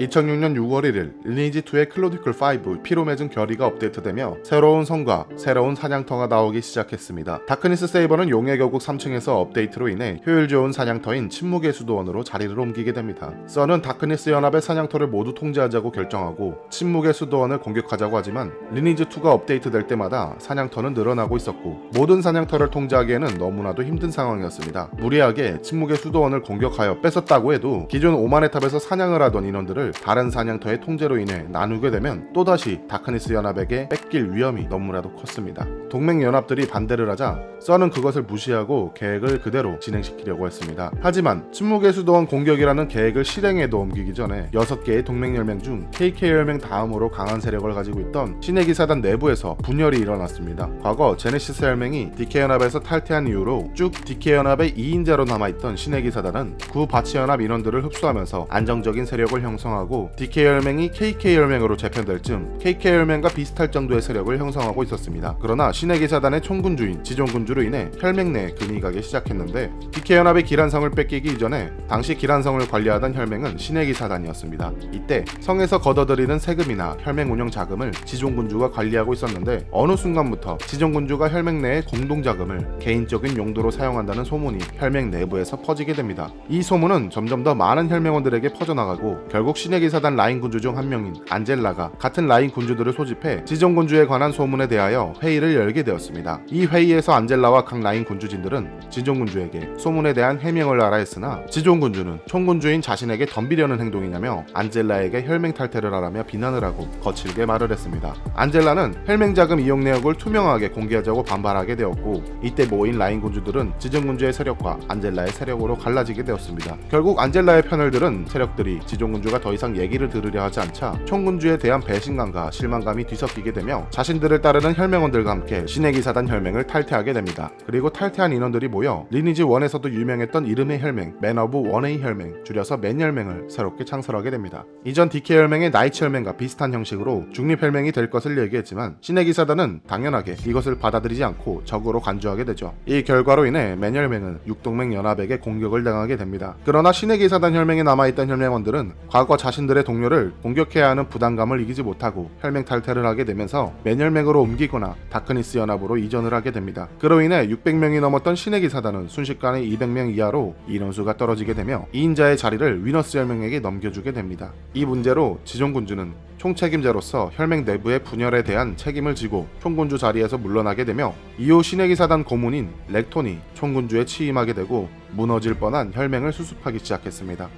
2006년 6월 1일 리니지2의 클로니클 5 피로 맺은 결의가 업데이트되며 새로운 성과, 새로운 사냥터가 나오기 시작했습니다. 다크니스 세이버는 용의 결국 3층에서 업데이트로 인해 효율 좋은 사냥터인 침묵의 수도원으로 자리를 옮기게 됩니다. 써는 다크니스 연합의 사냥터를 모두 통제하자고 결정하고 침묵의 수도원을 공격하자고 하지만 리니지2가 업데이트될 때마다 사냥터는 늘어나고 있었고 모든 사냥터를 통제하기에는 너무나도 힘든 상황이었습니다. 무리하게 침묵의 수도원을 공격하여 뺏었다고 해도 기존 오만의 탑에서 사냥을 하던 인원들을 유저들을 다른 사냥터의 통제로 인해 나누게 되면 또다시 다크니스 연합에게 뺏길 위험이 너무나도 컸습니다. 동맹 연합들이 반대를 하자 썬은 그것을 무시하고 계획을 그대로 진행시키려고 했습니다. 하지만 침묵의 수도원 공격이라는 계획을 실행에도 옮기기 전에 6개의 동맹 혈맹 중 KK혈맹 다음으로 강한 세력을 가지고 있던 신의 기사단 내부에서 분열이 일어났습니다. 과거 제네시스 혈맹이 DK연합에서 탈퇴한 이후로 쭉 DK연합의 2인자로 남아있던 신의 기사단은 구 바치연합 인원들을 흡수하면서 안정적인 세력을 형성하고 DK혈맹이 KK혈맹으로 재편될 즈음 KK혈맹과 비슷할 정도의 세력을 형성하고 있었습니다. 그러나 신의 기사단의 총군주인 지존군주로 인해 혈맹 내에 금이 가기 시작했는데 DK연합의 기란성을 뺏기기 이전에 당시 기란성을 관리하던 혈맹은 신의 기사단이었습니다. 이때 성에서 걷어들이는 세금이나 혈맹 운영 자금을 지존군주가 관리하고 있었는데 어느 순간부터 지존군주가 혈맹 내의 공동 자금을 개인적인 용도로 사용한다는 소문이 혈맹 내부에서 퍼지게 됩니다. 이 소문은 점점 더 많은 혈맹원들에게 퍼져나가고 결국 신의 기사단 라인 군주 중 한 명인 안젤라가 같은 라인 군주들을 소집해 지존군주에 관한 소문에 대하여 회의를 열게 되었습니다. 이 회의에서 안젤라와 각 라인 군주진들은 지존군주에게 소문에 대한 해명을 알아 했으나 지존군주는 총군주인 자신에게 덤비려는 행동이냐며 안젤라에게 혈맹 탈퇴를 하라며 비난을 하고 거칠게 말을 했습니다. 안젤라는 혈맹 자금 이용 내역을 투명하게 공개하자고 반발하게 되었고 이때 모인 라인 군주들은 지존군주의 세력과 안젤라의 세력으로 갈라지게 되었습니다. 결국 안젤라의 편을 들은 세력들이 지존군주가 더 이상 얘기를 들으려 하지 않자 총군주에 대한 배신감과 실망감이 뒤섞이게 되며 자신들을 따르는 혈맹원들과 함께 신의 기사단 혈맹을 탈퇴하게 됩니다. 그리고 탈퇴한 인원들이 모여 리니지 1에서도 유명했던 이름의 혈맹 맨 오브 원웨이 혈맹 줄여서 맨혈맹을 새롭게 창설하게 됩니다. 이전 DK 혈맹의 나이츠 혈맹과 비슷한 형식으로 중립 혈맹이 될 것을 얘기했지만 신의 기사단은 당연하게 이것을 받아들이지 않고 적으로 간주하게 되죠. 이 결과로 인해 맨 혈맹은 육동맹 연합에게 공격을 당하게 됩니다. 그러나 신의 기사단 혈맹에 남아있던 혈맹원들은 과거 자신들의 동료를 공격해야 하는 부담감을 이기지 못하고 혈맹 탈퇴를 하게 되면서 맨 혈맹으로 옮기거나 다크니스 연합으로 이전을 하게 됩니다. 그로 인해 600명이 넘었던 신의 기사단은 순식간에 200명 이하로 인원수가 떨어지게 되며 2인자의 자리를 위너스 혈맹에게 넘겨주게 됩니다. 이 문제로 지존군주는 총책임자로서 혈맹 내부의 분열에 대한 책임을 지고 총군주 자리에서 물러나게 되며 이후 신의 기사단 고문인 렉톤이 총군주에 취임하게 되고 무너질 뻔한 혈맹을 수습하기 시작했습니다.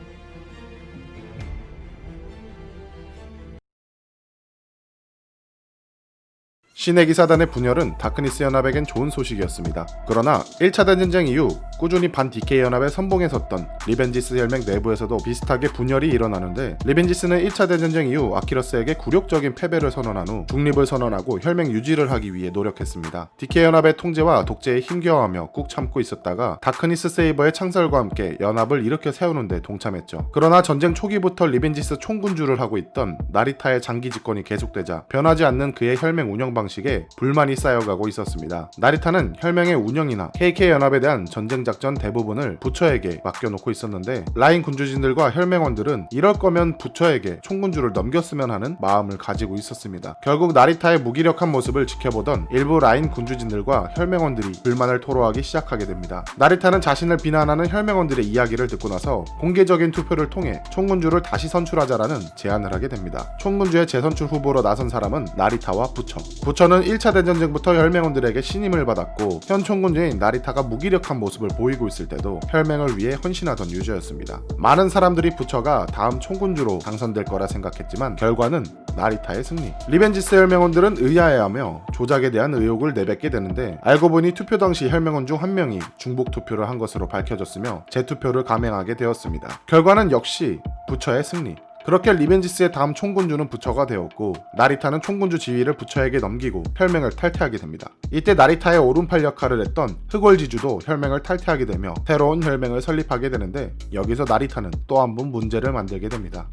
신의 기사단의 분열은 다크니스 연합에겐 좋은 소식이었습니다. 그러나 1차 대전쟁 이후 꾸준히 반 DK 연합에 선봉에 섰던 리벤지스 혈맹 내부에서도 비슷하게 분열이 일어나는데 리벤지스는 1차 대전쟁 이후 아키러스에게 굴욕적인 패배를 선언한 후 중립을 선언하고 혈맹 유지를 하기 위해 노력했습니다. DK 연합의 통제와 독재에 힘겨워하며 꾹 참고 있었다가 다크니스 세이버의 창설과 함께 연합을 일으켜 세우는 데 동참했죠. 그러나 전쟁 초기부터 리벤지스 총군주를 하고 있던 나리타의 장기 집권이 계속되자 변하지 않는 그의 혈맹 운영 방식에 불만이 쌓여가고 있었습니다. 나리타는 혈맹의 운영이나 KK 연합에 대한 전쟁 작전 대부분을 부처에게 맡겨놓고 있었는데 라인 군주진들과 혈맹원들은 이럴 거면 부처에게 총군주를 넘겼으면 하는 마음을 가지고 있었습니다. 결국 나리타의 무기력한 모습을 지켜보던 일부 라인 군주진들과 혈맹원들이 불만을 토로하기 시작하게 됩니다. 나리타는 자신을 비난하는 혈맹원들의 이야기를 듣고 나서 공개적인 투표를 통해 총군주를 다시 선출하자라는 제안을 하게 됩니다. 총군주의 재선출 후보로 나선 사람은 나리타와 부처. 부처는 1차 대전쟁부터 혈맹원들에게 신임을 받았고 현 총군주인 나리타가 무기력한 모습을 보이고 있을 때도 혈맹을 위해 헌신하던 유저였습니다. 많은 사람들이 부처가 다음 총군주로 당선될 거라 생각했지만 결과는 나리타의 승리. 리벤지스 혈맹원들은 의아해하며 조작에 대한 의혹을 내뱉게 되는데 알고 보니 투표 당시 혈맹원 중 한 명이 중복 투표를 한 것으로 밝혀졌으며 재투표를 감행하게 되었습니다. 결과는 역시 부처의 승리. 그렇게 리벤지스의 다음 총군주는 부처가 되었고 나리타는 총군주 지위를 부처에게 넘기고 혈맹을 탈퇴하게 됩니다. 이때 나리타의 오른팔 역할을 했던 흑월지주도 혈맹을 탈퇴하게 되며 새로운 혈맹을 설립하게 되는데 여기서 나리타는 또 한 번 문제를 만들게 됩니다.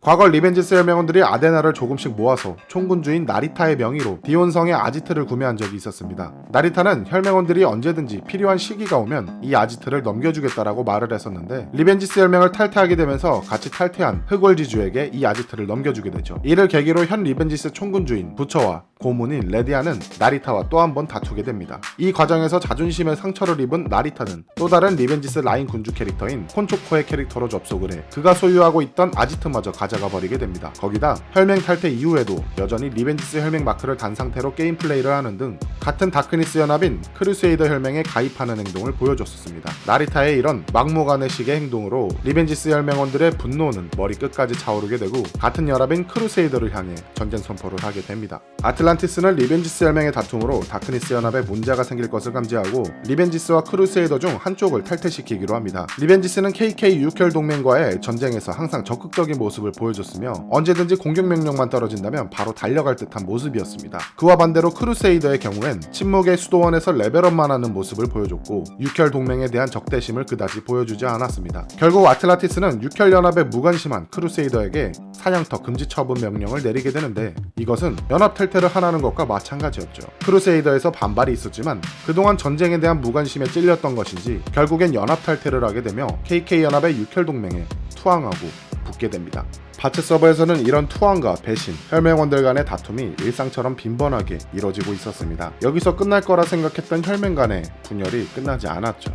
과거 리벤지스 혈맹원들이 아데나를 조금씩 모아서 총군주인 나리타의 명의로 디온성의 아지트를 구매한 적이 있었습니다. 나리타는 혈맹원들이 언제든지 필요한 시기가 오면 이 아지트를 넘겨주겠다라고 말을 했었는데 리벤지스 혈맹을 탈퇴하게 되면서 같이 탈퇴한 흑월지주에게 이 아지트를 넘겨주게 되죠. 이를 계기로 현 리벤지스 총군주인 부처와 고문인 레디아는 나리타와 또 한 번 다투게 됩니다. 이 과정에서 자존심에 상처를 입은 나리타는 또 다른 리벤지스 라인 군주 캐릭터인 콘초코의 캐릭터로 접속을 해 그가 소유하고 있던 아지트마저 가지고 가져가 버리게 됩니다. 거기다 혈맹 탈퇴 이후에도 여전히 리벤지스 혈맹 마크를 단 상태로 게임 플레이를 하는 등 같은 다크니스 연합인 크루세이더 혈맹에 가입하는 행동을 보여줬었습니다. 나리타의 이런 막무가내식의 행동으로 리벤지스 혈맹원들의 분노는 머리 끝까지 차오르게 되고 같은 연합인 크루세이더를 향해 전쟁 선포를 하게 됩니다. 아틀란티스는 리벤지스 혈맹의 다툼으로 다크니스 연합에 문제가 생길 것을 감지하고 리벤지스와 크루세이더 중 한쪽을 탈퇴시키기로 합니다. 리벤지스는 KK 육혈 동맹과의 전쟁에서 항상 적극적인 모습을 보여줬으며 언제든지 공격 명령만 떨어진다면 바로 달려갈 듯한 모습이었습니다. 그와 반대로 크루세이더의 경우엔 침묵의 수도원에서 레벨업만 하는 모습을 보여줬고 육혈 동맹에 대한 적대심을 그다지 보여주지 않았습니다. 결국 아틀란티스는 육혈 연합에 무관심한 크루세이더에게 사냥터 금지 처분 명령을 내리게 되는데 이것은 연합 탈퇴를 하라는 것과 마찬가지였죠. 크루세이더에서 반발이 있었지만 그동안 전쟁에 대한 무관심에 찔렸던 것인지 결국엔 연합 탈퇴를 하게 되며 KK 연합의 육혈 동맹에 투항하고 붙게 됩니다. 파츠 서버에서는 이런 투항과 배신, 혈맹원들 간의 다툼이 일상처럼 빈번하게 이뤄지고 있었습니다. 여기서 끝날 거라 생각했던 혈맹 간의 분열이 끝나지 않았죠.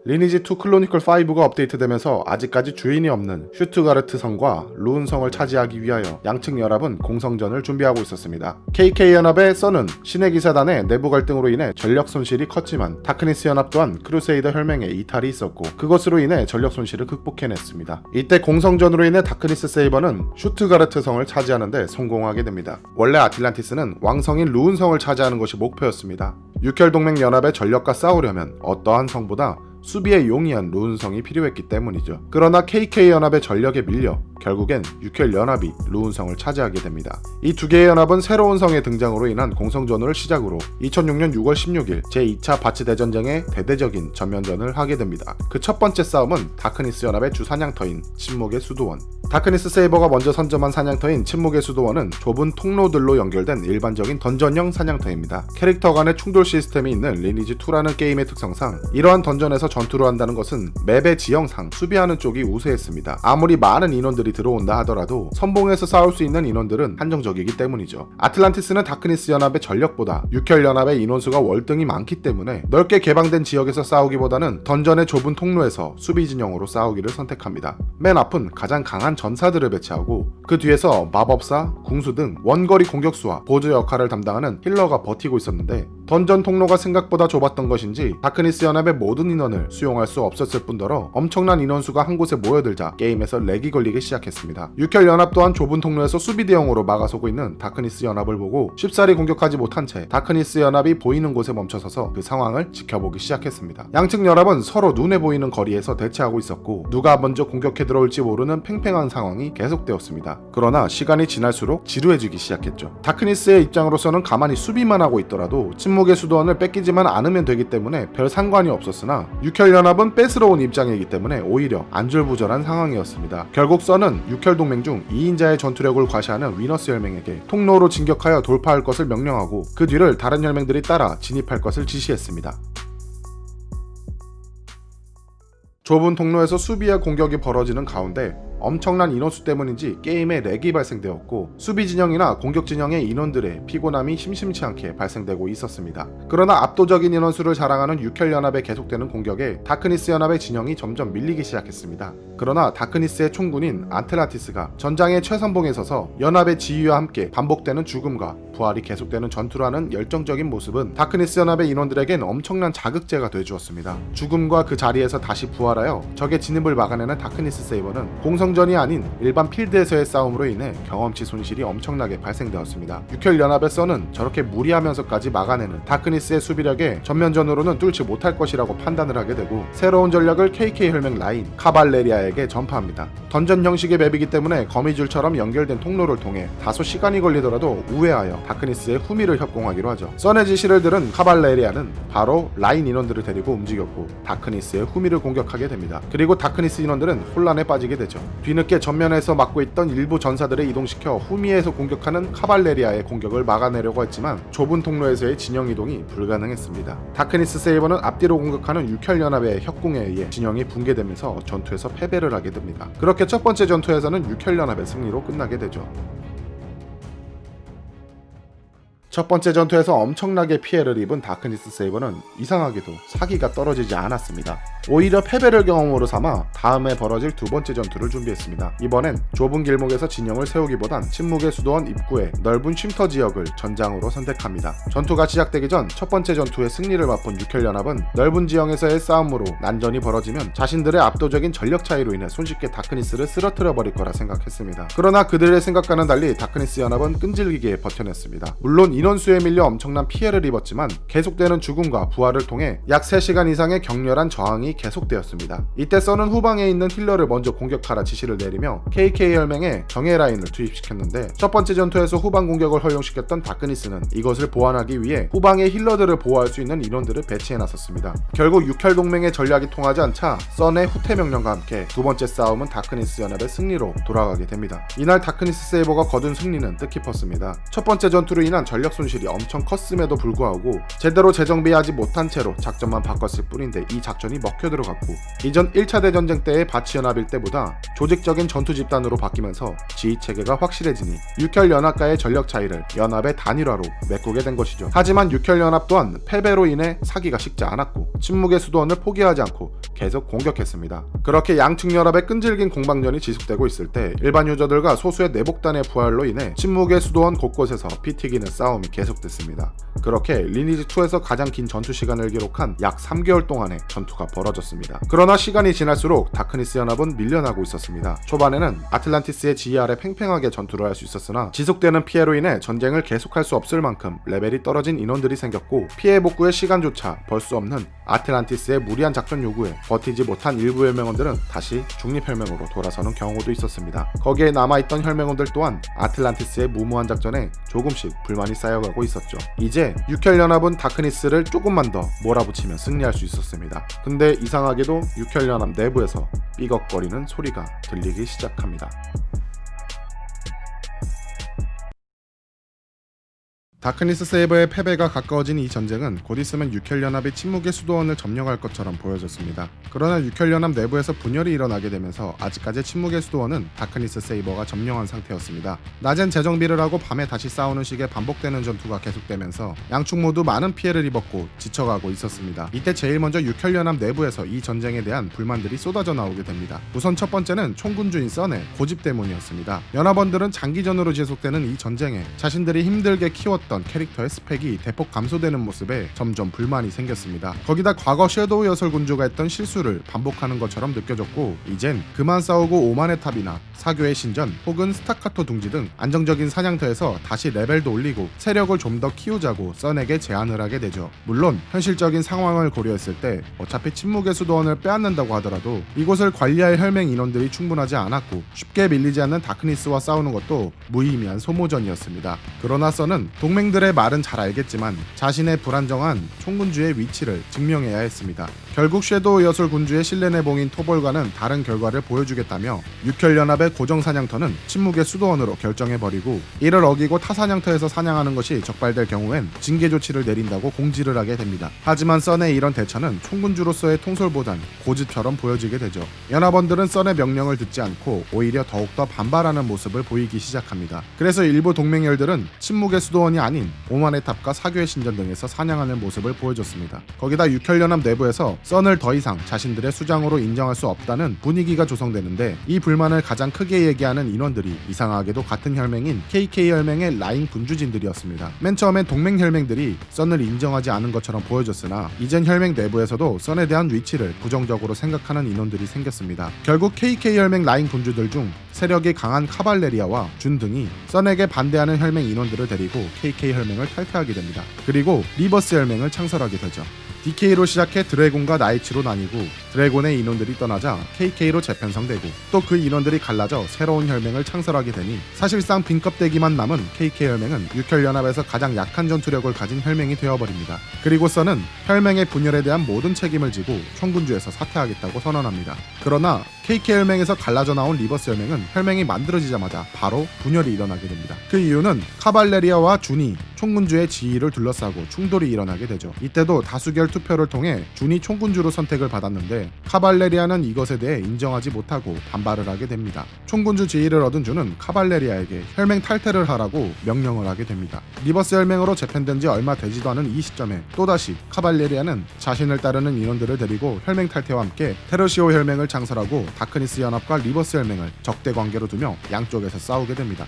리니지2 클로니클5가 업데이트되면서 아직까지 주인이 없는 슈투가르트 성과 루은 성을 차지하기 위하여 양측 연합은 공성전을 준비하고 있었습니다. KK 연합의 써는 신의 기사단의 내부 갈등으로 인해 전력 손실이 컸지만 다크니스 연합 또한 크루세이더 혈맹에 이탈이 있었고 그것으로 인해 전력 손실을 극복해냈습니다. 이때 공성전으로 인해 다크니스 세이버는 슈투가르트 성을 차지하는데 성공하게 됩니다. 원래 아틀란티스는 왕성인 루은 성을 차지하는 것이 목표였습니다. 육혈 동맹 연합의 전력과 싸우려면 어떠한 성보다 수비에 용이한 루은성이 필요했기 때문이죠. 그러나 KK 연합의 전력에 밀려 결국엔 육혈 연합이 루은성을 차지하게 됩니다. 이 두 개의 연합은 새로운 성의 등장으로 인한 공성전을 시작으로 2006년 6월 16일 제2차 바치 대전쟁의 대대적인 전면전을 하게 됩니다. 그 첫 번째 싸움은 다크니스 연합의 주 사냥터인 침묵의 수도원. 다크니스 세이버가 먼저 선점한 사냥터인 침묵의 수도원은 좁은 통로들로 연결된 일반적인 던전형 사냥터입니다. 캐릭터 간의 충돌 시스템이 있는 리니지2라는 게임의 특성상 이러한 던전에서 전투를 한다는 것은 맵의 지형상 수비하는 쪽이 우세했습니다. 아무리 많은 인원들이 들어온다 하더라도 선봉에서 싸울 수 있는 인원들은 한정적이기 때문이죠. 아틀란티스는 다크니스 연합의 전력보다 육혈 연합의 인원수가 월등히 많기 때문에 넓게 개방된 지역에서 싸우기보다는 던전의 좁은 통로에서 수비 진영으로 싸우기를 선택합니다. 맨 앞은 가장 강한 전사들을 배치하고 그 뒤에서 마법사, 궁수 등 원거리 공격수와 보조 역할을 담당하는 힐러가 버티고 있었는데 던전 통로가 생각보다 좁았던 것인지 다크니스 연합의 모든 인원을 수용할 수 없었을 뿐더러 엄청난 인원수가 한 곳에 모여들자 게임에서 렉이 걸리기 시작했습니다. 육혈 연합 또한 좁은 통로에서 수비 대형으로 막아서고 있는 다크니스 연합을 보고 쉽사리 공격하지 못한 채 다크니스 연합이 보이는 곳에 멈춰서서 그 상황을 지켜보기 시작했습니다. 양측 연합은 서로 눈에 보이는 거리에서 대치하고 있었고 누가 먼저 공격해 들어올지 모르는 팽팽한 상황이 계속되었습니다. 그러나 시간이 지날수록 지루해지기 시작했죠. 다크니스의 입장으로서는 가만히 수비만 하고 있더라도 침묵의 수도원을 뺏기지만 않으면 되기 때문에 별 상관이 없었으나 육혈 연합은 뺏으러온 입장이기 때문에 오히려 안절부절한 상황이었습니다. 결국 써는 육혈 동맹 중 2인자의 전투력을 과시하는 위너스 혈맹에게 통로로 진격하여 돌파할 것을 명령하고 그 뒤를 다른 혈맹들이 따라 진입할 것을 지시했습니다. 좁은 통로에서 수비와 공격이 벌어지는 가운데 엄청난 인원수 때문인지 게임에 렉이 발생되었고 수비 진영이나 공격 진영의 인원들의 피곤함이 심심치 않게 발생되고 있었습니다. 그러나 압도적인 인원수를 자랑하는 육혈 연합의 계속되는 공격에 다크니스 연합의 진영이 점점 밀리기 시작했습니다. 그러나 다크니스의 총군인 아틀란티스가 전장의 최선봉에 서서 연합의 지휘와 함께 반복되는 죽음과 부활이 계속되는 전투를 하는 열정적인 모습은 다크니스 연합의 인원들에겐 엄청난 자극제가 되어주었습니다. 죽음과 그 자리에서 다시 부활하여 적의 진입을 막아내는 다크니스 세이버는 공성전이 아닌 일반 필드에서의 싸움으로 인해 경험치 손실이 엄청나게 발생되었습니다. 육혈 연합의 써는 저렇게 무리하면서까지 막아내는 다크니스의 수비력에 전면전으로는 뚫지 못할 것이라고 판단을 하게 되고 새로운 전략을 KK 혈맹 라인 카발레리아에게 전파합니다. 던전 형식의 맵이기 때문에 거미줄처럼 연결된 통로를 통해 다소 시간이 걸리더라도 우회하여 다크니스의 후미를 협공하기로 하죠. 써의 지시를 들은 카발레리아는 바로 라인 인원들을 데리고 움직였고 다크니스의 후미를 공격하게 됩니다. 그리고 다크니스 인원들은 혼란에 빠지게 되죠. 뒤늦게 전면에서 막고 있던 일부 전사들을 이동시켜 후미에서 공격하는 카발레리아의 공격을 막아내려고 했지만 좁은 통로에서의 진영 이동이 불가능했습니다. 다크니스 세이버는 앞뒤로 공격하는 육혈 연합의 협공에 의해 진영이 붕괴되면서 전투에서 패배를 하게 됩니다. 그렇게 첫 번째 전투에서는 육혈 연합의 승리로 끝나게 되죠. 첫 번째 전투에서 엄청나게 피해를 입은 다크니스 세이버는 이상하게도 사기가 떨어지지 않았습니다. 오히려 패배를 경험으로 삼아 다음에 벌어질 두 번째 전투를 준비했습니다. 이번엔 좁은 길목에서 진영을 세우기보단 침묵의 수도원 입구에 넓은 쉼터 지역을 전장으로 선택합니다. 전투가 시작되기 전 첫 번째 전투의 승리를 맛본 육혈연합은 넓은 지형에서의 싸움으로 난전이 벌어지면 자신들의 압도적인 전력 차이로 인해 손쉽게 다크니스를 쓰러뜨려 버릴 거라 생각했습니다. 그러나 그들의 생각과는 달리 다크니스 연합은 끈질기게 버텨냈습니다. 물론 인원수에 밀려 엄청난 피해를 입었지만 계속되는 죽음과 부활을 통해 약 3시간 이상의 격렬한 저항이 계속되었습니다. 이때 써는 후방에 있는 힐러를 먼저 공격하라 지시를 내리며 KK 혈맹에 정예 라인을 투입시켰는데 첫 번째 전투에서 후방 공격을 허용시켰던 다크니스는 이것을 보완하기 위해 후방의 힐러들을 보호할 수 있는 인원들을 배치해 놨었습니다. 결국 육혈 동맹의 전략이 통하지 않자 썬의 후퇴 명령과 함께 두 번째 싸움은 다크니스 연합의 승리로 돌아가게 됩니다. 이날 다크니스 세이버가 거둔 승리는 뜻깊었습니다. 첫 번째 전투로 인한 전력 손실이 엄청 컸음에도 불구하고 제대로 재정비하지 못한 채로 작전만 바꿨을 뿐인데 이 작전이 먹혀 들어갔고 이전 1차 대전쟁 때의 바치 연합일 때보다 조직적인 전투 집단으로 바뀌면서 지휘 체계가 확실해지니 육혈 연합과의 전력 차이를 연합의 단일화로 메꾸게 된 것이죠. 하지만 육혈 연합 또한 패배로 인해 사기가 식지 않았고 침묵의 수도원을 포기하지 않고 계속 공격했습니다. 그렇게 양측 연합의 끈질긴 공방전이 지속되고 있을 때 일반 유저들과 소수의 내복단의 부활로 인해 침묵의 수도원 곳곳에서 피 튀기는 싸움이 계속됐습니다. 그렇게 리니지2에서 가장 긴 전투 시간을 기록한 약 3개월 동안의 전투가 벌어졌습니다. 그러나 시간이 지날수록 다크니스 연합은 밀려나고 있었습니다. 초반에는 아틀란티스의 지휘 아래 팽팽하게 전투를 할 수 있었으나 지속되는 피해로 인해 전쟁을 계속할 수 없을 만큼 레벨이 떨어진 인원들이 생겼고 피해 복구의 시간조차 벌 수 없는 아틀란티스의 무리한 작전 요구에 버티지 못한 일부 혈맹원들은 다시 중립혈맹으로 돌아서는 경우도 있었습니다. 거기에 남아있던 혈맹원들 또한 아틀란티스의 무모한 작전에 조금씩 불만이 쌓여가고 있었죠. 이제 육혈연합은 다크니스를 조금만 더 몰아붙이면 승리할 수 있었습니다. 근데 이상하게도 육혈연합 내부에서 삐걱거리는 소리가 들리기 시작합니다. 다크니스 세이버의 패배가 가까워진 이 전쟁은 곧 있으면 육혈연합이 침묵의 수도원을 점령할 것처럼 보여졌습니다. 그러나 육혈연합 내부에서 분열이 일어나게 되면서 아직까지 침묵의 수도원은 다크니스 세이버가 점령한 상태였습니다. 낮엔 재정비를 하고 밤에 다시 싸우는 식의 반복되는 전투가 계속되면서 양측 모두 많은 피해를 입었고 지쳐가고 있었습니다. 이때 제일 먼저 육혈연합 내부에서 이 전쟁에 대한 불만들이 쏟아져 나오게 됩니다. 우선 첫 번째는 총군주인 썬의 고집 때문이었습니다. 연합원들은 장기전으로 지속되는 이 전쟁에 자신들이 힘들게 키웠던 캐릭터의 스펙이 대폭 감소되는 모습에 점점 불만이 생겼습니다. 거기다 과거 섀도우 여설 군주가 했던 실수를 반복하는 것처럼 느껴졌고 이젠 그만 싸우고 오만의 탑이나 사교의 신전 혹은 스타카토 둥지 등 안정적인 사냥터에서 다시 레벨도 올리고 세력을 좀 더 키우자고 썬에게 제안을 하게 되죠. 물론 현실적인 상황을 고려했을 때 어차피 침묵의 수도원을 빼앗는다고 하더라도 이곳을 관리할 혈맹 인원들이 충분하지 않았고 쉽게 밀리지 않는 다크니스와 싸우는 것도 무의미한 소모전이었습니다. 그러나 썬은 동맹들의 말은 잘 알겠지만 자신의 불안정한 총군주의 위치를 증명해야 했습니다. 결국 섀도우 여술 군주의 신뢰내봉인 토벌과는 다른 결과를 보여주겠다며 육혈연합의 고정사냥터는 침묵의 수도원으로 결정해버리고 이를 어기고 타 사냥터에서 사냥하는 것이 적발될 경우엔 징계 조치를 내린다고 공지를 하게 됩니다. 하지만 썬의 이런 대처는 총군주로서의 통솔보단 고집처럼 보여지게 되죠. 연합원들은 썬의 명령을 듣지 않고 오히려 더욱더 반발하는 모습을 보이기 시작합니다. 그래서 일부 동맹열들은 침묵의 수도원이 아닌 오만의 탑과 사교의 신전 등에서 사냥하는 모습을 보여줬습니다. 거기다 육혈연합 내부에서 썬을 더 이상 자신들의 수장으로 인정할 수 없다는 분위기가 조성되는데 이 불만을 가장 크게 얘기하는 인원들이 이상하게도 같은 혈맹인 KK 혈맹의 라인 군주진들이었습니다. 맨 처음엔 동맹 혈맹들이 썬을 인정하지 않은 것처럼 보여졌으나 이젠 혈맹 내부에서도 썬에 대한 위치를 부정적으로 생각하는 인원들이 생겼습니다. 결국 KK 혈맹 라인 군주들 중 세력이 강한 카발레리아와 준 등이 썬에게 반대하는 혈맹 인원들을 데리고 KK 혈맹을 탈퇴하게 됩니다. 그리고 리버스 혈맹을 창설하게 되죠. DK로 시작해 드래곤과 나이츠로 나뉘고 드래곤의 인원들이 떠나자 KK로 재편성되고 또 그 인원들이 갈라져 새로운 혈맹을 창설하게 되니 사실상 빈껍데기만 남은 KK 혈맹은 육혈연합에서 가장 약한 전투력을 가진 혈맹이 되어버립니다. 그리고 썬은 혈맹의 분열에 대한 모든 책임을 지고 총군주에서 사퇴하겠다고 선언합니다. 그러나 KK 혈맹에서 갈라져 나온 리버스 혈맹은 혈맹이 만들어지자마자 바로 분열이 일어나게 됩니다. 그 이유는 카발레리아와 준이 총군주의 지위를 둘러싸고 충돌이 일어나게 되죠. 이때도 다수결 투표를 통해 준이 총군주로 선택을 받았는데 카발레리아는 이것에 대해 인정하지 못하고 반발을 하게 됩니다. 총군주 지위를 얻은 준은 카발레리아에게 혈맹 탈퇴를 하라고 명령을 하게 됩니다. 리버스 혈맹으로 재편된 지 얼마 되지도 않은 이 시점에 또다시 카발레리아는 자신을 따르는 인원들을 데리고 혈맹 탈퇴와 함께 테르시오 혈맹을 창설하고 다크니스 연합과 리버스 혈맹을 적대 관계로 두며 양쪽에서 싸우게 됩니다.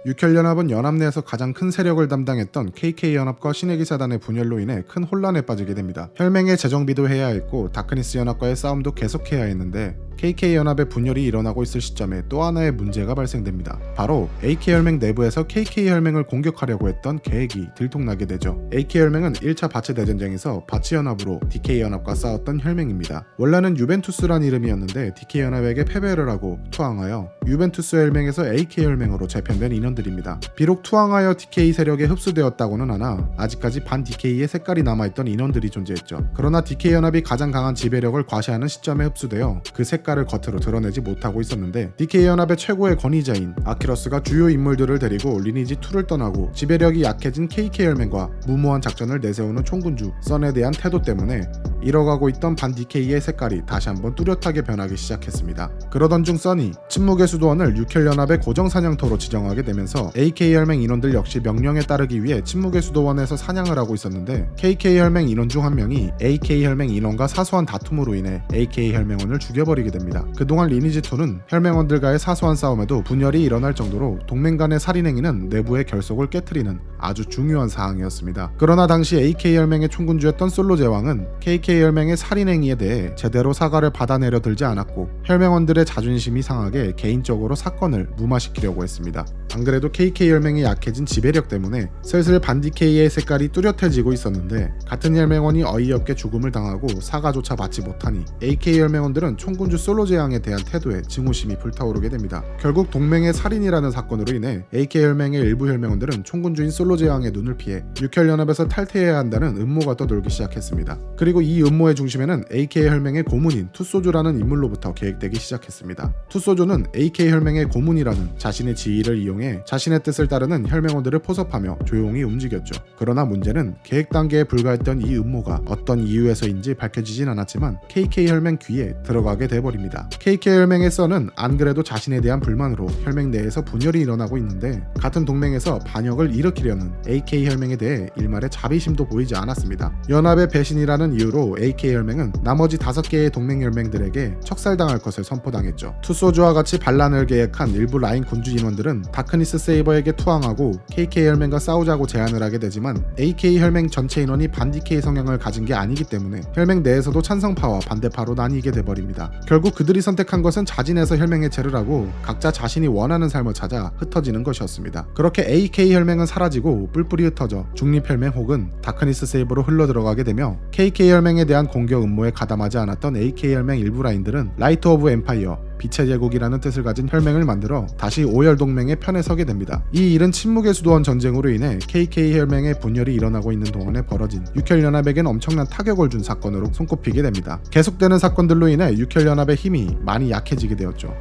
육혈연합은 연합 내에서 가장 큰 세력을 담당했던 KK연합과 신의 기사단의 분열로 인해 큰 혼란에 빠지게 됩니다. 혈맹의 재정비도 해야 했고 다크니스 연합과의 싸움도 계속해야 했는데 KK연합의 분열이 일어나고 있을 시점에 또 하나의 문제가 발생됩니다. 바로 AK혈맹 내부에서 KK혈맹을 공격하려고 했던 계획이 들통나게 되죠. AK혈맹은 1차 바츠 대전쟁에서 바츠연합으로 DK연합과 싸웠던 혈맹입니다. 원래는 유벤투스란 이름이었는데 DK연합에게 패배를 하고 투항하여 유벤투스 혈맹에서 AK혈맹으로 재편된 인원들입니다. 비록 투항하여 DK 세력에 흡수되었다고는 하나 아직까지 반 DK의 색깔이 남아있던 인원들이 존재했죠. 그러나 DK연합이 가장 강한 지배력을 과시하는 시점에 흡수되어 그 색깔을 겉으로 드러내지 못하고 있었는데 DK연합의 최고의 권위자인 아키러스가 주요 인물들을 데리고 리니지 2를 떠나고 지배력이 약해진 KK혈맹과 무모한 작전을 내세우는 총군주 썬에 대한 태도 때문에 잃어가고 있던 반 DK의 색깔이 다시 한번 뚜렷하게 변하기 시작했습니다. 그러던 중 썬이 침묵의 수도원을 육혈연합의 고정 사냥터로 지정하게 되면서 AK혈맹 인원들 역시 명령에 따르기 위해 침묵의 수도원에서 사냥을 하고 있었는데 KK혈맹 인원 중 한 명이 AK혈맹 인원과 사소한 다툼으로 인해 AK혈맹원을 죽여버리게 됩니다. 그동안 리니지2는 혈맹원들과의 사소한 싸움에도 분열이 일어날 정도로 동맹 간의 살인 행위는 내부의 결속을 깨트리는 아주 중요한 사항이었습니다. 그러나 당시 AK혈맹의 총군주였던 솔로 제왕은 KK혈맹의 살인 행위에 대해 제대로 사과를 받아내려 들지 않았고 혈맹원들의 자존심이 상하게 개인적으로 사건을 무마시키려고 했습니다. 안 그래도 KK혈맹이 약해진 지배력 때문에 슬슬 반 DK의 색깔이 뚜렷해지고 있었는데 같은 혈맹원이 어이없게 죽음을 당하고 사과조차 받지 못하니 AK혈맹원들은 총군주 솔로 제왕에 대한 태도에 증오심이 불타오르게 됩니다. 결국 동맹의 살인이라는 사건으로 인해 AK혈맹의 일부 혈맹원들은 총군주인 솔로 제왕의 눈을 피해 육혈연합에서 탈퇴해야 한다는 음모가 떠돌기 시작했습니다. 그리고 이 음모의 중심에는 AK혈맹의 고문인 투소조라는 인물로부터 계획되기 시작했습니다. 투소조는 AK혈맹의 고문이라는 자신의 지위를 이용해 자신의 뜻을 따르는 혈맹원들을 포섭하며 조용히 움직였죠. 그러나 문제는 계획 단계에 불과했던 이 음모가 어떤 이유에서인지 밝혀지진 않았지만 KK혈맹 귀에 들어가게 돼버립니다. KK혈맹의 썬은 안 그래도 자신에 대한 불만으로 혈맹 내에서 분열이 일어나고 있는데 같은 동맹에서 반역을 일으키려는 AK혈맹에 대해 일말의 자비심도 보이지 않았습니다. 연합의 배신이라는 이유로 AK혈맹은 나머지 5개의 동맹혈맹들에게 척살당할 것을 선포당했죠. 투소주와 같이 반란을 계획한 일부 라인 군주 인원들은 다크니스 세이버에게 투항하고 KK혈맹과 싸우자고 제안을 하게 되지만 AK혈맹 전체 인원이 반 DK 성향을 가진 게 아니기 때문에 혈맹 내에서도 찬성파와 반대파로 나뉘게 돼버립니다. 결국 그들이 선택한 것은 자진해서 혈맹 해체를 하고 각자 자신이 원하는 삶을 찾아 흩어지는 것이었습니다. 그렇게 AK혈맹은 사라지고 뿔뿔이 흩어져 중립혈맹 혹은 다크니스 세이버로 흘러들어가게 되며 KK혈맹에 대한 공격 음모에 가담하지 않았던 AK혈맹 일부 라인들은 라이트 오브 엠파이어 빛의 제국이라는 뜻을 가진 혈맹을 만들어 다시 오열 동맹의 편에 서게 됩니다. 이 일은 침묵의 수도원 전쟁으로 인해 KK혈맹의 분열이 일어나고 있는 동안에 벌어진 육혈연합에겐 엄청난 타격을 준 사건으로 손꼽히게 됩니다. 계속되는 사건들로 인해 육혈연합의 힘이 많이 약해지게 되었죠.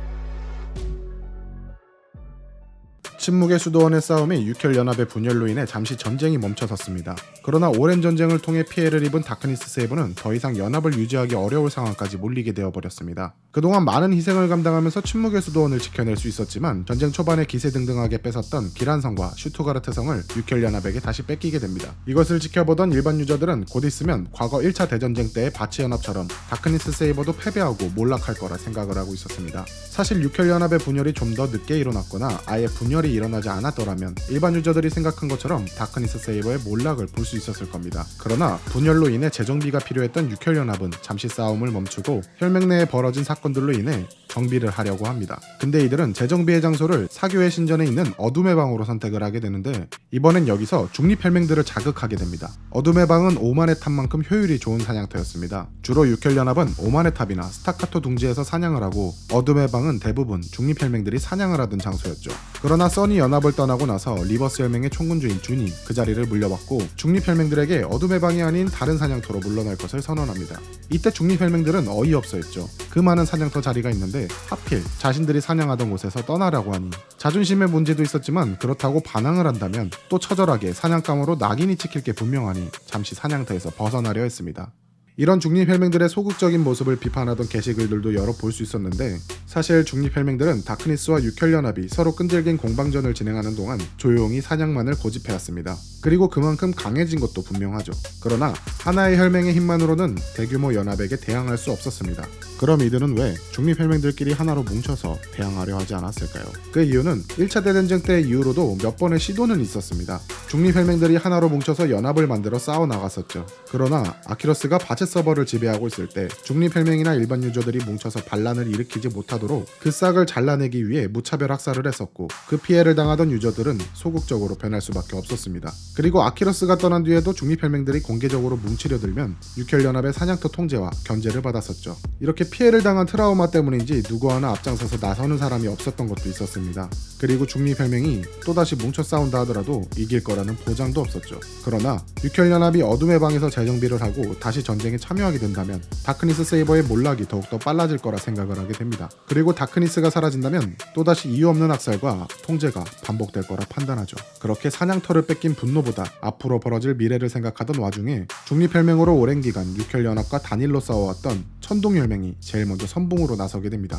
침묵의 수도원의 싸움이 육혈연합의 분열로 인해 잠시 전쟁이 멈춰섰습니다. 그러나 오랜 전쟁을 통해 피해를 입은 다크니스 세이버는 더 이상 연합을 유지하기 어려울 상황까지 몰리게 되어버렸습니다. 그동안 많은 희생을 감당하면서 침묵의 수도원을 지켜낼 수 있었지만 전쟁 초반에 기세등등하게 뺏었던 기란성과 슈투가르트성을 육혈연합에게 다시 뺏기게 됩니다. 이것을 지켜보던 일반 유저들은 곧 있으면 과거 1차 대전쟁 때의 바츠연합처럼 다크니스 세이버도 패배하고 몰락할 거라 생각을 하고 있었습니다. 사실 육혈연합의 분열이 좀 더 늦게 일어났거나 아예 분열이 일어나지 않았더라면 일반 유저들이 생각한 것처럼 다크니스 세이버의 몰락을 볼 수 있었을 겁니다. 그러나 분열로 인해 재정비가 필요했던 육혈연합은 잠시 싸움을 멈추고 혈맹 내에 벌어진 사건들로 인해 정비를 하려고 합니다. 근데 이들은 재정비의 장소를 사교의 신전에 있는 어둠의 방으로 선택을 하게 되는데 이번엔 여기서 중립혈맹들을 자극하게 됩니다. 어둠의 방은 오만의 탑만큼 효율이 좋은 사냥터였습니다. 주로 육혈연합은 오만의 탑이나 스타카토 둥지에서 사냥을 하고 어둠의 방은 대부분 중립혈맹들이 사냥을 하던 장소였죠. 그러나 썬이 연합을 떠나고 나서 리버스 혈맹의 총군주인 준이 그 자리를 물려받고 중립혈맹들에게 어둠의 방이 아닌 다른 사냥터로 물러날 것을 선언합니다. 이때 중립혈맹들은 어이없어 했죠. 그 많은 사냥터 자리가 있는데 있었는데 하필 자신들이 사냥하던 곳에서 떠나라고 하니 자존심의 문제도 있었지만 그렇다고 반항을 한다면 또 처절하게 사냥감으로 낙인이 찍힐 게 분명하니 잠시 사냥터에서 벗어나려 했습니다. 이런 중립혈맹들의 소극적인 모습을 비판하던 게시글들도 여러 볼 수 있었는데 사실 중립혈맹들은 다크니스와 육혈연합이 서로 끈질긴 공방전을 진행하는 동안 조용히 사냥만을 고집해왔습니다. 그리고 그만큼 강해진 것도 분명하죠. 그러나 하나의 혈맹의 힘만으로는 대규모 연합에게 대항할 수 없었습니다. 그럼 이들은 왜 중립혈맹들끼리 하나로 뭉쳐서 대항하려 하지 않았을까요? 그 이유는 1차 대전쟁 때 이후로도 몇 번의 시도는 있었습니다. 중립혈맹들이 하나로 뭉쳐서 연합을 만들어 싸워 나갔었죠. 그러나 아키러스가 바체 서버를 지배하고 있을 때 중립혈맹이나 일반 유저들이 뭉쳐서 반란을 일으키지 못하도록 그 싹을 잘라내기 위해 무차별 학살을 했었고 그 피해를 당하던 유저들은 소극적으로 변할 수밖에 없었습니다. 그리고 아키러스가 떠난 뒤에도 중립혈맹들이 공개적으로 뭉치려 들면 육혈연합의 사냥터 통제와 견제를 받았었죠. 이렇게 피해를 당한 트라우마 때문인지 누구 하나 앞장서서 나서는 사람이 없었던 것도 있었습니다. 그리고 중립혈맹이 또다시 뭉쳐 싸운다 하더라도 이길 거라는 보장도 없었죠. 그러나 육혈연합이 어둠의 방에서 재정비를 하고 다시 전쟁에 참여하게 된다면 다크니스 세이버의 몰락이 더욱더 빨라질 거라 생각을 하게 됩니다. 그리고 다크니스가 사라진다면 또다시 이유 없는 학살과 통제가 반복될 거라 판단하죠. 그렇게 사냥터를 뺏긴 분노보다 앞으로 벌어질 미래를 생각하던 와중에 중립혈맹으로 오랜 기간 육혈연합과 단일로 싸워왔던 천동혈맹이 제일 먼저 선봉으로 나서게 됩니다.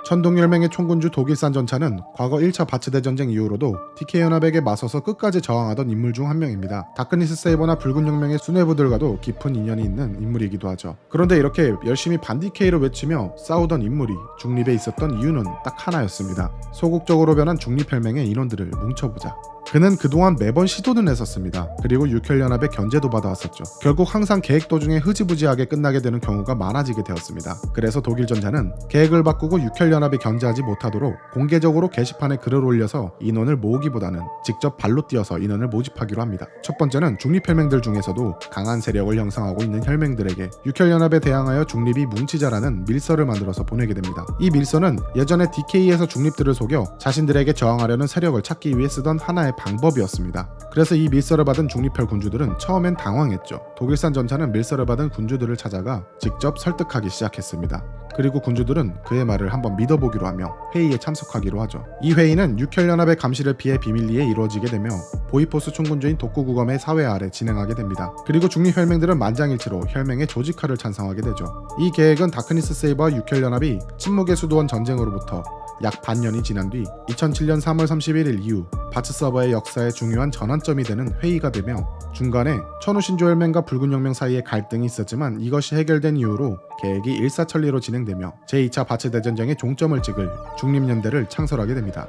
천동혈맹의 총군주 독일산 전차는 과거 1차 바츠 대전쟁 이후로도 DK연합에게 맞서서 끝까지 저항하던 인물 중 한 명입니다. 다크니스 세이버나 붉은 혁명의 수뇌부들과도 깊은 인연이 있는 인물이기도 하죠. 그런데 이렇게 열심히 반DK를 외치며 싸우던 인물이 중립에 있었던 이유는 딱 하나였습니다. 소극적으로 변한 중립혈맹의 인원들을 뭉쳐보자. 그는 그동안 매번 시도는 했었습니다. 그리고 육혈연합의 견제도 받아왔었죠. 결국 항상 계획 도중에 흐지부지하게 끝나게 되는 경우가 많아지게 되었습니다. 그래서 독일 전차는 계획을 바꾸고 육혈연합이 견제하지 못하도록 공개적으로 게시판에 글을 올려서 인원을 모으기보다는 직접 발로 뛰어서 인원을 모집하기로 합니다. 첫 번째는 중립혈맹들 중에서도 강한 세력을 형성하고 있는 혈맹들에게 육혈연합에 대항하여 중립이 뭉치자라는 밀서를 만들어서 보내게 됩니다. 이 밀서는 예전에 DK에서 중립들을 속여 자신들에게 저항하려는 세력을 찾기 위해 쓰던 하나의 방법이었습니다. 그래서 이 밀서를 받은 중립혈 군주들은 처음엔 당황했죠. 독일산 전차는 밀서를 받은 군주들을 찾아가 직접 설득하기 시작했습니다. 그리고 군주들은 그의 말을 한번 믿어보기로 하며 회의에 참석하기로 하죠. 이 회의는 육혈연합의 감시를 피해 비밀리에 이루어지게 되며 보이포스 총군주인 독구구검의 사회 아래 진행하게 됩니다. 그리고 중립혈맹들은 만장일치로 혈맹의 조직화를 찬성하게 되죠. 이 계획은 다크니스 세이버와 육혈연합이 침묵의 수도원 전쟁으로부터 약 반년이 지난 뒤 2007년 3월 31일 이후 바츠 서버의 역사에 중요한 전환점이 되는 회의가 되며 중간에 천우 신조혈맹과 붉은 혁명 사이에 갈등이 있었지만 이것이 해결된 이후로 계획이 일사천리로 진행되며 제2차 바츠 대전쟁의 종점을 찍을 중립연대를 창설하게 됩니다.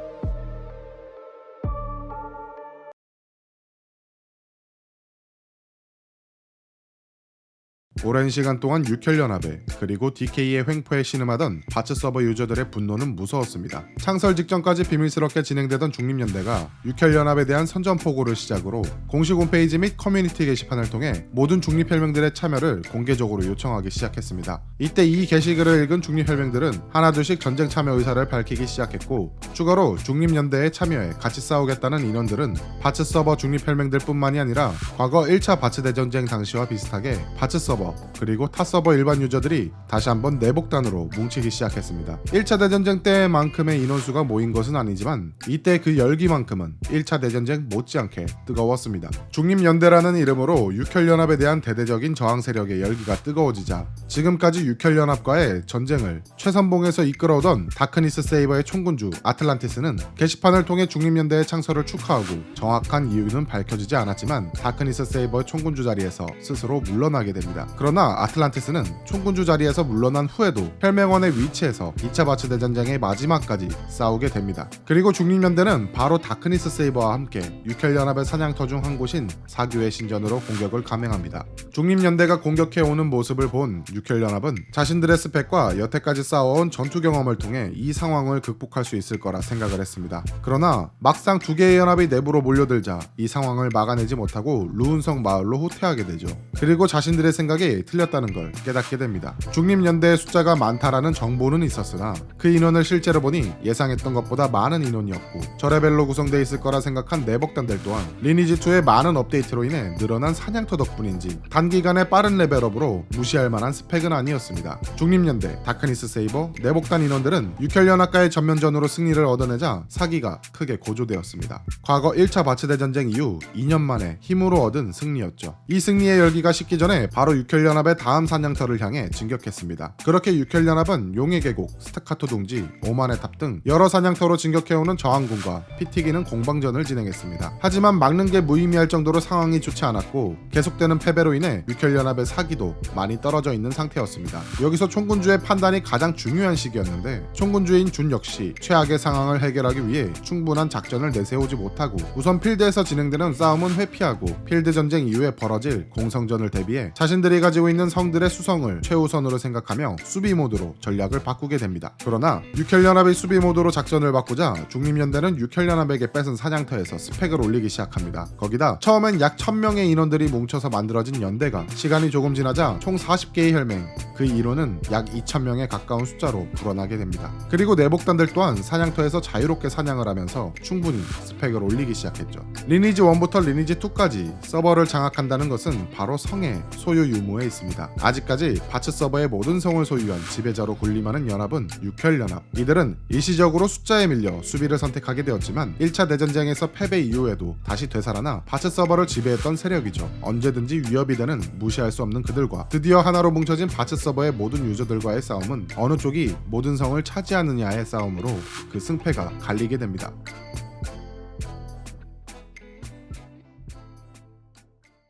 오랜 시간 동안 육혈연합에 그리고 DK의 횡포에 신음하던 바츠 서버 유저들의 분노는 무서웠습니다. 창설 직전까지 비밀스럽게 진행되던 중립연대가 육혈연합에 대한 선전포고를 시작으로 공식 홈페이지 및 커뮤니티 게시판을 통해 모든 중립혈맹들의 참여를 공개적으로 요청하기 시작했습니다. 이때 이 게시글을 읽은 중립혈맹들은 하나둘씩 전쟁 참여 의사를 밝히기 시작했고 추가로 중립연대에 참여해 같이 싸우겠다는 인원들은 바츠 서버 중립혈맹들 뿐만이 아니라 과거 1차 바츠 대전쟁 당시와 비슷하게 바츠 서버 그리고 타 서버 일반 유저들이 다시 한번 내복단으로 뭉치기 시작했습니다. 1차 대전쟁 때만큼의 인원수가 모인 것은 아니지만 이때 그 열기만큼은 1차 대전쟁 못지않게 뜨거웠습니다. 중립연대라는 이름으로 육혈연합에 대한 대대적인 저항 세력의 열기가 뜨거워지자 지금까지 육혈연합과의 전쟁을 최선봉에서 이끌어오던 다크니스 세이버의 총군주 아틀란티스는 게시판을 통해 중립연대의 창설을 축하하고 정확한 이유는 밝혀지지 않았지만 다크니스 세이버의 총군주 자리에서 스스로 물러나게 됩니다. 그러나 아틀란티스는 총군주 자리에서 물러난 후에도 혈맹원의 위치에서 2차 바츠 대전쟁의 마지막까지 싸우게 됩니다. 그리고 중립연대는 바로 다크니스 세이버와 함께 육혈연합의 사냥터 중 한 곳인 사교의 신전으로 공격을 감행합니다. 중립연대가 공격해오는 모습을 본 육혈연합은 자신들의 스펙과 여태까지 쌓아온 전투 경험을 통해 이 상황을 극복할 수 있을 거라 생각을 했습니다. 그러나 막상 두 개의 연합이 내부로 몰려들자 이 상황을 막아내지 못하고 루운성 마을로 후퇴하게 되죠. 그리고 자신들의 생각이 틀렸다는 걸 깨닫게 됩니다. 중립연대의 숫자가 많다라는 정보는 있었으나 그 인원을 실제로 보니 예상했던 것보다 많은 인원이었고 저레벨로 구성되어 있을 거라 생각한 내복단들 또한 리니지2의 많은 업데이트로 인해 늘어난 사냥터 덕분인지 단기간에 빠른 레벨업으로 무시할 만한 스펙 스펙은 아니었습니다. 중립연대, 다크니스 세이버, 내복단 인원들은 육혈연합과의 전면전으로 승리를 얻어내자 사기가 크게 고조되었습니다. 과거 1차 바츠대전쟁 이후 2년 만에 힘으로 얻은 승리였죠. 이 승리의 열기가 식기 전에 바로 육혈연합의 다음 사냥터를 향해 진격했습니다. 그렇게 육혈연합은 용의 계곡, 스타카토 둥지, 오만의 탑 등 여러 사냥터로 진격해오는 저항군과 피 튀기는 공방전을 진행했습니다. 하지만 막는 게 무의미할 정도로 상황이 좋지 않았고 계속되는 패배로 인해 육혈연합의 사기도 많이 떨어져 있는 상태였습니다. 여기서 총군주의 판단이 가장 중요한 시기였는데 총군주인 준 역시 최악의 상황을 해결하기 위해 충분한 작전을 내세우지 못하고 우선 필드에서 진행되는 싸움은 회피하고 필드 전쟁 이후에 벌어질 공성전을 대비해 자신들이 가지고 있는 성들의 수성을 최우선으로 생각하며 수비 모드로 전략을 바꾸게 됩니다. 그러나 육혈연합의 수비 모드로 작전을 바꾸자 중립연대는 육혈연합에게 뺏은 사냥터에서 스펙을 올리기 시작합니다. 거기다 처음엔 약 1000명의 인원들이 뭉쳐서 만들어진 연대가 시간이 조금 지나자 총 40개의 혈맹, 그 이론은 약 2000명에 가까운 숫자로 불어나게 됩니다. 그리고 내복단들 또한 사냥터에서 자유롭게 사냥을 하면서 충분히 스펙을 올리기 시작했죠. 리니지 1부터 리니지 2까지 서버를 장악한다는 것은 바로 성의 소유 유무에 있습니다. 아직까지 바츠 서버의 모든 성을 소유한 지배자로 군림하는 연합은 육혈연합. 이들은 일시적으로 숫자에 밀려 수비를 선택하게 되었지만 1차 대전쟁에서 패배 이후에도 다시 되살아나 바츠 서버를 지배했던 세력이죠. 언제든지 위협이 되는 무시할 수 없는 그들과 드디어 하나로 뭉쳐진 바츠 서버의 모든 유저들과의 싸움은 어느 쪽이 모든 성을 차지하느냐의 싸움으로 그 승패가 갈리게 됩니다.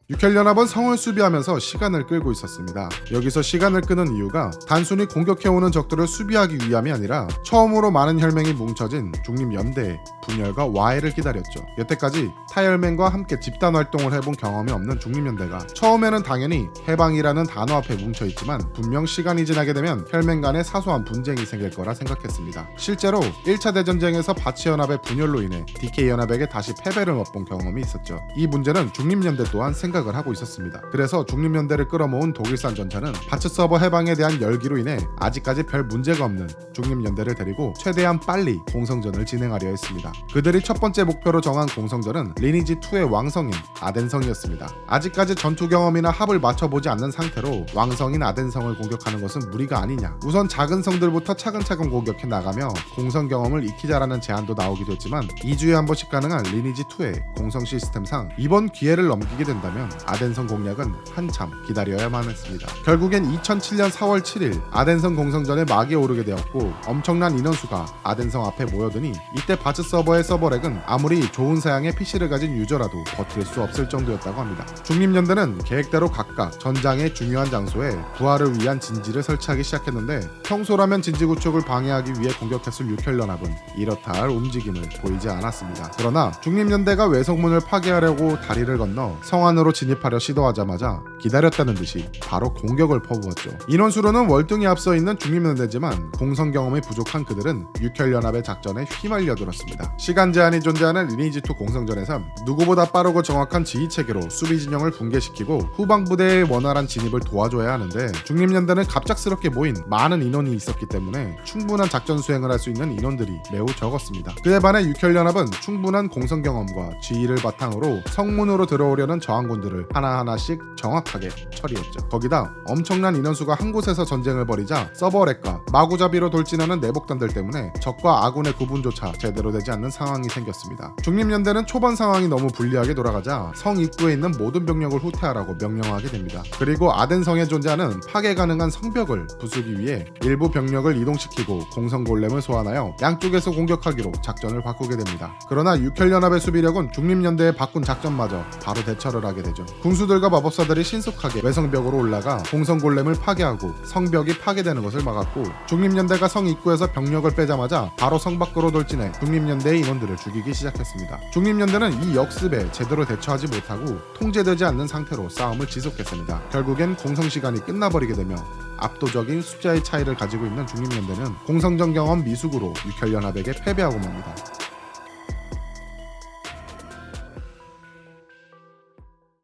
육혈연합은 성을 수비하면서 시간을 끌고 있었습니다. 여기서 시간을 끄는 이유가 단순히 공격해오는 적들을 수비하기 위함이 아니라 처음으로 많은 혈맹이 뭉쳐진 중립연대의 분열과 와해를 기다렸죠. 여태까지 타혈맹과 함께 집단 활동을 해본 경험이 없는 중립연대가 처음에는 당연히 해방이라는 단어 앞에 뭉쳐있지만 분명 시간이 지나게 되면 혈맹 간의 사소한 분쟁이 생길 거라 생각했습니다. 실제로 1차 대전쟁에서 바치연합의 분열로 인해 DK연합에게 다시 패배를 맛본 경험이 있었죠. 이 문제는 중립연대 또한 생각을 하고 있었습니다. 그래서 중립연대를 끌어모은 독일산 전차는 바츠 서버 해방에 대한 열기로 인해 아직까지 별 문제가 없는 중립연대를 데리고 최대한 빨리 공성전을 진행하려 했습니다. 그들이 첫 번째 목표로 정한 공성전은 리니지 2의 왕성인 아덴성이었습니다. 아직까지 전투 경험이나 합을 맞춰보지 않는 상태로 왕성인 아덴성을 공격하는 것은 무리가 아니냐. 우선 작은 성들부터 차근차근 공격해 나가며 공성 경험을 익히자라는 제안도 나오기도 했지만 2주에 한 번씩 가능한 리니지 2의 공성 시스템상 이번 기회를 넘기게 된다면 아덴성 공략은 한참 기다려야만 했습니다. 결국엔 2007년 4월 7일 아덴성 공성전에 막이 오르게 되었고 엄청난 인원수가 아덴성 앞에 모여드니 이때 바츠 서버의 서버렉은 아무리 좋은 사양의 PC를 가진 유저라도 버틸 수 없을 정도였다고 합니다. 중립연대는 계획대로 각각 전장의 중요한 장소에 부하를 위한 진지를 설치하기 시작했는데 평소라면 진지 구축을 방해하기 위해 공격했을 육혈연합은 이렇다 할 움직임을 보이지 않았습니다. 그러나 중립연대가 외성문을 파괴하려고 다리를 건너 성 안으로 진입하려 시도하자마자 기다렸다는 듯이 바로 공격을 퍼부었죠. 인원수로는 월등히 앞서 있는 중립연대지만 공성 경험이 부족한 그들은 육혈연합의 작전에 휘말려들었습니다. 시간 제한이 존재하는 리니지2 공성전에선 누구보다 빠르고 정확한 지휘체계로 수비 진영을 붕괴시키고 후방 부대의 원활한 진입을 도와줘야 하는데 중립연대는 갑작스럽게 모인 많은 인원이 있었기 때문에 충분한 작전 수행을 할 수 있는 인원들이 매우 적었습니다. 그에 반해 육혈연합은 충분한 공성 경험과 지휘를 바탕으로 성문으로 들어오려는 저항군들을 하나하나씩 정확하게 처리했죠. 거기다 엄청난 인원수가 한 곳에서 전쟁을 벌이자 서버렉과 마구잡이로 돌진하는 내복단들 때문에 적과 아군의 구분조차 제대로 되지 않는 상황이 생겼습니다. 중립연대는 초반 상황이 너무 불리하게 돌아가자 성 입구에 있는 모든 병력을 후퇴하라고 명령하게 됩니다. 그리고 아덴성에 존재하는 파괴 가능한 성벽을 부수기 위해 일부 병력을 이동시키고 공성골렘을 소환하여 양쪽에서 공격하기로 작전을 바꾸게 됩니다. 그러나 육혈연합의 수비력은 중립연대의 바꾼 작전마저 바로 대처를 하게 되죠. 군수들과 마법사들이 신속하게 외성벽으로 올라가 공성골렘을 파괴하고 성벽이 파괴되는 것을 막았고 중립연대가 성 입구에서 병력을 빼자마자 바로 성 밖으로 돌진해 중립연대의 인원들을 죽이기 시작했습니다. 중립연대는 이 역습에 제대로 대처하지 못하고 통제되지 않는 상태로 싸움을 지속했습니다. 결국엔 공성시간이 끝나버리게 되며 압도적인 숫자의 차이를 가지고 있는 중립연대는 공성전 경험 미숙으로 육혈연합에게 패배하고 맙니다.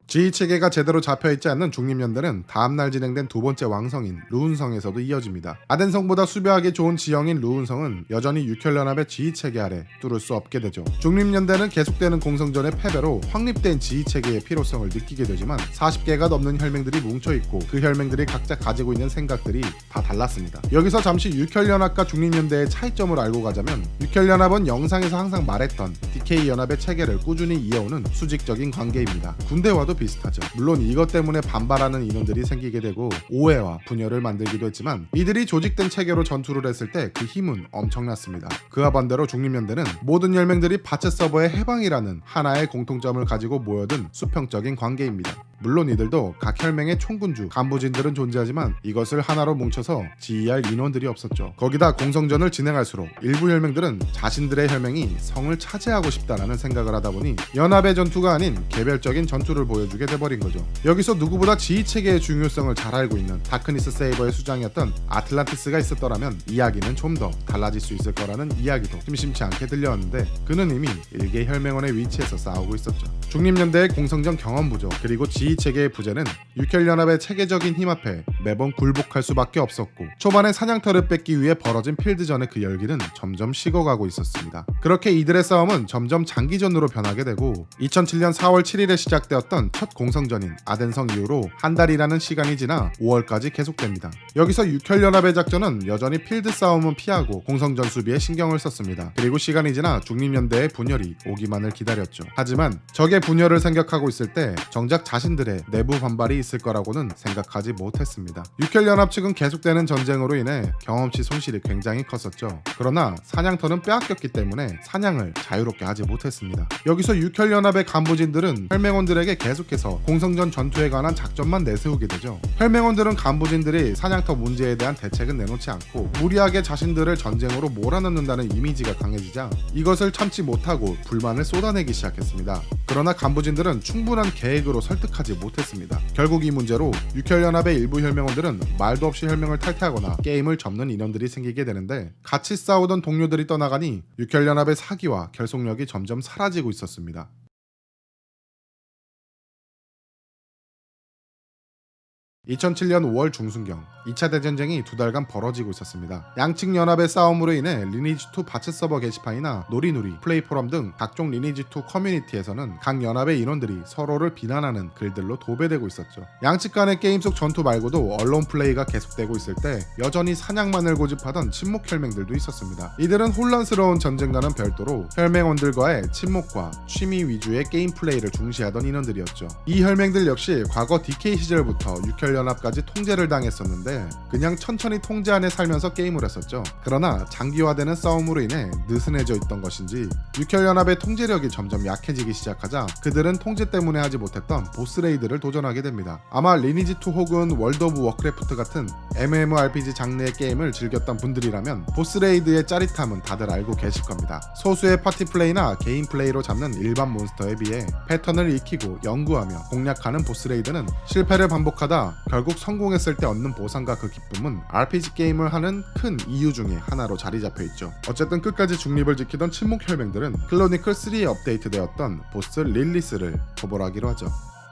지휘체계가 제대로 잡혀있지 않는 중립연대는 다음날 진행된 두 번째 왕성인 루운성에서도 이어집니다. 아덴성보다 수비하기 좋은 지형인 루운성은 여전히 육혈연합의 지휘체계 아래 뚫을 수 없게 되죠. 중립연대는 계속되는 공성전의 패배로 확립된 지휘체계의 필요성을 느끼게 되지만 40개가 넘는 혈맹들이 뭉쳐있고 그 혈맹들이 각자 가지고 있는 생각들이 다 달랐습니다. 여기서 잠시 육혈연합과 중립연대의 차이점을 알고 가자면, 육혈연합은 영상에서 항상 말했던 DK연합의 체계를 꾸준히 이어오는 수직적인 관계입니다. 군대와도 비슷하죠. 물론 이것 때문에 반발하는 인원들이 생기게 되고 오해와 분열을 만들기도 했지만, 이들이 조직된 체계로 전투를 했을 때 그 힘은 엄청났습니다. 그와 반대로 중립연대는 모든 혈맹들이 바체 서버의 해방이라는 하나의 공통점을 가지고 모여든 수평적인 관계입니다. 물론 이들도 각 혈맹의 총군주, 간부진들은 존재하지만 이것을 하나로 뭉쳐서 지휘할 인원들이 없었죠. 거기다 공성전을 진행할수록 일부 혈맹들은 자신들의 혈맹이 성을 차지하고 싶다라는 생각을 하다 보니 연합의 전투가 아닌 개별적인 전투를 보여주게 돼버린 거죠. 여기서 누구보다 지휘체계의 중요성을 잘 알고 있는 다크니스 세이버의 수장이었던 아틀란티스가 있었더라면 이야기는 좀 더 달라질 수 있을 거라는 이야기도 심심치 않게 들려왔는데, 그는 이미 일개 혈맹원의 위치에서 싸우고 있었죠. 중립연대의 공성전 경험 부족, 그리고 지휘체계의 부재는 육혈연합의 체계적인 힘 앞에 매번 굴복할 수밖에 없었고, 초반에 사냥터를 뺏기 위해 벌어진 필드전의 그 열기는 점점 식어가고 있었습니다. 그렇게 이들의 싸움은 점점 장기전으로 변하게 되고 2007년 4월 7일에 시작되었던 첫 공성전인 아덴성 이후로 한 달이라는 시간이 지나 5월까지 계속됩니다. 여기서 육혈연합의 작전은 여전히 필드 싸움은 피하고 공성전 수비에 신경을 썼습니다. 그리고 시간이 지나 중립연대의 분열이 오기만을 기다렸죠. 하지만 적의 분열을 생각하고 있을 때 정작 자신들의 내부 반발이 있을 거라고는 생각하지 못했습니다. 육혈연합 측은 계속되는 전쟁으로 인해 경험치 손실이 굉장히 컸었죠. 그러나 사냥터는 빼앗겼기 때문에 사냥을 자유롭게 하지 못했습니다. 여기서 육혈연합의 간부진들은 혈맹원들에게 계속해서 공성전 전투에 관한 작전만 내세우게 되죠. 혈맹원들은 간부진들이 사냥터 문제에 대한 대책은 내놓지 않고 무리하게 자신들을 전쟁으로 몰아넣는다는 이미지가 강해지자 이것을 참지 못하고 불만을 쏟아내기 시작했습니다. 그러나 간부진들은 충분한 계획으로 설득하지 못했습니다. 결국 이 문제로 육혈연합의 일부 혈맹원들은 말도 없이 혈맹을 탈퇴하거나 게임을 접는 인원들이 생기게 되는데, 같이 싸우던 동료들이 떠나가니 육혈연합의 사기와 결속력이 점점 사라지고 있었습니다. 2007년 5월 중순경 2차 대전쟁이 2달간 벌어지고 있었습니다. 양측 연합의 싸움으로 인해 리니지2 바츠 서버 게시판이나 놀이누리, 플레이포럼 등 각종 리니지2 커뮤니티에서는 각 연합의 인원들이 서로를 비난하는 글들로 도배되고 있었죠. 양측 간의 게임 속 전투 말고도 언론 플레이가 계속되고 있을 때 여전히 사냥만을 고집하던 친목 혈맹들도 있었습니다. 이들은 혼란스러운 전쟁과는 별도로 혈맹원들과의 친목과 취미 위주의 게임 플레이를 중시하던 인원들이었죠. 이 혈맹들 역시 과거 DK 시절부터 육혈연합까지 통제를 당했었는데 그냥 천천히 통제 안에 살면서 게임을 했었죠. 그러나 장기화되는 싸움으로 인해 느슨해져 있던 것인지 육혈연합의 통제력이 점점 약해지기 시작하자 그들은 통제 때문에 하지 못했던 보스레이드를 도전하게 됩니다. 아마 리니지2 혹은 월드 오브 워크래프트 같은 MMORPG 장르의 게임을 즐겼던 분들이라면 보스레이드의 짜릿함은 다들 알고 계실 겁니다. 소수의 파티 플레이나 개인 플레이로 잡는 일반 몬스터에 비해 패턴을 익히고 연구하며 공략하는 보스레이드는 실패를 반복하다 결국 성공했을 때 얻는 보상과 그 기쁨은 RPG 게임을 하는 큰 이유 중에 하나로 자리 잡혀 있죠. 어쨌든 끝까지 중립을 지키던 침묵 혈맹들은 클로니클 3에 업데이트되었던 보스 릴리스를 토벌하기로 하죠.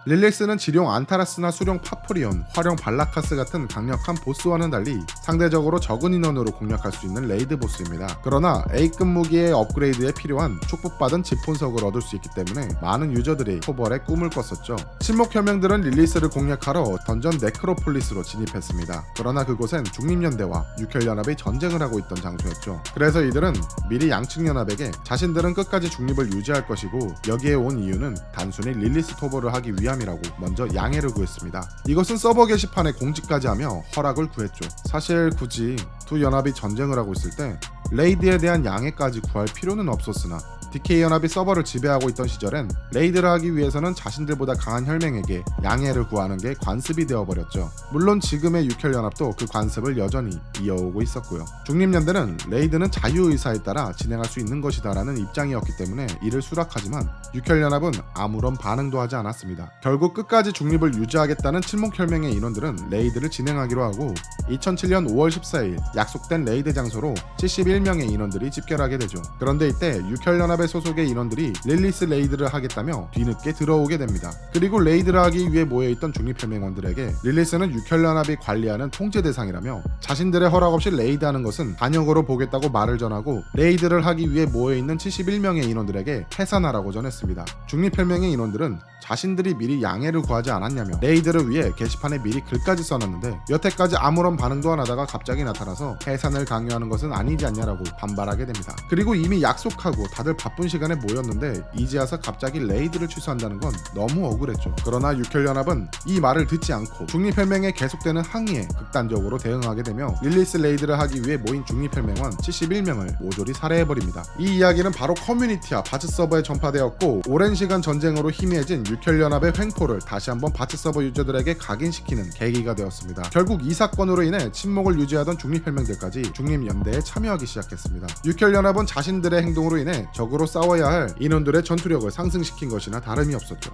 릴리스는 지룡 안타라스나 수룡 파프리온, 화룡 발라카스 같은 강력한 보스와는 달리 상대적으로 적은 인원으로 공략할 수 있는 레이드 보스입니다. 그러나 A급 무기의 업그레이드에 필요한 축복받은 집본석을 얻을 수 있기 때문에 많은 유저들이 토벌에 꿈을 꿨었죠. 침묵 혈맹들은 릴리스를 공략하러 던전 네크로폴리스로 진입했습니다. 그러나 그곳엔 중립연대와 육혈연합이 전쟁을 하고 있던 장소였죠. 그래서 이들은 미리 양측 연합에게 자신들은 끝까지 중립을 유지할 것이고 여기에 온 이유는 단순히 릴리스 토벌을 하기 위함 이라고 먼저 양해를 구했습니다. 이것은 서버 게시판에 공지까지 하며 허락을 구했죠. 사실 굳이 두 연합이 전쟁을 하고 있을 때 레이드에 대한 양해까지 구할 필요는 없었으나 DK연합이 서버를 지배하고 있던 시절엔 레이드를 하기 위해서는 자신들보다 강한 혈맹에게 양해를 구하는 게 관습이 되어버렸죠. 물론 지금의 육혈연합도 그 관습을 여전히 이어오고 있었고요. 중립연대는 레이드는 자유의사에 따라 진행할 수 있는 것이다 라는 입장이었기 때문에 이를 수락하지만 육혈연합은 아무런 반응도 하지 않았습니다. 결국 끝까지 중립을 유지하겠다는 칠목혈맹의 인원들은 레이드를 진행하기로 하고 2007년 5월 14일 약속된 레이드 장소로 71명의 인원들이 집결하게 되죠. 그런데 이때 육혈연합의 육혈연합의 소속의 인원들이 릴리스 레이드를 하겠다며 뒤늦게 들어오게 됩니다. 그리고 레이드를 하기 위해 모여있던 중립혈맹원들에게 릴리스는 육혈연합이 관리하는 통제 대상이라며 자신들의 허락 없이 레이드하는 것은 반역으로 보겠다고 말을 전하고 레이드를 하기 위해 모여있는 71명의 인원들에게 해산하라고 전했습니다. 중립혈맹의 인원들은 자신들이 미리 양해를 구하지 않았냐며 레이드를 위해 게시판에 미리 글까지 써놨는데 여태까지 아무런 반응도 안 하다가 갑자기 나타나서 해산을 강요하는 것은 아니지 않냐라고 반발하게 됩니다. 그리고 이미 약속하고 다들 바쁜 시간에 모였는데 이제 와서 갑자기 레이드를 취소한다는 건 너무 억울했죠. 그러나 육혈연합은 이 말을 듣지 않고 중립혈맹의 계속되는 항의에 극단적으로 대응하게 되며 릴리스 레이드를 하기 위해 모인 중립혈맹원 71명을 모조리 살해해버립니다. 이 이야기는 바로 커뮤니티와 바츠 서버에 전파되었고 오랜 시간 전쟁으로 희미해진 육혈연합의 횡포를 다시 한번 바츠 서버 유저들에게 각인시키는 계기가 되었습니다. 결국 이 사건으로 인해 침묵을 유지하던 중립혈맹들까지 중립연대에 참여하기 시작했습니다. 육혈연합은 자신들의 행동으로 인해 적으로 싸워야 할 인원들의 전투력을 상승시킨 것이나 다름이 없었죠.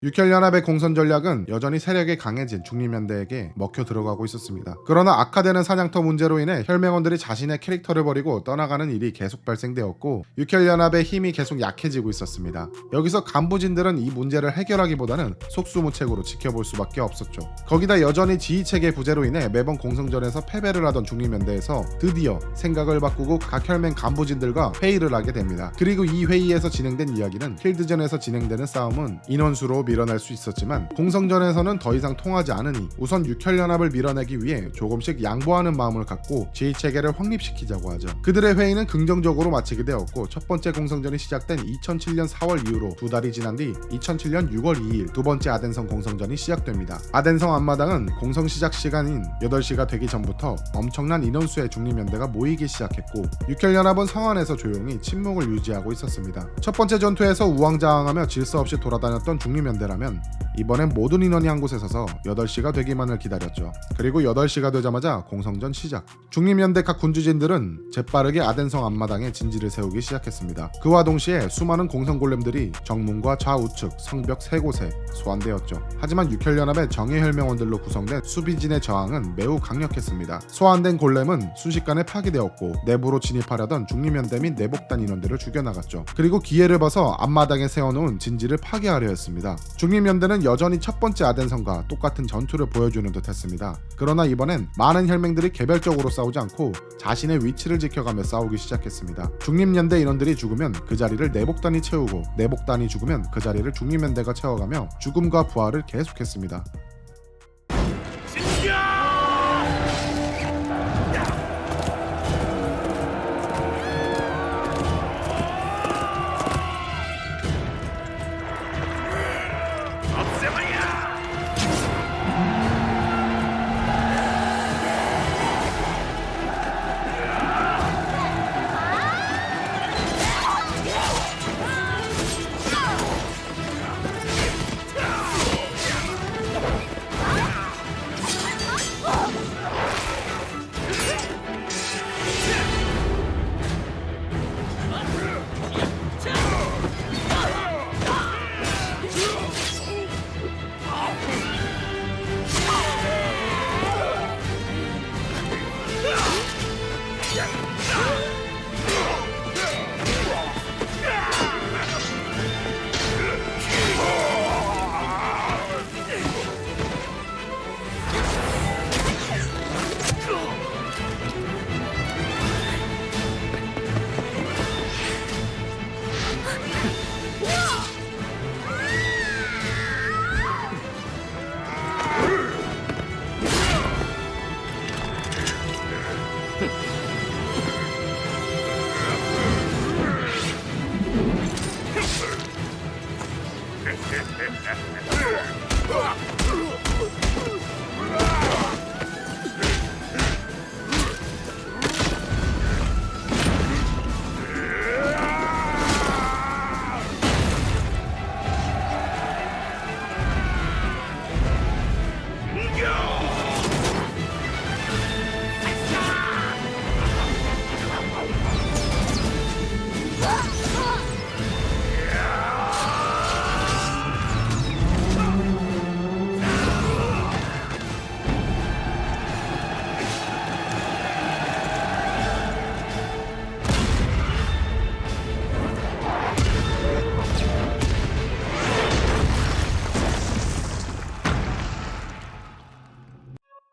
육혈연합의 공선 전략은 여전히 세력이 강해진 중립연대에게 먹혀 들어가고 있었습니다. 그러나 악화되는 사냥터 문제로 인해 혈맹원들이 자신의 캐릭터를 버리고 떠나가는 일이 계속 발생되었고 육혈연합의 힘이 계속 약해지고 있었습니다. 여기서 간부진들은 이 문제를 해결하기보다는 속수무책으로 지켜볼 수밖에 없었죠. 거기다 여전히 지휘체계 부재로 인해 매번 공성전에서 패배를 하던 중립연대에서 드디어 생각을 바꾸고 각 혈맹 간부진들과 회의를 하게 됩니다. 그리고 이 회의에서 진행된 이야기는 필드전에서 진행되는 싸움은 인원수로 밀어낼 수 있었지만 공성전에서는 더 이상 통하지 않으니 우선 육혈연합을 밀어내기 위해 조금씩 양보하는 마음을 갖고 지휘체계를 확립시키자고 하죠. 그들의 회의는 긍정적으로 마치게 되었고 첫 번째 공성전이 시작된 2007년 4월 이후로 두 달이 지난 뒤 2007년 6월 2일 두 번째 아덴성 공성전이 시작됩니다. 아덴성 앞마당은 공성 시작 시간인 8시가 되기 전부터 엄청난 인원수의 중립연대가 모이기 시작했고 육혈연합은 성 안에서 조용히 침묵을 유지하고 있었습니다. 첫 번째 전투에서 우왕좌왕하며 질서 없이 돌아다녔던 중립연대 라면 이번엔 모든 인원이 한 곳에 서서 8시가 되기만을 기다렸죠. 그리고 8시가 되자마자 공성전 시작. 중립연대 각 군주진들은 재빠르게 아덴성 앞마당에 진지를 세우기 시작했습니다. 그와 동시에 수많은 공성골렘들이 정문과 좌우측 성벽 3곳에 소환되었죠. 하지만 육혈연합의 정예혈맹원들로 구성된 수비진의 저항은 매우 강력했습니다. 소환된 골렘은 순식간에 파괴되었고 내부로 진입하려던 중립연대 및 내복단 인원들을 죽여나갔죠. 그리고 기회를 봐서 앞마당에 세워놓은 진지를 파괴하려 했습니다. 중립연대는 여전히 첫 번째 아덴성과 똑같은 전투를 보여주는 듯 했습니다. 그러나 이번엔 많은 혈맹들이 개별적으로 싸우지 않고 자신의 위치를 지켜가며 싸우기 시작했습니다. 중립연대 인원들이 죽으면 그 자리를 내복단이 채우고 내복단이 죽으면 그 자리를 중립연대가 채워가며 죽음과 부활을 계속했습니다.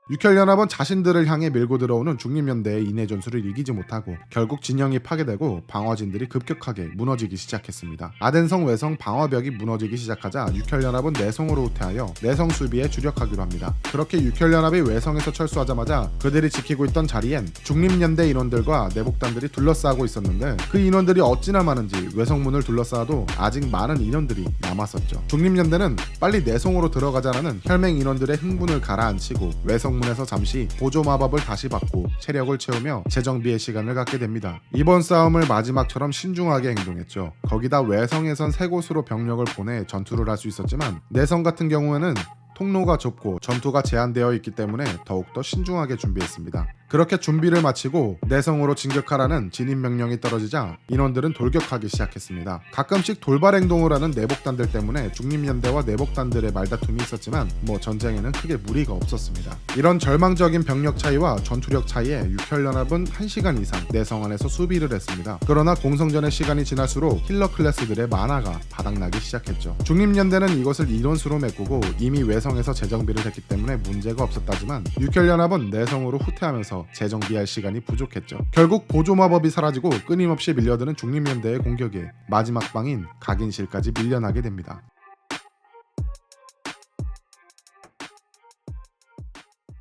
육혈연합은 자신들을 향해 밀고 들어오는 중립연대의 인해 전술을 이기지 못하고 결국 진영이 파괴되고 방어진들이 급격하게 무너지기 시작했습니다. 아덴성 외성 방어벽이 무너지기 시작하자 육혈연합은 내성으로 후퇴하여 내성 수비에 주력하기로 합니다. 그렇게 육혈연합이 외성에서 철수하자마자 그들이 지키고 있던 자리엔 중립연대 인원들과 내복단들이 둘러싸고 있었는데 그 인원들이 어찌나 많은지 외성문을 둘러싸도 아직 많은 인원들이 남았었죠. 중립연대는 빨리 내성으로 들어가자라는 혈맹 인원들의 흥분을 가라앉히고 외성문에서 잠시 보조 마법을 다시 받고 체력을 채우며 재정비의 시간을 갖게 됩니다. 이번 싸움을 마지막처럼 신중하게 행동했죠. 거기다 외성에선 세 곳으로 병력을 보내 전투를 할 수 있었지만 내성 같은 경우에는 통로가 좁고 전투가 제한되어 있기 때문에 더욱더 신중하게 준비했습니다. 그렇게 준비를 마치고 내성으로 진격하라는 진입 명령이 떨어지자 인원들은 돌격하기 시작했습니다. 가끔씩 돌발 행동을 하는 내복단들 때문에 중립연대와 내복단들의 말다툼이 있었지만 전쟁에는 크게 무리가 없었습니다. 이런 절망적인 병력 차이와 전투력 차이에 육혈연합은 1시간 이상 내성 안에서 수비를 했습니다. 그러나 공성전의 시간이 지날수록 힐러 클래스들의 만화가 바닥나기 시작했죠. 중립연대는 이것을 이론수로 메꾸고 이미 외성에서 재정비를 했기 때문에 문제가 없었다지만 육혈연합은 내성으로 후퇴하면서 재정비할 시간이 부족했죠. 결국 보조 마법이 사라지고 끊임없이 밀려드는 중립연대의 공격에 마지막 방인 각인실까지 밀려나게 됩니다.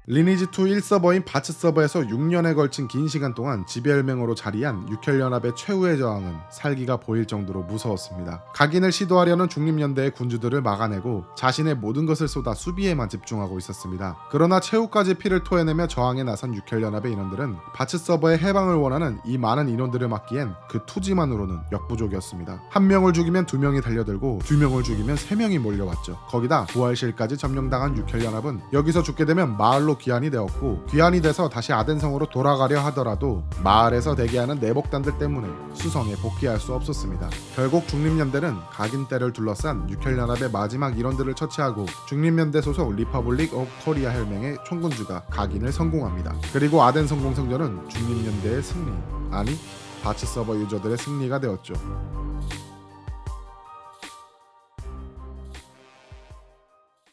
리니지2 1서버인 바츠 서버에서 6년에 걸친 긴 시간 동안 지배혈맹으로 자리한 육혈연합의 최후의 저항은 살기가 보일 정도로 무서웠습니다. 각인을 시도하려는 중립연대의 군주들을 막아내고 자신의 모든 것을 쏟아 수비에만 집중하고 있었습니다. 그러나 최후까지 피를 토해내며 저항에 나선 육혈연합의 인원들은 바츠 서버의 해방을 원하는 이 많은 인원들을 막기엔 그 투지만으로는 역부족이었습니다. 한 명을 죽이면 두 명이 달려들고 두 명을 죽이면 세 명이 몰려왔죠. 거기다 부활실까지 점령당한 육혈연합은 여기서 죽게 되면 마을로 귀환이 되었고 귀환이 돼서 다시 아덴성으로 돌아가려 하더라도 마을에서 대기하는 내복단들 때문에 수성에 복귀할 수 없었습니다. 결국 중립연대는 각인대를 둘러싼 육혈연합의 마지막 일원들을 처치하고 중립연대 소속 리퍼블릭 오브 코리아 혈맹의 총군주가 각인을 성공합니다. 그리고 아덴성 공성전은 중립연대의 승리, 아니 바츠 서버 유저들의 승리가 되었죠.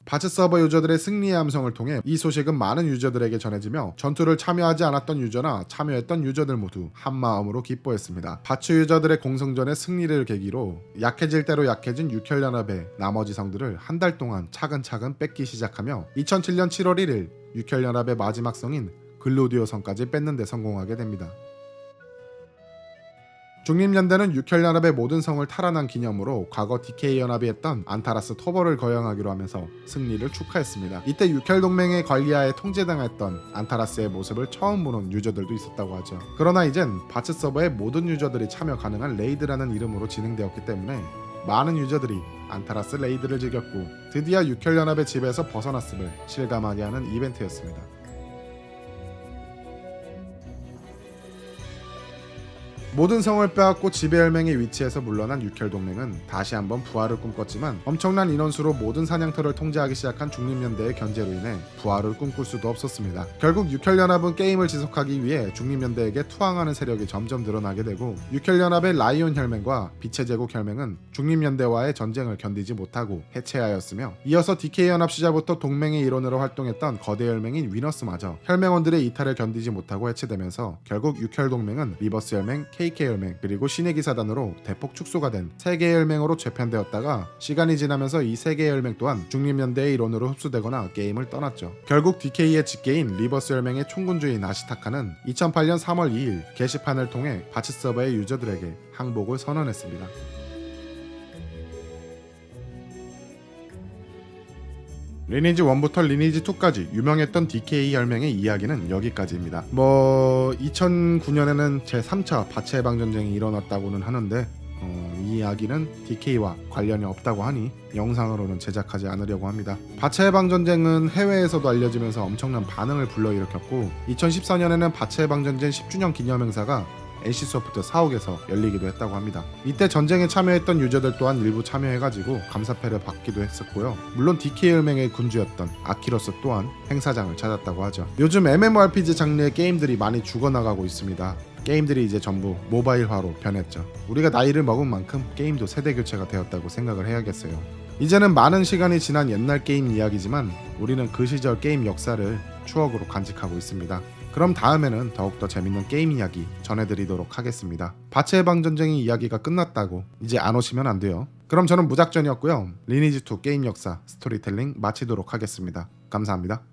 바츠 서버 유저들의 승리의 함성을 통해 이 소식은 많은 유저들에게 전해지며 전투를 참여하지 않았던 유저나 참여했던 유저들 모두 한마음으로 기뻐했습니다. 바츠 유저들의 공성전의 승리를 계기로 약해질 대로 약해진 육혈연합의 나머지 성들을 한 달 동안 차근차근 뺏기 시작하며 2007년 7월 1일 육혈연합의 마지막 성인 글로디오 성까지 뺏는 데 성공하게 됩니다. 중립연대는 육혈연합의 모든 성을 탈환한 기념으로 과거 DK 연합이 했던 안타라스 토벌을 거행하기로 하면서 승리를 축하했습니다. 이때 육혈동맹의 관리하에 통제당했던 안타라스의 모습을 처음 보는 유저들도 있었다고 하죠. 그러나 이젠 바츠 서버의 모든 유저들이 참여 가능한 레이드라는 이름으로 진행되었기 때문에 많은 유저들이 안타라스 레이드를 즐겼고 드디어 육혈연합의 집에서 벗어났음을 실감하게 하는 이벤트였습니다. 모든 성을 빼앗고 지배혈맹의 위치에서 물러난 육혈동맹은 다시 한번 부활을 꿈꿨지만 엄청난 인원수로 모든 사냥터를 통제하기 시작한 중립연대의 견제로 인해 부활을 꿈꿀 수도 없었습니다. 결국 육혈연합은 게임을 지속하기 위해 중립연대에게 투항하는 세력이 점점 늘어나게 되고 육혈연합의 라이온 혈맹과 빛의 제국 혈맹은 중립연대와의 전쟁을 견디지 못하고 해체하였으며 이어서 DK 연합 시절부터 동맹의 일원으로 활동했던 거대 혈맹인 위너스마저 혈맹원들의 이탈을 견디지 못하고 해체되면서 결국 육혈동맹은 리버스 혈맹, KK혈맹 그리고 신의 기사단으로 대폭 축소가 된 3개의 혈맹으로 재편되었다가 시간이 지나면서 이 3개의 혈맹 또한 중립연대의 일원으로 흡수되거나 게임을 떠났죠. 결국 DK의 직계인 리버스 혈맹의 총군주인 아시타카는 2008년 3월 2일 게시판을 통해 바츠 서버의 유저들에게 항복을 선언했습니다. 리니지 1부터 리니지 2까지 유명했던 DK 혈맹의 이야기는 여기까지입니다. 2009년에는 제3차 바츠 해방 전쟁이 일어났다고는 하는데 이 이야기는 DK와 관련이 없다고 하니 영상으로는 제작하지 않으려고 합니다. 바츠 해방 전쟁은 해외에서도 알려지면서 엄청난 반응을 불러일으켰고 2014년에는 바츠 해방 전쟁 10주년 기념 행사가 NC소프트 사옥에서 열리기도 했다고 합니다. 이때 전쟁에 참여했던 유저들 또한 일부 참여해가지고 감사패를 받기도 했었고요. 물론 DK혈맹의 군주였던 아키로스 또한 행사장을 찾았다고 하죠. 요즘 MMORPG 장르의 게임들이 많이 죽어나가고 있습니다. 게임들이 이제 전부 모바일화로 변했죠. 우리가 나이를 먹은 만큼 게임도 세대 교체가 되었다고 생각을 해야겠어요. 이제는 많은 시간이 지난 옛날 게임 이야기지만 우리는 그 시절 게임 역사를 추억으로 간직하고 있습니다. 그럼 다음에는 더욱더 재밌는 게임 이야기 전해드리도록 하겠습니다. 바체 해방전쟁의 이야기가 끝났다고 이제 안 오시면 안 돼요. 그럼 저는 무작전이었고요. 리니지2 게임 역사 스토리텔링 마치도록 하겠습니다. 감사합니다.